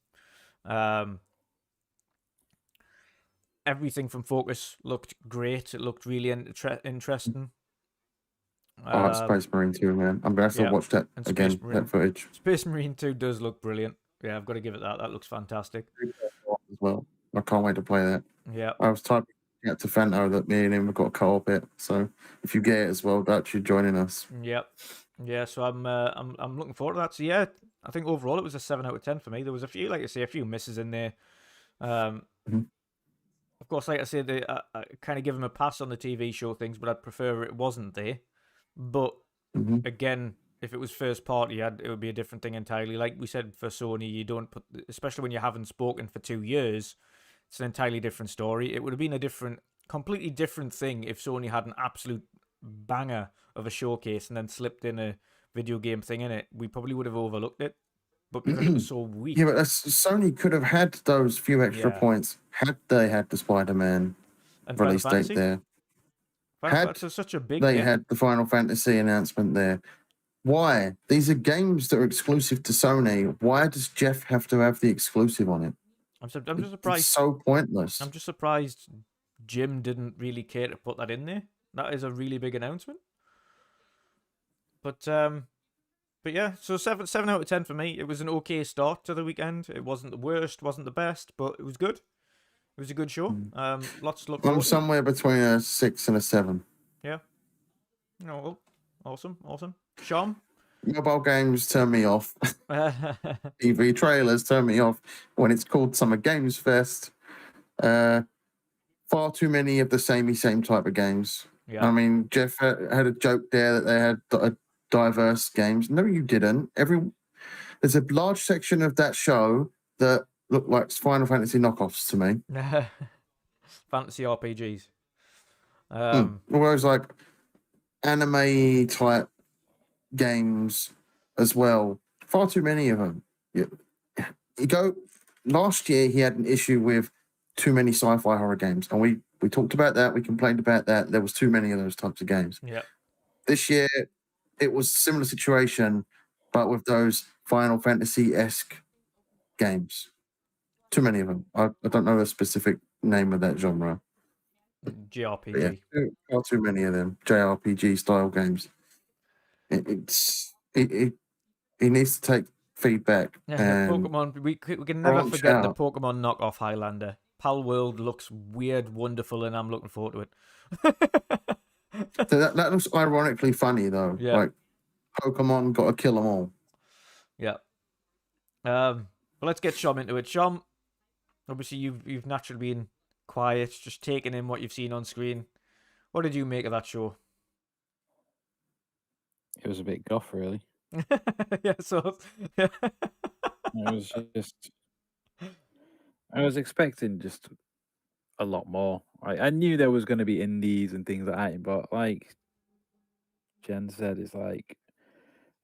Everything from Focus looked great. It looked really interesting. Space Marine 2, man. I'm going to have to watch that again, that footage. Space Marine 2 does look brilliant. Yeah, I've got to give it that. That looks fantastic. As well. I can't wait to play that. Yeah. I was typing out to Fanto that me and him have got a co-op it. So if you get it as well, Dutch, you're joining us. Yep. Yeah, so I'm looking forward to that. So yeah, I think overall it was a 7 out of 10 for me. There was a few, like I say, a few misses in there. Of course, like I said, I kind of give him a pass on the TV show things, but I'd prefer it wasn't there. But again, if it was first party, it would be a different thing entirely. Like we said for Sony, you don't put, especially when you haven't spoken for 2 years, it's an entirely different story. It would have been a completely different thing if Sony had an absolute banger of a showcase and then slipped in a video game thing in it. We probably would have overlooked it. But because it was so weak. Yeah, but Sony could have had those few extra points had they had the Spider-Man release date there. Had such a big they had the Final Fantasy announcement there. Why? These are games that are exclusive to Sony. Why does Jeff have to have the exclusive on it? I'm just surprised. It's so pointless. I'm just surprised Jim didn't really care to put that in there. That is a really big announcement. But yeah, so 7 out of 10 for me. It was an okay start to the weekend. It wasn't the worst, wasn't the best, but it was good. It was a good show. Lots to look forward I'm to. somewhere between a 6 and a 7. Yeah. Oh, well, awesome. Sean? Mobile games turn me off. TV trailers turn me off. When it's called Summer Games Fest, far too many of the same type of games. Yeah. I mean, Jeff had a joke there that they had diverse games. No, you didn't. There's a large section of that show that looked like Final Fantasy knockoffs to me. Fantasy RPGs. All those like anime type games as well. Far too many of them. Last year he had an issue with too many sci-fi horror games, and we talked about that. We complained about that. There was too many of those types of games. Yeah. This year it was a similar situation, but with those Final Fantasy-esque games. Too many of them. I don't know the specific name of that genre. JRPG. Yeah, far too many of them. JRPG style games. He needs to take feedback. Yeah, and Pokemon. We can never branch forget the out. Pokemon knockoff Highlander. Pal World looks weird, wonderful, and I'm looking forward to it. So that looks ironically funny though. Yeah. Like Pokemon got to kill them all. Yeah. But let's get Shom into it. Shom, obviously you've naturally been quiet, just taking in what you've seen on screen. What did you make of that show? It was a bit goth, really. Yeah, so yeah. It was just. I was expecting just a lot more. I knew there was going to be indies and things like that, but like Jen said, it's like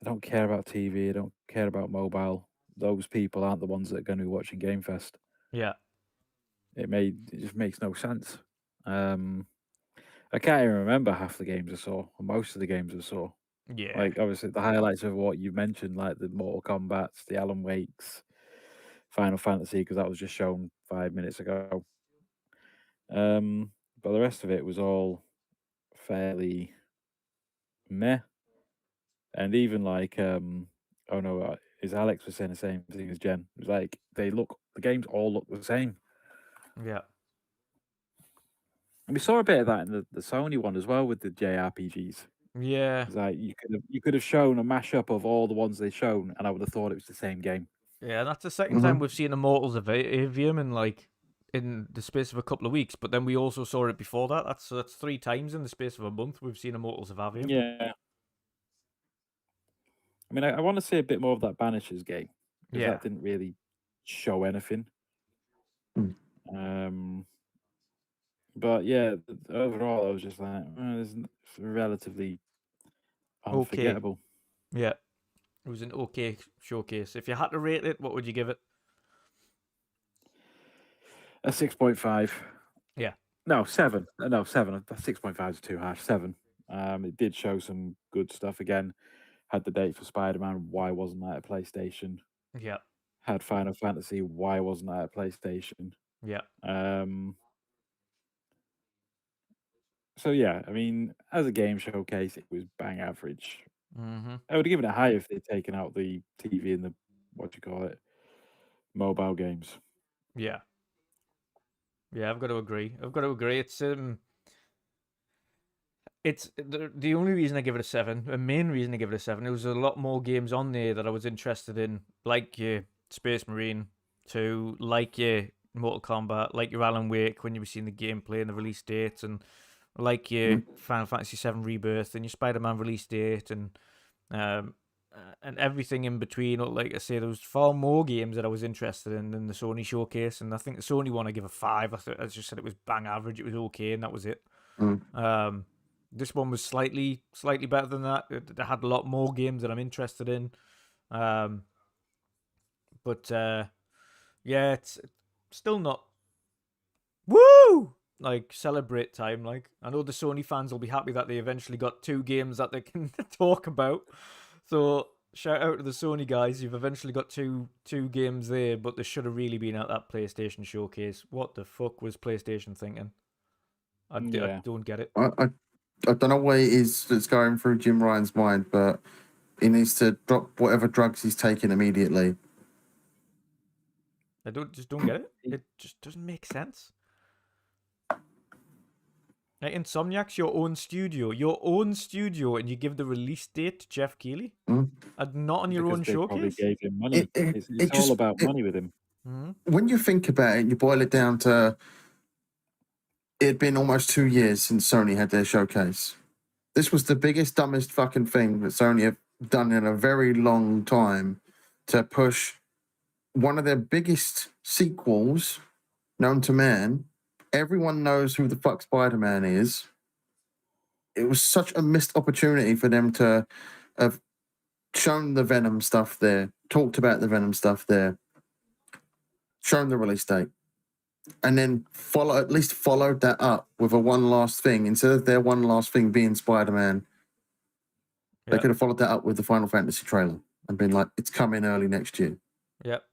I don't care about TV. I don't care about mobile. Those people aren't the ones that are going to be watching Game Fest. Yeah. It just makes no sense. I can't even remember half the games I saw, or most of the games I saw. Yeah. Like obviously the highlights of what you mentioned, like the Mortal Kombat's, the Alan Wake's, Final Fantasy, because that was just shown 5 minutes ago. But the rest of it was all fairly meh. And even like, oh no, is Alex was saying the same thing as Jen. It was like the games all look the same. Yeah. And we saw a bit of that in the Sony one as well with the JRPGs. Yeah. It's like you could have shown a mashup of all the ones they've shown, and I would have thought it was the same game. Yeah, and that's the second time we've seen Immortals of Avium in the space of a couple of weeks, but then we also saw it before that. That's 3 times in the space of a month we've seen Immortals of Avium. Yeah. I mean, I want to see a bit more of that Banishers game. Because that didn't really show anything. But yeah, overall, I was just like, it's relatively unforgettable. Okay. Yeah. It was an okay showcase. If you had to rate it, what would you give it? A 6.5. Yeah. No, 7. No, 7. 6.5 is too harsh. 7. It did show some good stuff again. Had the date for Spider-Man. Why wasn't that at PlayStation? Yeah. Had Final Fantasy. Why wasn't that at PlayStation? Yeah. So yeah, I mean, as a game showcase, it was bang average. Mm-hmm. I would have given it higher if they'd taken out the TV and the mobile games. Yeah. Yeah, I've got to agree. It's the only reason I give it a 7. The main reason I give it a 7. There was a lot more games on there that I was interested in, like your Space Marine 2, like your Mortal Kombat, like your Alan Wake when you were seeing the gameplay and the release dates, and like your Final Fantasy VII Rebirth and your Spider-Man release date, and everything in between. Like I say, there was far more games that I was interested in than the Sony showcase, and I think the Sony one I give a 5. I just said it was bang average. It was okay, and that was it. This one was slightly better than that. It had a lot more games that I'm interested in. But yeah, it's still not like celebrate time. Like, I know the Sony fans will be happy that they eventually got 2 games that they can talk about. So shout out to the Sony guys. You've eventually got two games there, but they should have really been at that PlayStation showcase. What the fuck was PlayStation thinking? I don't get it. I don't know what it is that's going through Jim Ryan's mind, but he needs to drop whatever drugs he's taking immediately. I don't get it. It just doesn't make sense. Like Insomniac's your own studio, and you give the release date to Jeff Keighley, and not on your own showcase. Probably gave him money. It's all about money with him. When you think about it, you boil it down to it had been almost 2 years since Sony had their showcase. This was the biggest, dumbest fucking thing that Sony have done in a very long time to push one of their biggest sequels known to man. Everyone knows who the fuck Spider-Man is. It was such a missed opportunity for them to have shown the Venom stuff there, talked about the Venom stuff there, shown the release date, and then at least followed that up with a one last thing. Instead of their one last thing being Spider-Man, they could have followed that up with the Final Fantasy trailer and been like, it's coming early next year. Yep.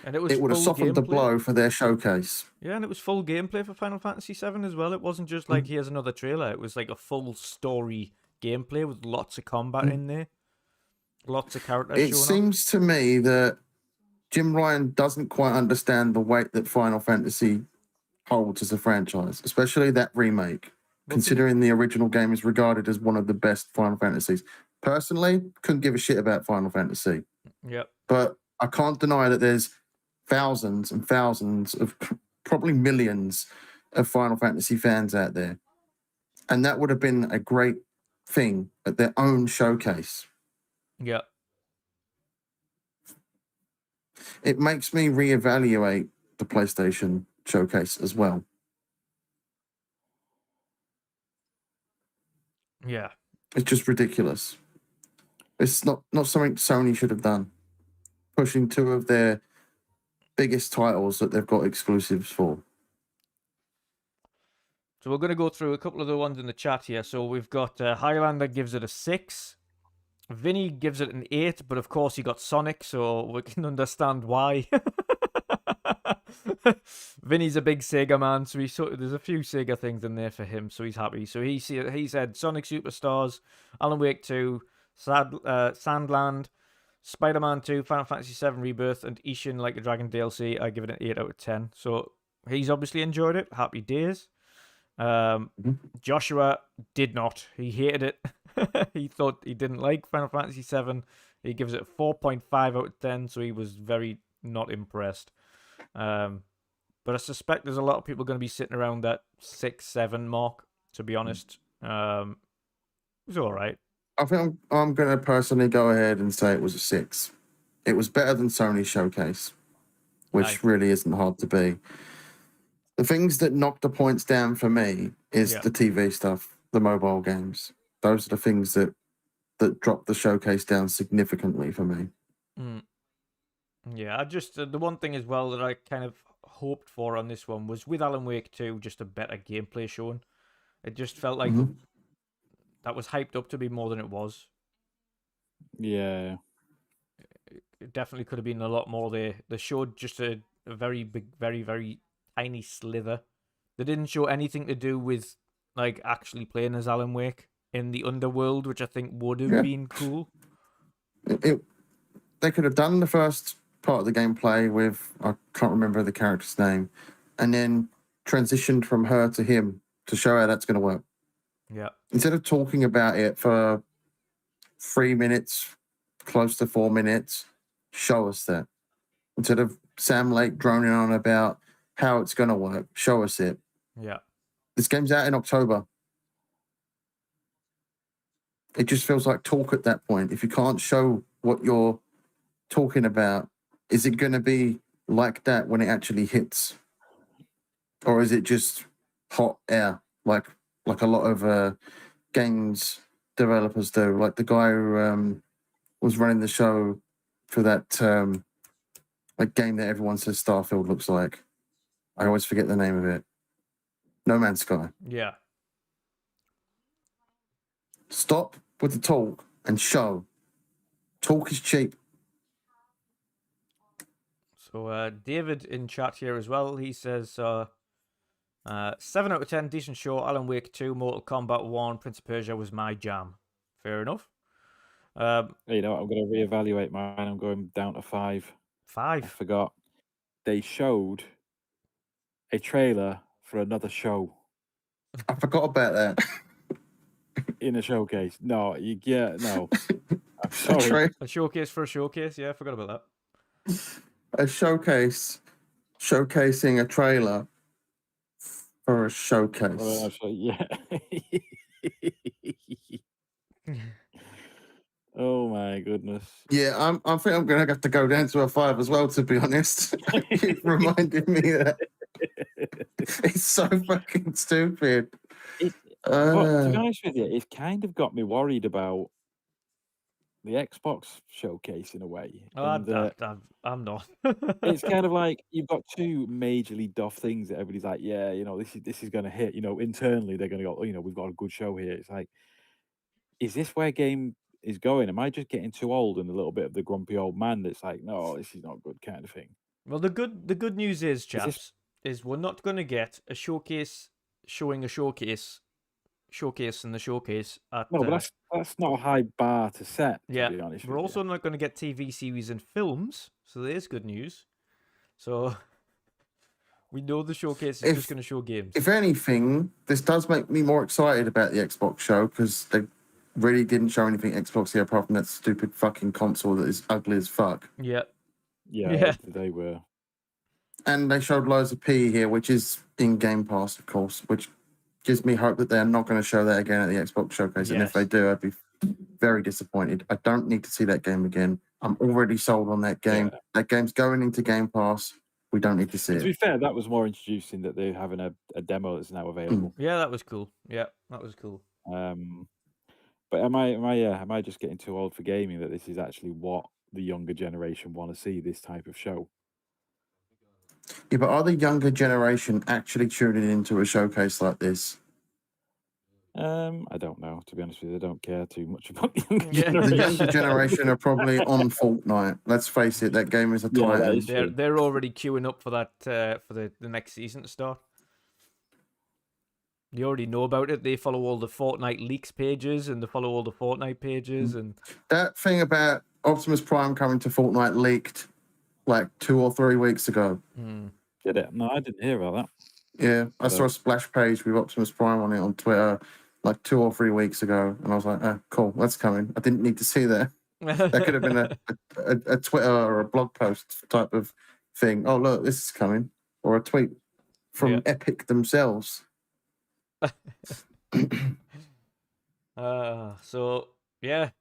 And it would have softened the blow for their showcase. Yeah, and it was full gameplay for Final Fantasy VII as well. It wasn't just like, here's another trailer. It was like a full story gameplay with lots of combat in there. Lots of characters It showing up. seems to me that Jim Ryan doesn't quite understand the weight that Final Fantasy holds as a franchise, especially that remake, considering the original game is regarded as one of the best Final Fantasies. Personally, couldn't give a shit about Final Fantasy. Yep. But I can't deny that there's thousands and thousands of, probably millions of Final Fantasy fans out there. And that would have been a great thing at their own showcase. Yep. It makes me reevaluate the PlayStation showcase as well. Yeah. It's just ridiculous. It's not something Sony should have done. Pushing two of their biggest titles that they've got exclusives for. So we're going to go through a couple of the ones in the chat here. So we've got Highlander gives it a 6. Vinny gives it an 8, but of course he got Sonic, so we can understand why. Vinny's a big Sega man, so there's a few Sega things in there for him, so he's happy. So he said Sonic Superstars, Alan Wake 2, Sandland, Spider-Man 2, Final Fantasy 7 Rebirth, and Ishin Like a Dragon DLC. I give it an 8 out of 10. So he's obviously enjoyed it. Happy days. Joshua did not. He hated it. He thought he didn't like Final Fantasy 7. He gives it a 4.5 out of 10, so he was very not impressed. But I suspect there's a lot of people going to be sitting around that 6, 7 mark, to be honest. It was all right. I think I'm going to personally go ahead and say it was a 6. It was better than Sony's showcase, which really isn't hard to be. The things that knocked the points down for me is the TV stuff, the mobile games. Those are the things that dropped the showcase down significantly for me. Yeah, I just the one thing as well that I kind of hoped for on this one was with Alan Wake 2, just a better gameplay showing. It just felt like that was hyped up to be more than it was. Yeah. It definitely could have been a lot more there. They showed just a very big, very, very tiny slither. They didn't show anything to do with like actually playing as Alan Wake in the underworld, which I think would have been cool. They could have done the first part of the gameplay with, I can't remember the character's name, and then transitioned from her to him to show how that's going to work. Yeah. Instead of talking about it for 3 minutes, close to 4 minutes, show us that. Instead of Sam Lake droning on about how it's going to work, show us it. Yeah. This game's out in October. It just feels like talk at that point. If you can't show what you're talking about, is it going to be like that when it actually hits? Or is it just hot air, like a lot of games developers do? Like the guy who was running the show for that like game that everyone says Starfield looks like. I always forget the name of it. No Man's Sky. Yeah. Stop with the talk and show. Talk is cheap. So David in chat here as well, he says 7 out of 10, decent show. Alan Wake 2, Mortal Kombat 1, Prince of Persia was my jam. Fair enough. You know what, I'm going to reevaluate mine. I'm going down to 5. 5? I forgot. They showed a trailer for another show. I forgot about that. In a showcase. No, no. I'm sorry. A showcase for a showcase? Yeah, I forgot about that. A showcase showcasing a trailer for a showcase. Yeah. Oh my goodness. Yeah, I think I'm gonna have to go down to a 5 as well, to be honest. You reminded me that it's so fucking stupid. But to be honest with you, it's kind of got me worried about the Xbox showcase in a way. I'm not. It's kind of like you've got two majorly doff things that everybody's like, yeah, you know, this is going to hit. You know, internally they're going to go, you know, we've got a good show here. It's like, is this where game is going? Am I just getting too old and a little bit of the grumpy old man that's like, no, this is not good kind of thing? Well, the good news is, chaps, is we're not going to get a showcase showing a showcase showcase in the showcase. At, No, but that's not a high bar to set, to yeah, be honest we're with also not going to get TV series and films, so there's good news. So we know the showcase is just going to show games. If anything, this does make me more excited about the Xbox show because they really didn't show anything Xbox here apart from that stupid fucking console that is ugly as fuck. Yeah. Yeah, they were. And they showed loads of P here, which is in Gamepass, of course, which gives me hope that they're not going to show that again at the Xbox showcase. And if they do, I'd be very disappointed. I don't need to see that game again. I'm already sold on that game. Yeah. That game's going into Game Pass. We don't need to see To be it. fair, that was more introducing that they're having a demo that's now available. Yeah, that was cool. Yeah, that was cool. But am I just getting too old for gaming that this is actually what the younger generation want to see, this type of show? Yeah, but are the younger generation actually tuning into a showcase like this? I don't know. To be honest with you, I don't care too much about the younger The generation. younger generation are probably on Fortnite. Let's face it, that game is a Yeah, that titan. is They're already queuing up for that for the next season to start. They already know about it. They follow all the Fortnite leaks pages and they follow all the Fortnite pages and That thing about Optimus Prime coming to Fortnite leaked like 2 or 3 weeks ago. Did it? No, I didn't hear about that. Yeah, I saw a splash page with Optimus Prime on it on Twitter like 2 or 3 weeks ago, and I was like, "Oh, cool, that's coming." I didn't need to see that. That could have been a Twitter or a blog post type of thing. Oh, look, this is coming, or a tweet from Epic themselves. So yeah,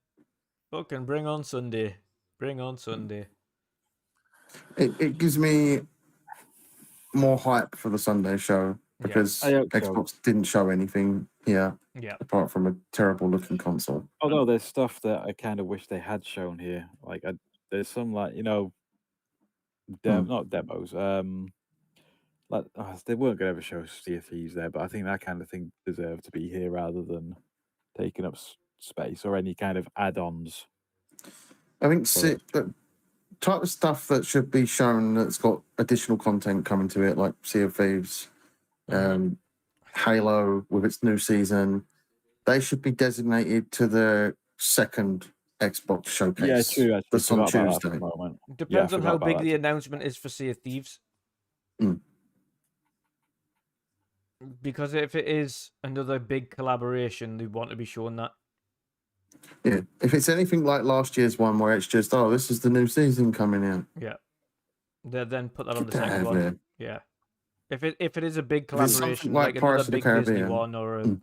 fucking bring on Sunday. Bring on Sunday. It gives me more hype for the Sunday show because I hope so. Xbox didn't show anything here apart from a terrible looking console. Although there's stuff that I kind of wish they had shown here. Like there's some like not demos. Like they weren't going to ever show Sea of Thieves there, but I think that kind of thing deserved to be here rather than taking up space or any kind of add-ons. I think the type of stuff that should be shown that's got additional content coming to it, like Sea of Thieves, Halo with its new season, they should be designated to the second Xbox showcase. Yeah, true. Actually, That's on forgot about that for Tuesday. a moment. Depends on how forgot big about the that. announcement is for Sea of Thieves. Because if it is another big collaboration, they want to be showing that. Yeah, if it's anything like last year's one where it's just, oh, this is the new season coming out. Yeah. They then put that on the Get that second out one. there. Yeah. If it is a big If it's something collaboration, like like another Pirates of the big Disney Caribbean. one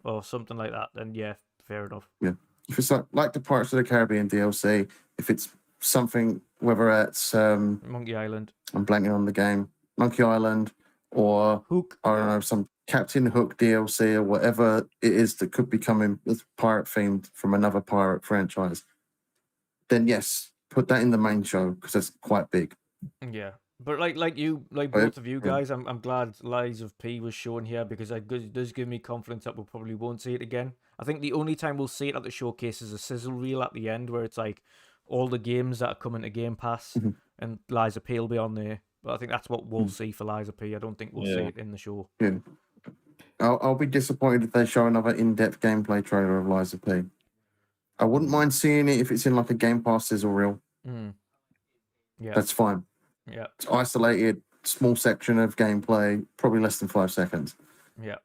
or something like that, then yeah, fair enough. Yeah, if it's like the Pirates of the Caribbean DLC, if it's something, whether it's Monkey Island, I'm blanking on the game, Monkey Island, or Hook, I don't know, some Captain Hook DLC or whatever it is that could be coming that's pirate themed from another pirate franchise, then yes, put that in the main show because that's quite big. Yeah. But like both of you guys, I'm glad Lies of P was shown here because it does give me confidence that we'll probably won't see it again. I think the only time we'll see it at the showcase is a sizzle reel at the end where it's like all the games that are coming to Game Pass and Lies of P will be on there. But I think that's what we'll see for Lies of P. I don't think we'll see it in the show. Yeah. I'll be disappointed if they show another in-depth gameplay trailer of Lies of P. I wouldn't mind seeing it if it's in like a Game Pass sizzle reel. Yeah. That's fine. Yeah. It's isolated, small section of gameplay, probably less than 5 seconds. Yeah.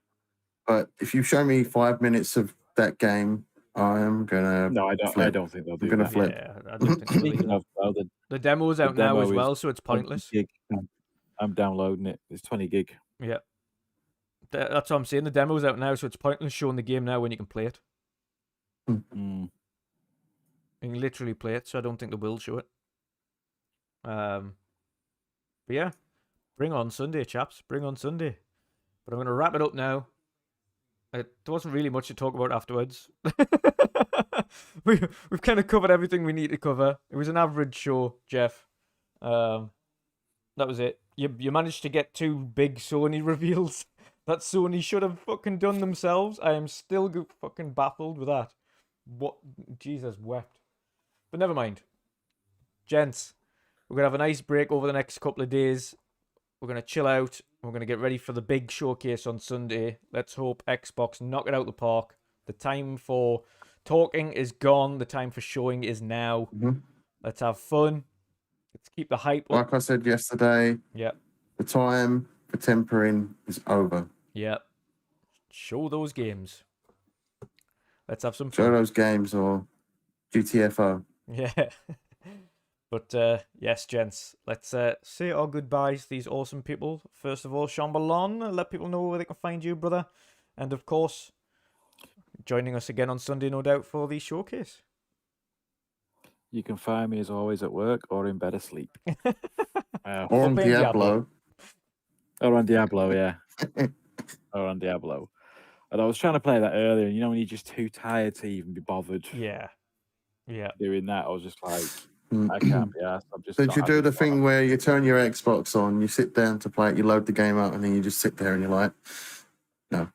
But if you show me 5 minutes of that game, I'm gonna. No, I don't. Flip. I don't think they'll do I'm gonna that. flip. Yeah, I don't think so Speaking either. of, The demo's out now demo as is well, so it's 20 pointless. gig. I'm downloading it. It's 20 gig. Yeah. That's what I'm saying. The demo's out now, so it's pointless showing the game now when you can play it. You can literally play it, so I don't think they will show it. But yeah, bring on Sunday, chaps. Bring on Sunday. But I'm going to wrap it up now. There wasn't really much to talk about afterwards. We've kind of covered everything we need to cover. It was an average show, Jeff. That was it. You managed to get 2 big Sony reveals that Sony should have fucking done themselves. I am still fucking baffled with that. What? Jesus wept. But never mind. Gents, we're going to have a nice break over the next couple of days. We're going to chill out. We're going to get ready for the big showcase on Sunday. Let's hope Xbox knock it out the park. The time for talking is gone. The time for showing is now. Let's have fun. Let's keep the hype up. Like I said yesterday, Yep. the time for tempering is over. Yep. Show those games. Let's have some Show fun. those games or GTFO. Yeah. But yes, gents, let's say our goodbyes to these awesome people. First of all, Chamberlain, let people know where they can find you, brother. And of course, joining us again on Sunday, no doubt, for the showcase. You can find me as always at work or in bed asleep. Or on Diablo. Or on Diablo, yeah. Or on Diablo. And I was trying to play that earlier, and when you're just too tired to even be bothered. Yeah. Doing that, I was just like, I can't be asked. I'm just. Did you do the thing where you turn your Xbox on, you sit down to play it, you load the game up, and then you just sit there and you're like, no.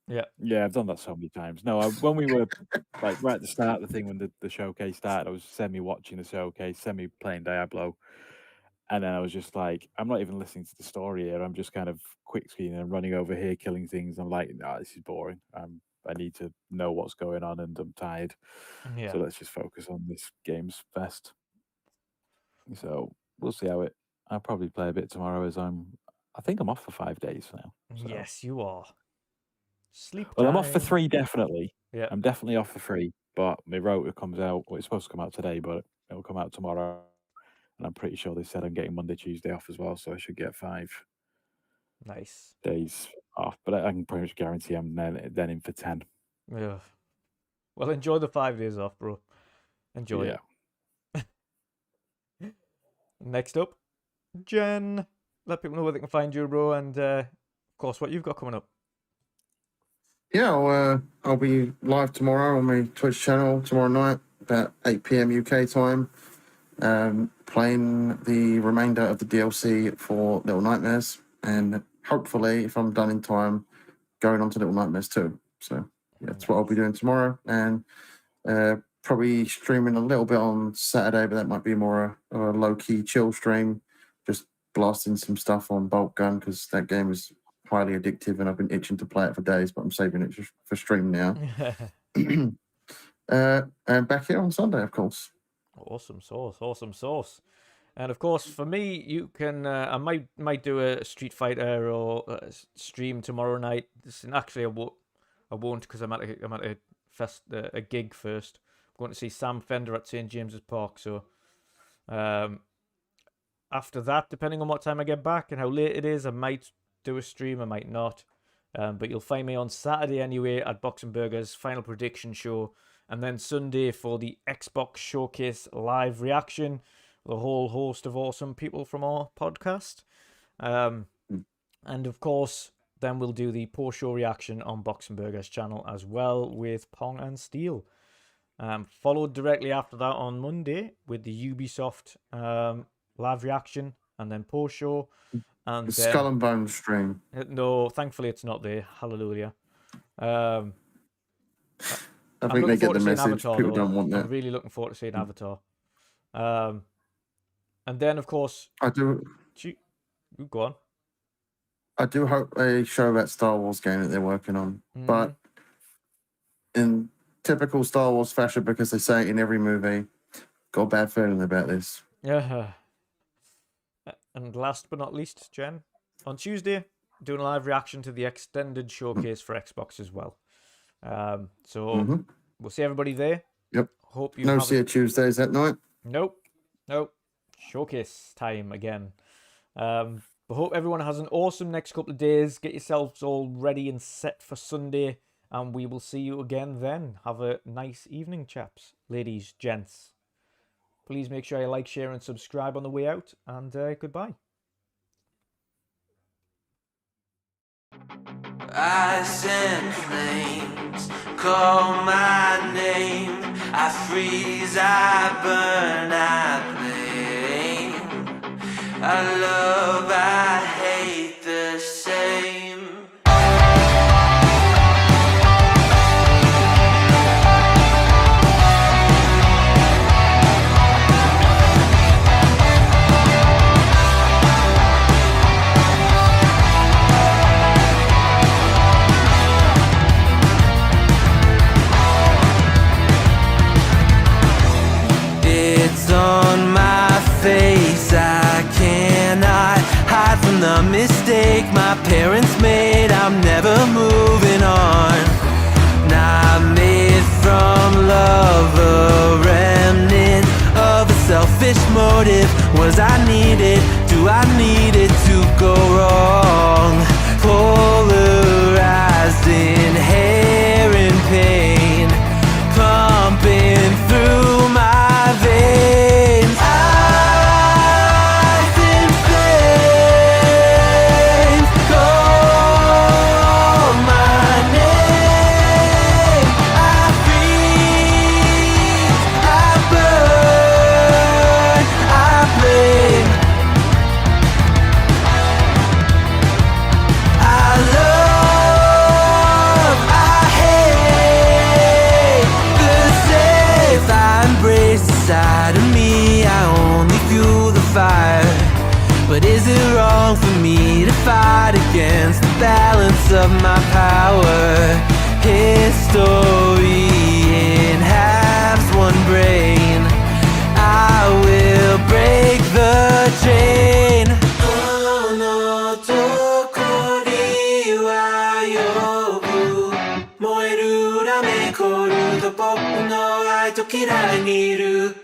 Yeah, I've done that so many times. No, when we were like right at the start of the thing, when the showcase started, I was semi-watching the showcase, semi-playing Diablo, and then I was just like, I'm not even listening to the story here. I'm just kind of quick screening and running over here, killing things. I'm like, no, this is boring. I need to know what's going on, and I'm tired. Yeah. So let's just focus on this game's fest. So we'll see how it. I'll probably play a bit tomorrow, as I think I'm off for 5 days now. So. Yes, you are. Sleep Well, I'm off for time. 3 definitely. Yeah. I'm definitely off for 3, but my rota comes out. Well, it's supposed to come out today, but it'll come out tomorrow. And I'm pretty sure they said I'm getting Monday, Tuesday off as well, so I should get 5 Nice. days off. But I can pretty much guarantee I'm then in for 10. Yeah. Well, enjoy the 5 days off, bro. Enjoy it. Next up, Jen. Let people know where they can find you, bro, and of course what you've got coming up. Yeah, I'll be live tomorrow on my Twitch channel tomorrow night, about 8 p.m. UK time, playing the remainder of the DLC for Little Nightmares, and hopefully, if I'm done in time, going on to Little Nightmares 2. So yeah, that's what I'll be doing tomorrow, and probably streaming a little bit on Saturday, but that might be more a low-key chill stream, just blasting some stuff on Bolt Gun, because that game is highly addictive and I've been itching to play it for days, but I'm saving it for stream now. And back here on Sunday, of course. Awesome sauce. And of course, for me, you can. I might do a Street Fighter or a stream tomorrow night. Actually, I won't because I'm at a gig first. I'm going to see Sam Fender at St James's Park. So, after that, depending on what time I get back and how late it is, I might do a stream. I might not. But you'll find me on Saturday anyway at Box and Burgers Final Prediction Show, and then Sunday for the Xbox Showcase live reaction. The whole host of awesome people from our podcast. And of course, then we'll do the post-show reaction on Box and Burgers channel as well with Pong and Steel. Followed directly after that on Monday with the Ubisoft live reaction and then post-show. And the Skull and Bones stream. No, thankfully it's not there. Hallelujah. I think they get the message. Avatar, People don't want that. I'm really looking forward to seeing Avatar. And then, of course, I do. Go on. I do hope they show that Star Wars game that they're working on, but in typical Star Wars fashion, because they say it in every movie, got a bad feeling about this. Yeah. And last but not least, Jen, on Tuesday, doing a live reaction to the extended showcase for Xbox as well. So we'll see everybody there. Yep. Hope you. No, see you Tuesdays that night. Nope. Showcase time again. But hope everyone has an awesome next couple of days. Get yourselves all ready and set for Sunday, and we will see you again then. Have a nice evening, chaps, ladies, gents. Please make sure you like, share, and subscribe on the way out, and goodbye. Ice and flames call my name. I freeze, I burn, I blame. I love, I hate the same. selfish motive? Was I needed? Do I need it to go wrong? Polarized, inherent pain pumping through my veins. Eyes in flames, call my name. I freeze, I burn, I blame. I love, I hate the same. If I embrace the side of me, I only fuel the fire. But is it wrong for me to fight against the balance of my power? History in halves, one brain. I will break the chain. Oh no, どこには呼ぶ燃えるラメコルと僕の愛と嫌いにいる